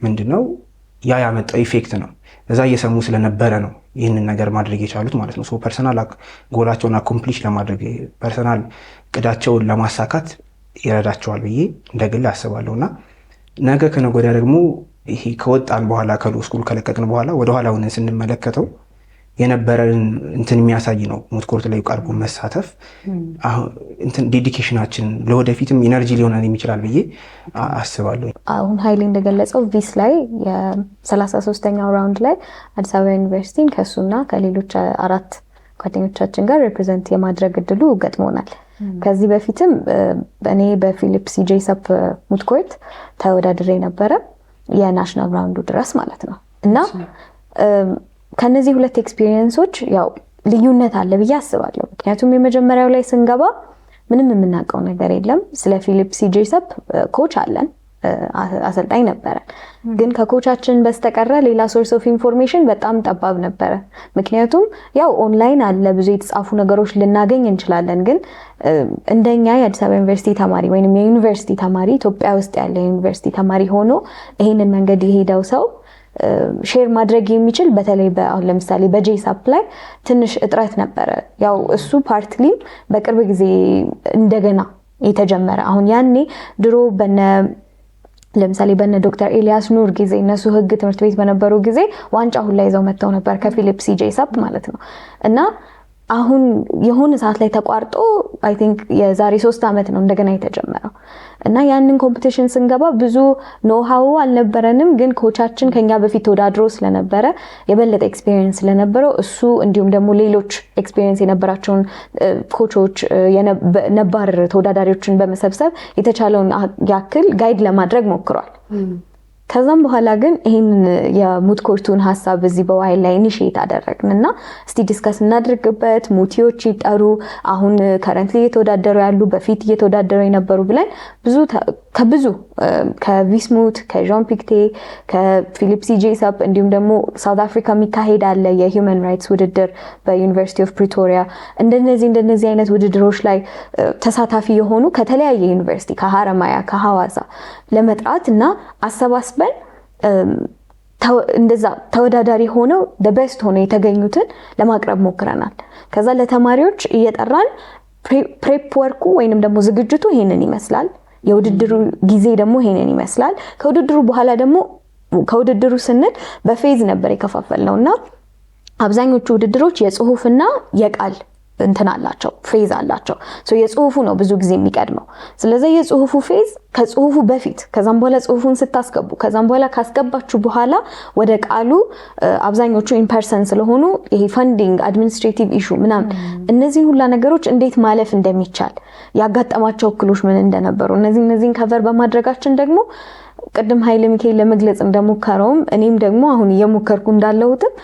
ምንድነው ያ ያመጣው ኢፌክት ነው። እዛ እየሰሙ ስለነበረ ነው ይህንን ነገር ማድረግ የቻሉት ማለት ነው። ሶ ፐርሰናል ጎላቸውን አኮምፕሊሽ ለማድረግ ፐርሰናል ቅዳቸውን ለማሳካት ይረዳቸዋል ብዬ እንደግል አስባለሁ። እና ነገ ከነገ ወዲያ ደግሞ ይሄ ከወጣን በኋላ ከሎ ስኩል ከለቀቅን በኋላ ወደኋላ ሆነን ስንመለከተው የነበረን እንትን የሚያሳይ ነው። ሙት ኮርት ላይ ቀርቦ መሳተፍ እንትን ዴዲኬሽናችን ለወደፊትም ኢነርጂ ሊሆነን ይችላል ብዬ አስባለሁ። አሁን ኃይሌ እንደገለጸው ቪስ ላይ የ33ኛው ራውንድ ላይ አዲስ አበባ ዩኒቨርሲቲን ከሱና ከሌሎች 4 ጓደኞቻችን ጋር ሪፕሬዘንት የማድረግ እድሉ ገጥሞናል። ከዚህ በፊትም እኔ በፊሊፕስ ጄሰፕ ሙት ኮርት ተወዳድሬ ነበረ የናሽናል ራውንዱ ድረስ ማለት ነው። እና ከነዚህ 2 ኤክስፒሪየንሶች ያው ልዩነት አለ ብዬ አስባለሁ። ምክንያቱም የመጀመሪያው ላይ ስንገባ ምንም የምናውቀው ነገር የለም። ስለ ፊሊፕስ ጄሰፕ ኮች አለን፣ አሰልጣኝ ነበረ። ግን ከኮቻችን በስተቀረ ሌላ ሶርስ ኦፍ ኢንፎርሜሽን በጣም ጠባብ ነበረ። ምክንያቱም ያው ኦንላይን አለ፣ ብዙ የተጻፉ ነገሮች ልናገኝ እንችላለን። ግን እንደኛ የአዲስ አበባ ዩኒቨርሲቲ ተማሪ ወይም የዩኒቨርሲቲ ተማሪ ኢትዮጵያ ውስጥ ያለ ዩኒቨርሲቲ ተማሪ ሆኖ ይሄንን መንገድ የሄደው ሰው ሼር ማድረግ የሚችል በተለይ አሁን ለምሳሌ በጄሳፕ ላይ ትንሽ እጥረት ነበረ። ያው እሱ ፓርትሊም በቅርብ ጊዜ እንደገና የተጀመረ አሁን ያኔ ድሮ ለምሳሌ በነ ዶክተር ኤልያስ ኑር ጊዜ እነሱ ህግ ትምህርት ቤት በነበሩ ጊዜ ዋንጫ ሁላ ይዘው መጥተው ነበር ከፊሊፕስ ጄሳፕ ማለት ነው። እና አሁን የሆነ ሰዓት ላይ ተቋርጦ አይ ቲንክ የዛሬ 3 ዓመት ነው እንደገና የተጀመረው። እና ያንን ኮምፒቲሽን ስንገባ ብዙ ኖሃው አልነበረንም። ግን ኮቻችን ከኛ በፊት ተወዳድሮ ስለነበረ የበለጠ ኤክስፒሪየንስ ስለነበረው እሱ እንዲሁም ደግሞ ሌሎች ኤክስፒሪየንስ የነበራቸውን ኮቾች ነባር ተወዳዳሪዎችን በመሰብሰብ የተቻለውን ያክል ጋይድ ለማድረግ ሞክሯል። ከዛም በኋላ ግን ይሄን የሙት ኮርቱን ሀሳብ በዚህ በዋይል ላይ ኢኒሺየት አደረግንና እስቲ ዲስከስ እናድርግበት፣ ሙቲዎች ይጠሩ፣ አሁን ከረንትሊ እየተወዳደሩ ያሉ በፊት እየተወዳደሩ የነበሩ ብለን ከብዙ ከቪስሙት ከዣን ፒክቴ ከፊሊፕስ ጄሰፕ እንዲሁም ደግሞ ሳውት አፍሪካ የሚካሄድ አለ የሂውመን ራይትስ ውድድር በዩኒቨርሲቲ ኦፍ ፕሪቶሪያ። እንደነዚህ አይነት ውድድሮች ላይ ተሳታፊ የሆኑ ከተለያየ ዩኒቨርሲቲ ከሀረማያ ከሐዋሳ ለመጥራት እና አሰባስበን እንደዛ ተወዳዳሪ ሆነው በቤስት ሆነው የተገኙትን ለማቅረብ ሞክረናል። ከዛ ለተማሪዎች እየጠራን ፕሬፕ ወርኩ ወይንም ደግሞ ዝግጅቱ ይሄንን ይመስላል፣ የውድድሩ ጊዜ ደግሞ ይሄንን ይመስላል። ከውድድሩ በኋላ ደግሞ ከውድድሩ ስንል በፌዝ ነበር የከፋፈልነውና አብዛኞቹ ውድድሮች የጽሁፍና የቃል እንትን አላቸው፣ ፌዝ አላቸው። የጽሁፉ ነው ብዙ ጊዜ የሚቀድመው። ስለዚህ የጽሁፉ ፌዝ ከጽሁፉ በፊት ከዛም በኋላ ጽሁፉን ስታስገቡ ከዛም በኋላ ካስገባችሁ በኋላ ወደ ቃሉ አብዛኞቹ ኢን ፐርሰን ስለሆኑ ይሄ ፈንዲንግ አድሚኒስትሬቲቭ ኢሹ ምናምን እነዚህን ሁላ ነገሮች እንዴት ማለፍ እንደሚቻል ያጋጠማቸው እክሎች ምን እንደነበሩ እነዚህን ከቨር በማድረጋችን ደግሞ ቅድም ኃይለ ሚካኤል ለመግለጽ እንደሞከረውም እኔም ደግሞ አሁን እየሞከርኩ እንዳለሁትም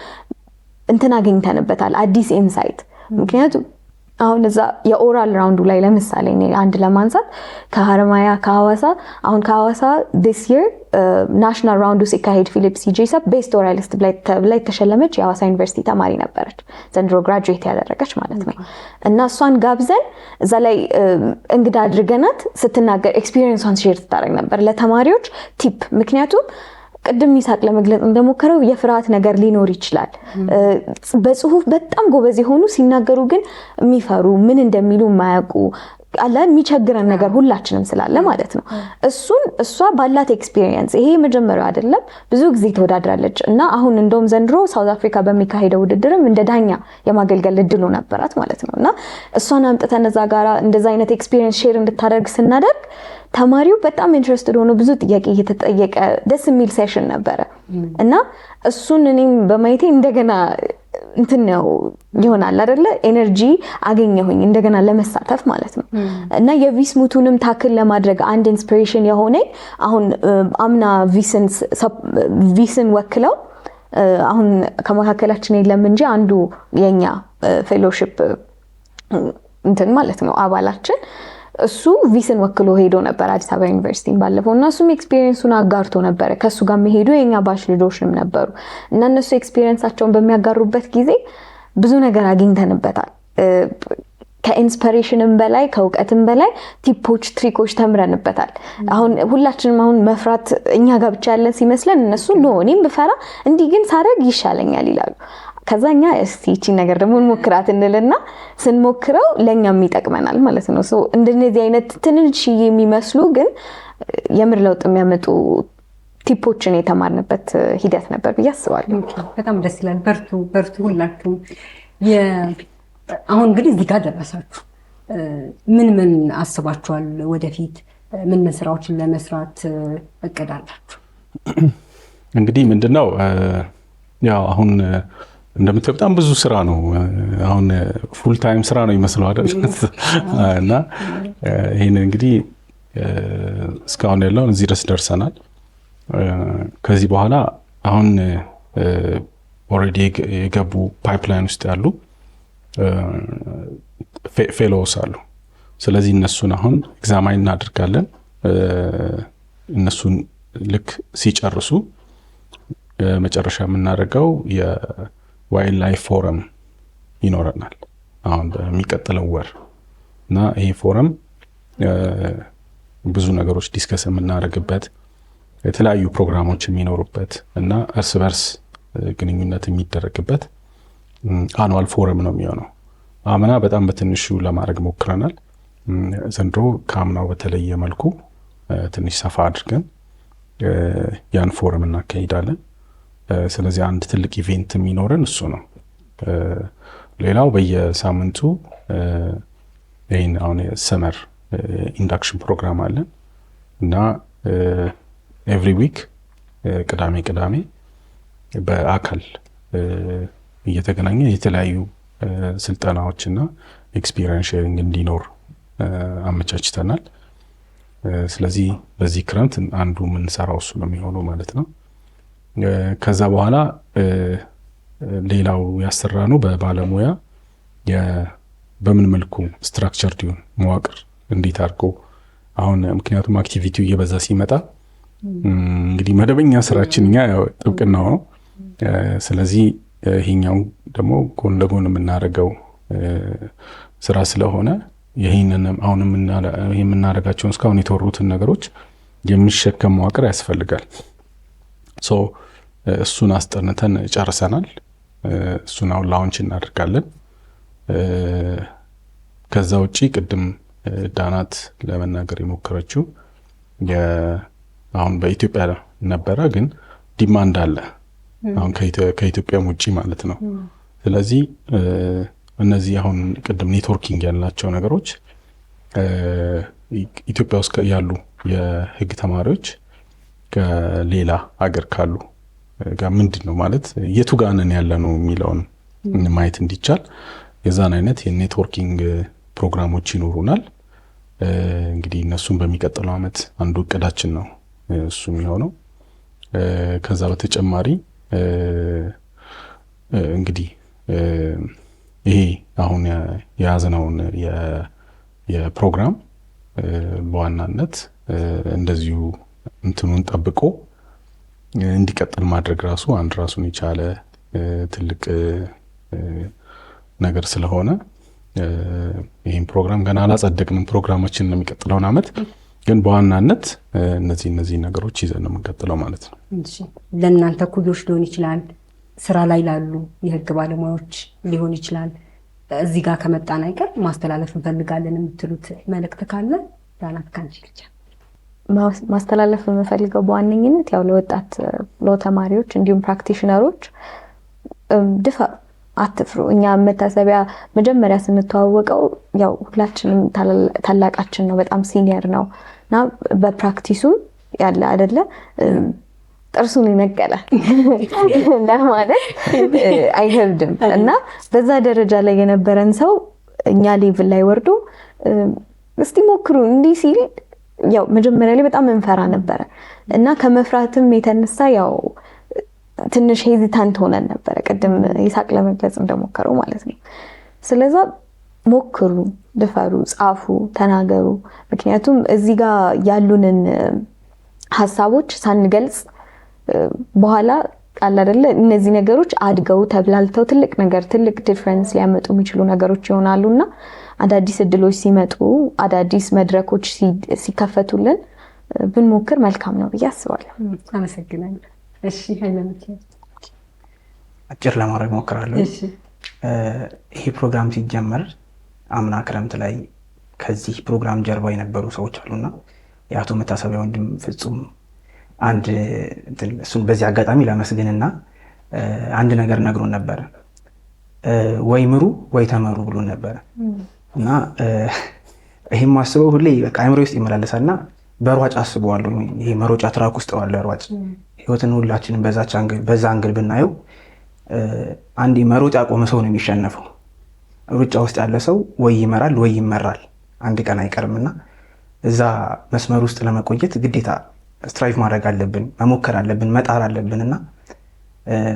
እንትን አገኝተንበታል አዲስ ኢንሳይት። ምክንያቱም አሁን እዛ የኦራል ራውንዱ ላይ ለምሳሌ አንድ ለማንሳት ከሀረማያ ከሐዋሳ አሁን ከሐዋሳ this year ናሽናል ራውንዱ ሲካሄድ ፊሊፕስ ጄሰፕ ቤስት ኦራሊስት ላይ ተሸለመች የሐዋሳ ዩኒቨርሲቲ ተማሪ ነበረች፣ ዘንድሮ ግራጁዌት ያደረገች ማለት ነው። እና እሷን ጋብዘን እዛ ላይ እንግዳ አድርገናት ስትናገር ኤክስፒሪየንሷን ሼር ታደርግ ነበር ለተማሪዎች ቲፕ። ምክንያቱም ቅድም ይሳቅ ለመግለጽ እንደሞከረው የፍርሃት ነገር ሊኖር ይችላል። በጽሁፍ በጣም ጎበዝ የሆኑ ሲናገሩ ግን የሚፈሩ ምን እንደሚሉ የማያውቁ አለ የሚቸግረን ነገር ሁላችንም ስላለ ማለት ነው። እሷ ባላት ኤክስፒሪየንስ ይሄ መጀመሪያው አይደለም፣ ብዙ ጊዜ ተወዳድራለች እና አሁን እንደውም ዘንድሮ ሳውት አፍሪካ በሚካሄደው ውድድርም እንደ ዳኛ የማገልገል እድሉ ነበራት ማለት ነው። እና እሷን አምጥተን እዛ ጋራ እንደዛ አይነት ኤክስፒሪየንስ ሼር እንድታደርግ ስናደርግ ተማሪው በጣም ኢንትረስትድ ሆኖ ብዙ ጥያቄ እየተጠየቀ ደስ የሚል ሴሽን ነበረ እና እሱን እኔም በማየቴ እንደገና እንትን ነው ይሆናል አይደለ ኤነርጂ አገኘሁኝ እንደገና ለመሳተፍ ማለት ነው። እና የቪስሙቱንም ታክል ለማድረግ አንድ ኢንስፒሬሽን የሆነኝ አሁን አምና ቪስን ወክለው አሁን ከመካከላችን የለም እንጂ አንዱ የኛ ፌሎሺፕ እንትን ማለት ነው አባላችን እሱ ቪስን ወክሎ ሄዶ ነበር አዲስ አበባ ዩኒቨርሲቲ ባለፈው እና እሱም ኤክስፒሪየንሱን አጋርቶ ነበር። ከሱ ጋር መሄዱ የኛ ባች ልጆችም ነበሩ እና እነሱ ኤክስፒሪየንሳቸውን በሚያጋሩበት ጊዜ ብዙ ነገር አግኝተንበታል። ከኢንስፒሬሽንም በላይ ከእውቀትም በላይ ቲፖች ትሪኮች ተምረንበታል። አሁን ሁላችንም አሁን መፍራት እኛ ጋር ብቻ ያለን ሲመስለን እነሱ ነው እኔም ብፈራ እንዲህ ግን ሳረግ ይሻለኛል ይላሉ። ከዛኛ እስቲ እቺ ነገር ደግሞ እንሞክራት እንልና ስንሞክረው ለኛም ይጠቅመናል ማለት ነው። ሶ እንደነዚህ አይነት ትንንሽ የሚመስሉ ግን የምር ለውጥ የሚያመጡ ቲፖችን የተማርንበት ሂደት ነበር ብዬ አስባለሁ። በጣም ደስ ይላል። በርቱ ሁላችሁም። አሁን እንግዲህ እዚህ ጋር ደረሳችሁ። ምን አስባችኋል? ወደፊት ምን ስራዎችን ለመስራት እቅድ አላችሁ? እንግዲህ ምንድነው ያው አሁን እንደምታውቁት በጣም ብዙ ስራ ነው። አሁን ፉል ታይም ስራ ነው ይመስለው አይደል? እና ይሄን እንግዲህ እስካሁን ያለውን እዚህ ድረስ ደርሰናል። ከዚህ በኋላ አሁን ኦልሬዲ የገቡ ፓይፕላይን ውስጥ ያሉ ፌሎውስ አሉ። ስለዚህ እነሱን አሁን ኤግዛማይን እናደርጋለን። እነሱን ልክ ሲጨርሱ መጨረሻ የምናደርገው የዋይልድ ላይፍ ፎረም ይኖረናል አሁን በሚቀጥለው ወር እና ይሄ ፎረም ብዙ ነገሮች ዲስከስ የምናደርግበት የተለያዩ ፕሮግራሞች የሚኖሩበት እና እርስ በርስ ግንኙነት የሚደረግበት አኑዋል ፎረም ነው የሚሆነው። አምና በጣም በትንሹ ለማድረግ ሞክረናል። ዘንድሮ ከአምናው በተለየ መልኩ ትንሽ ሰፋ አድርገን ያን ፎረም እናካሂዳለን። ስለዚህ አንድ ትልቅ ኢቬንት የሚኖረን እሱ ነው። ሌላው በየሳምንቱ ይህን አሁን የሰመር ኢንዳክሽን ፕሮግራም አለን እና ኤቭሪ ዊክ ቅዳሜ በአካል እየተገናኘ የተለያዩ ስልጠናዎችና ኤክስፒሪየንስ ሼሪንግ እንዲኖር አመቻችተናል። ስለዚህ በዚህ ክረምት አንዱ የምንሰራው እሱ ነው የሚሆነው ማለት ነው። ከዛ በኋላ ሌላው ያሰራነው በባለሙያ በምን መልኩ ስትራክቸር ዲዩን መዋቅር እንዴት አድርጎ አሁን ምክንያቱም አክቲቪቲው እየበዛ ሲመጣ እንግዲህ መደበኛ ስራችን እኛ ያው ጥብቅናው ነው። ስለዚህ ይሄኛው ደግሞ ጎን ለጎን የምናደርገው ስራ ስለሆነ ይሄንን አሁን የምናደርጋቸውን እስካሁን የተወሩትን ነገሮች የሚሸከም መዋቅር ያስፈልጋል። ሶ እሱን አስጠንተን ጨርሰናል። እሱን አሁን ላውንች እናደርጋለን። ከዛ ውጪ ቅድም ዳናት ለመናገር የሞከረችው አሁን በኢትዮጵያ ነበረ ግን ዲማንድ አለ አሁን ከኢትዮጵያም ውጪ ማለት ነው። ስለዚህ እነዚህ አሁን ቅድም ኔትወርኪንግ ያላቸው ነገሮች ኢትዮጵያ ውስጥ ያሉ የህግ ተማሪዎች ከሌላ ሀገር ካሉ ጋር ምንድን ነው ማለት የቱ ጋር ነን ያለ ነው የሚለውን ማየት እንዲቻል የዛን አይነት የኔትወርኪንግ ፕሮግራሞች ይኖሩናል። እንግዲህ እነሱን በሚቀጥለው ዓመት አንዱ እቅዳችን ነው እሱ የሚሆነው። ከዛ በተጨማሪ እንግዲህ ይሄ አሁን የያዝነውን የፕሮግራም በዋናነት እንደዚሁ እንትኑን ጠብቆ እንዲቀጥል ማድረግ ራሱ አንድ ራሱን የቻለ ትልቅ ነገር ስለሆነ ይህን ፕሮግራም ገና አላጸደቅንም። ፕሮግራማችን ነው የሚቀጥለውን ዓመት ግን በዋናነት እነዚህ ነገሮች ይዘን ነው የምንቀጥለው ማለት ነው። ለእናንተ ኩዮች ሊሆን ይችላል፣ ስራ ላይ ላሉ የህግ ባለሙያዎች ሊሆን ይችላል። እዚህ ጋር ከመጣን አይቀር ማስተላለፍ እንፈልጋለን የምትሉት መልእክት ካለ ዳናት ካንቺ ልጅ ማስተላለፍ የምፈልገው በዋነኝነት ያው ለወጣት ተማሪዎች እንዲሁም ፕራክቲሽነሮች ድፈሩ፣ አትፍሩ። እኛ መታሰቢያ መጀመሪያ ስንተዋወቀው ያው ሁላችንም ታላቃችን ነው፣ በጣም ሲኒየር ነው እና በፕራክቲሱም ያለ አይደለ ጥርሱን ይነቀለ ለማለት አይከብድም እና በዛ ደረጃ ላይ የነበረን ሰው እኛ ሌቭል ላይ ወርዶ እስቲ ሞክሩ እንዲህ ሲል ያው መጀመሪያ ላይ በጣም እንፈራ ነበረ እና ከመፍራትም የተነሳ ያው ትንሽ ሄዚታንት ሆነን ነበረ። ቅድም ይሳቅ ለመግለጽ እንደሞከረው ማለት ነው። ስለዛ ሞክሩ፣ ድፈሩ፣ ጻፉ፣ ተናገሩ። ምክንያቱም እዚህ ጋር ያሉንን ሀሳቦች ሳንገልጽ በኋላ ቃል አይደለ እነዚህ ነገሮች አድገው ተብላልተው ትልቅ ነገር ትልቅ ዲፍረንስ ሊያመጡ የሚችሉ ነገሮች ይሆናሉና አዳዲስ እድሎች ሲመጡ አዳዲስ መድረኮች ሲከፈቱልን ብንሞክር መልካም ነው ብዬ አስባለሁ። አመሰግናለሁ። እሺ ሃይማኖት አጭር ለማድረግ ሞክራለሁ። ይሄ ፕሮግራም ሲጀመር አምና ክረምት ላይ ከዚህ ፕሮግራም ጀርባ የነበሩ ሰዎች አሉና የአቶ መታሰቢያ ወንድም ፍጹም አንድ እሱን በዚህ አጋጣሚ ለመስግንና አንድ ነገር ነግሮን ነበር። ወይ ምሩ ወይ ተመሩ ብሎን ነበር እና ይሄም አስበው ሁሌ በቃ አይምሮ ውስጥ ይመላለሳልና በሯጭ አስበዋለሁ። ይሄ መሮጫ ትራክ ውስጥ ባለ ሯጭ ህይወትን ሁላችንም በዛ አንግል ብናየው አንድ መሮጥ ያቆመ ሰው ነው የሚሸነፈው። ሩጫ ውስጥ ያለ ሰው ወይ ይመራል ወይ ይመራል፣ አንድ ቀን አይቀርምና እዛ መስመር ውስጥ ለመቆየት ግዴታ ስትራይቭ ማድረግ አለብን፣ መሞከር አለብን፣ መጣር አለብንና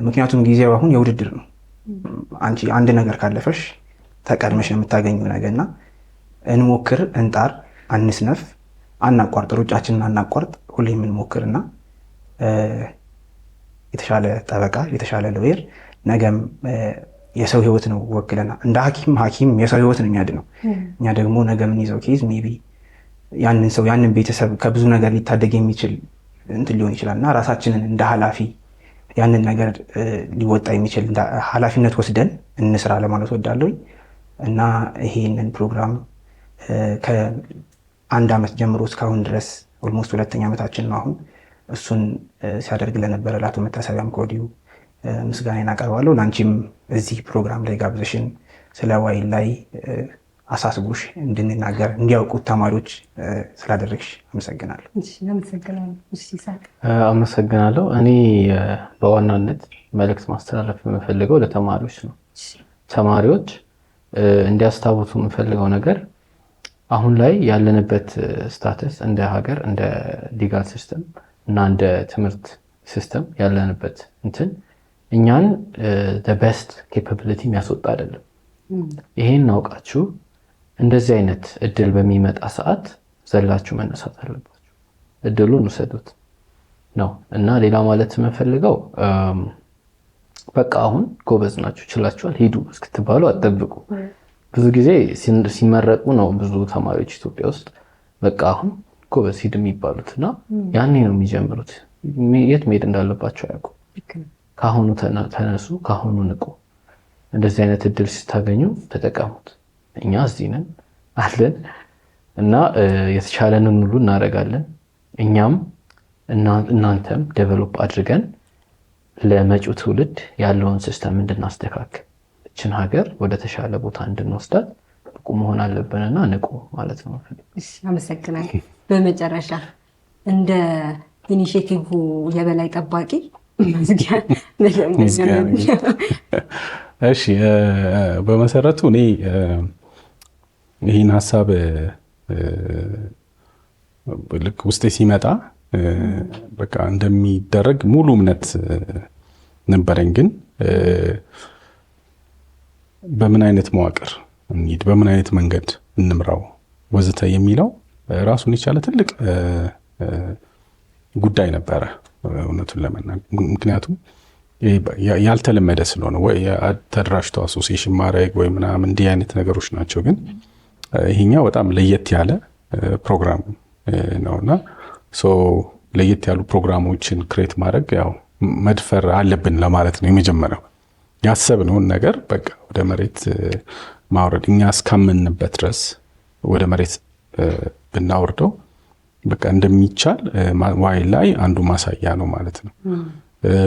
ምክንያቱም ጊዜው አሁን የውድድር ነው። አንቺ አንድ ነገር ካለፈሽ ተቀድመሽ የምታገኘው ነገርና እንሞክር፣ እንጣር፣ አንስነፍ፣ አናቋርጥ፣ ሩጫችንን አናቋርጥ፣ ሁሌ የምንሞክርና የተሻለ ጠበቃ የተሻለ ሎየር ነገም የሰው ህይወት ነው ወክለና እንደ ሐኪም የሰው ህይወት ነው የሚያድነው። እኛ ደግሞ ነገ ምን ይዘው ኬዝ ሜቢ ያንን ሰው ያንን ቤተሰብ ከብዙ ነገር ሊታደግ የሚችል እንትን ሊሆን ይችላልና ራሳችንን እንደ ኃላፊ ያንን ነገር ሊወጣ የሚችል ኃላፊነት ወስደን እንስራ ለማለት ወዳለሁ እና ይሄንን ፕሮግራም ከአንድ ዓመት ጀምሮ እስካሁን ድረስ ኦልሞስት 2ኛ ዓመታችን ነው አሁን። እሱን ሲያደርግ ለነበረ ለአቶ መታሰቢያም ከወዲሁ ምስጋናዬን አቀርባለሁ። ለአንቺም እዚህ ፕሮግራም ላይ ጋብዘሽን ስለ ዋይልድ ላይ አሳስቦሽ እንድንናገር እንዲያውቁት ተማሪዎች ስላደረግሽ አመሰግናለሁ። አመሰግናለሁ። እኔ በዋናነት መልእክት ማስተላለፍ የምፈልገው ለተማሪዎች ነው። ተማሪዎች እንዲያስታውሱ የምፈልገው ነገር አሁን ላይ ያለንበት ስታተስ እንደ ሀገር እንደ ሊጋል ሲስተም እና እንደ ትምህርት ሲስተም ያለንበት እንትን እኛን በስት ኬፓቢሊቲ የሚያስወጣ አይደለም። ይሄን አውቃችሁ እንደዚህ አይነት እድል በሚመጣ ሰዓት ዘላችሁ መነሳት አለባችሁ። እድሉን ውሰዱት ነው እና ሌላ ማለት የምፈልገው በቃ አሁን ጎበዝ ናችሁ ችላችኋል ሂዱ እስክትባሉ አትጠብቁ። ብዙ ጊዜ ሲመረቁ ነው ብዙ ተማሪዎች ኢትዮጵያ ውስጥ በቃ አሁን ጎበዝ ሂድ የሚባሉት እና ያኔ ነው የሚጀምሩት። የት መሄድ እንዳለባቸው አያውቁም። ካሁኑ ተነሱ፣ ካሁኑ ንቁ። እንደዚህ አይነት እድል ስታገኙ ተጠቀሙት። እኛ እዚህ ነን አለን እና የተቻለንን ሁሉ እናደርጋለን። እኛም እናንተም ዴቨሎፕ አድርገን ለመጪው ትውልድ ያለውን ሲስተም እንድናስተካክል እችን ሀገር ወደ ተሻለ ቦታ እንድንወስዳት ብቁ መሆን አለብንና ንቁ ማለት ነው። አመሰግናለሁ። በመጨረሻ እንደ ኢኒሼቲቭ የበላይ ጠባቂ እሺ፣ በመሰረቱ እኔ ይህን ሀሳብ ልክ ውስጤ ሲመጣ በቃ እንደሚደረግ ሙሉ እምነት ነበረኝ። ግን በምን አይነት መዋቅር እንሂድ፣ በምን አይነት መንገድ እንምራው ወዘተ የሚለው ራሱን የቻለ ትልቅ ጉዳይ ነበረ እውነቱን ለመናገር። ምክንያቱም ያልተለመደ ስለሆነ ወይ ተደራጅቶ አሶሲዬሽን ማድረግ ወይ ምናምን እንዲህ አይነት ነገሮች ናቸው። ግን ይሄኛው በጣም ለየት ያለ ፕሮግራም ነውና ለየት ያሉ ፕሮግራሞችን ክሬት ማድረግ ያው መድፈር አለብን ለማለት ነው። የመጀመሪያው ያሰብነውን ነገር በቃ ወደ መሬት ማውረድ፣ እኛ እስካመንበት ድረስ ወደ መሬት ብናወርደው በቃ እንደሚቻል ዋይልድ ላይ አንዱ ማሳያ ነው ማለት ነው።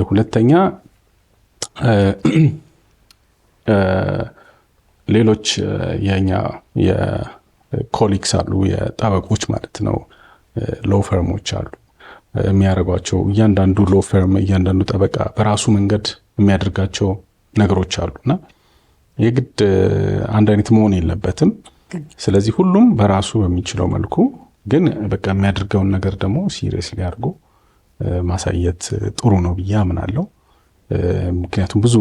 ሁለተኛ ሌሎች የኛ የኮሊግስ አሉ፣ የጠበቆች ማለት ነው፣ ሎ ፈርሞች አሉ የሚያደርጓቸው። እያንዳንዱ ሎ ፈርም እያንዳንዱ ጠበቃ በራሱ መንገድ የሚያደርጋቸው ነገሮች አሉና የግድ አንድ አይነት መሆን የለበትም። ስለዚህ ሁሉም በራሱ በሚችለው መልኩ ግን በቃ የሚያደርገውን ነገር ደግሞ ሲሪየስሊ አድርጎ ማሳየት ጥሩ ነው ብዬ አምናለሁ። ምክንያቱም ብዙ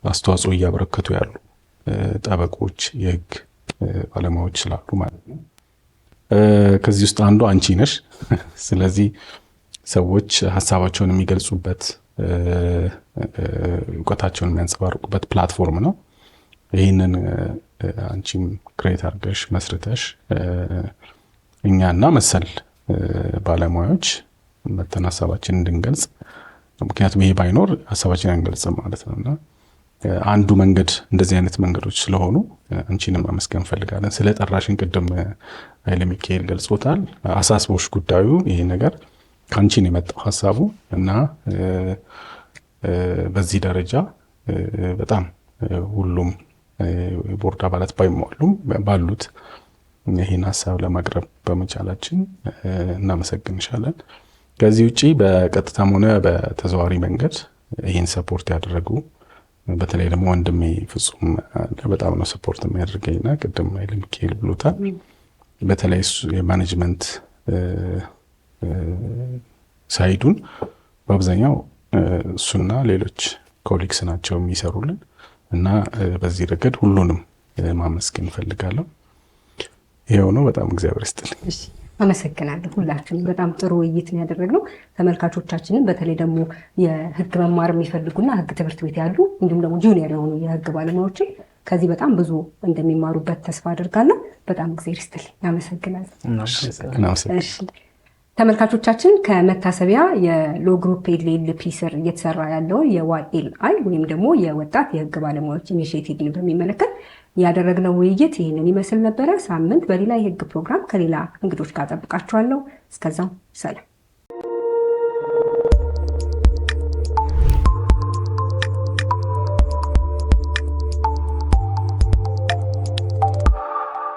አስተዋጽኦ እያበረከቱ ያሉ ጠበቆች፣ የህግ ባለሙያዎች ስላሉ ማለት ነው። ከዚህ ውስጥ አንዱ አንቺ ነሽ። ስለዚህ ሰዎች ሀሳባቸውን የሚገልጹበት እውቀታቸውን የሚያንጸባርቁበት ፕላትፎርም ነው። ይህንን አንቺም ክሬት አድርገሽ መስርተሽ እኛና መሰል ባለሙያዎች መተን ሀሳባችን እንድንገልጽ፣ ምክንያቱም ይሄ ባይኖር ሀሳባችን አንገልጽም ማለት ነው እና አንዱ መንገድ እንደዚህ አይነት መንገዶች ስለሆኑ አንቺንም ማመስገን እንፈልጋለን። ስለ ጠራሽን ቅድም ኃይለ ሚካኤል ገልጾታል። አሳስቦሽ ጉዳዩ ይሄ ነገር ከአንቺን የመጣው ሀሳቡ እና በዚህ ደረጃ በጣም ሁሉም ቦርድ አባላት ባይሟሉም ባሉት ይህን ሀሳብ ለማቅረብ በመቻላችን እናመሰግንሻለን። ከዚህ ውጭ በቀጥታም ሆነ በተዘዋዋሪ መንገድ ይህን ሰፖርት ያደረጉ በተለይ ደግሞ ወንድሜ ፍጹም በጣም ነው ሰፖርት የሚያደርገኝና ቅድም ኃይለ ሚካኤል ብሎታል። በተለይ የማኔጅመንት ሳይዱን በአብዛኛው እሱና ሌሎች ኮሊግስ ናቸው የሚሰሩልን እና በዚህ ረገድ ሁሉንም ማመስገን እፈልጋለሁ። ይሄው ነው። በጣም እግዚአብሔር ይስጥልኝ። አመሰግናለሁ። ሁላችንም በጣም ጥሩ ውይይት ነው ያደረግነው። ተመልካቾቻችንን በተለይ ደግሞ የህግ መማር የሚፈልጉና ህግ ትምህርት ቤት ያሉ እንዲሁም ደግሞ ጁኒየር የሆኑ የህግ ባለሙያዎችን ከዚህ በጣም ብዙ እንደሚማሩበት ተስፋ አድርጋለሁ። በጣም እግዚአብሔር ይስጥልኝ። አመሰግናለሁ። ተመልካቾቻችን ከመታሰቢያ የሎ ግሩፕ ኤልኤልፒ ስር እየተሰራ ያለውን የዋኤልአይ ወይም ደግሞ የወጣት የህግ ባለሙያዎች ኢኒሼቲቭን በሚመለከት ያደረግነው ውይይት ይህንን ይመስል ነበረ። ሳምንት በሌላ የህግ ፕሮግራም ከሌላ እንግዶች ጋር ጠብቃችኋለሁ። እስከዛው ሰላም።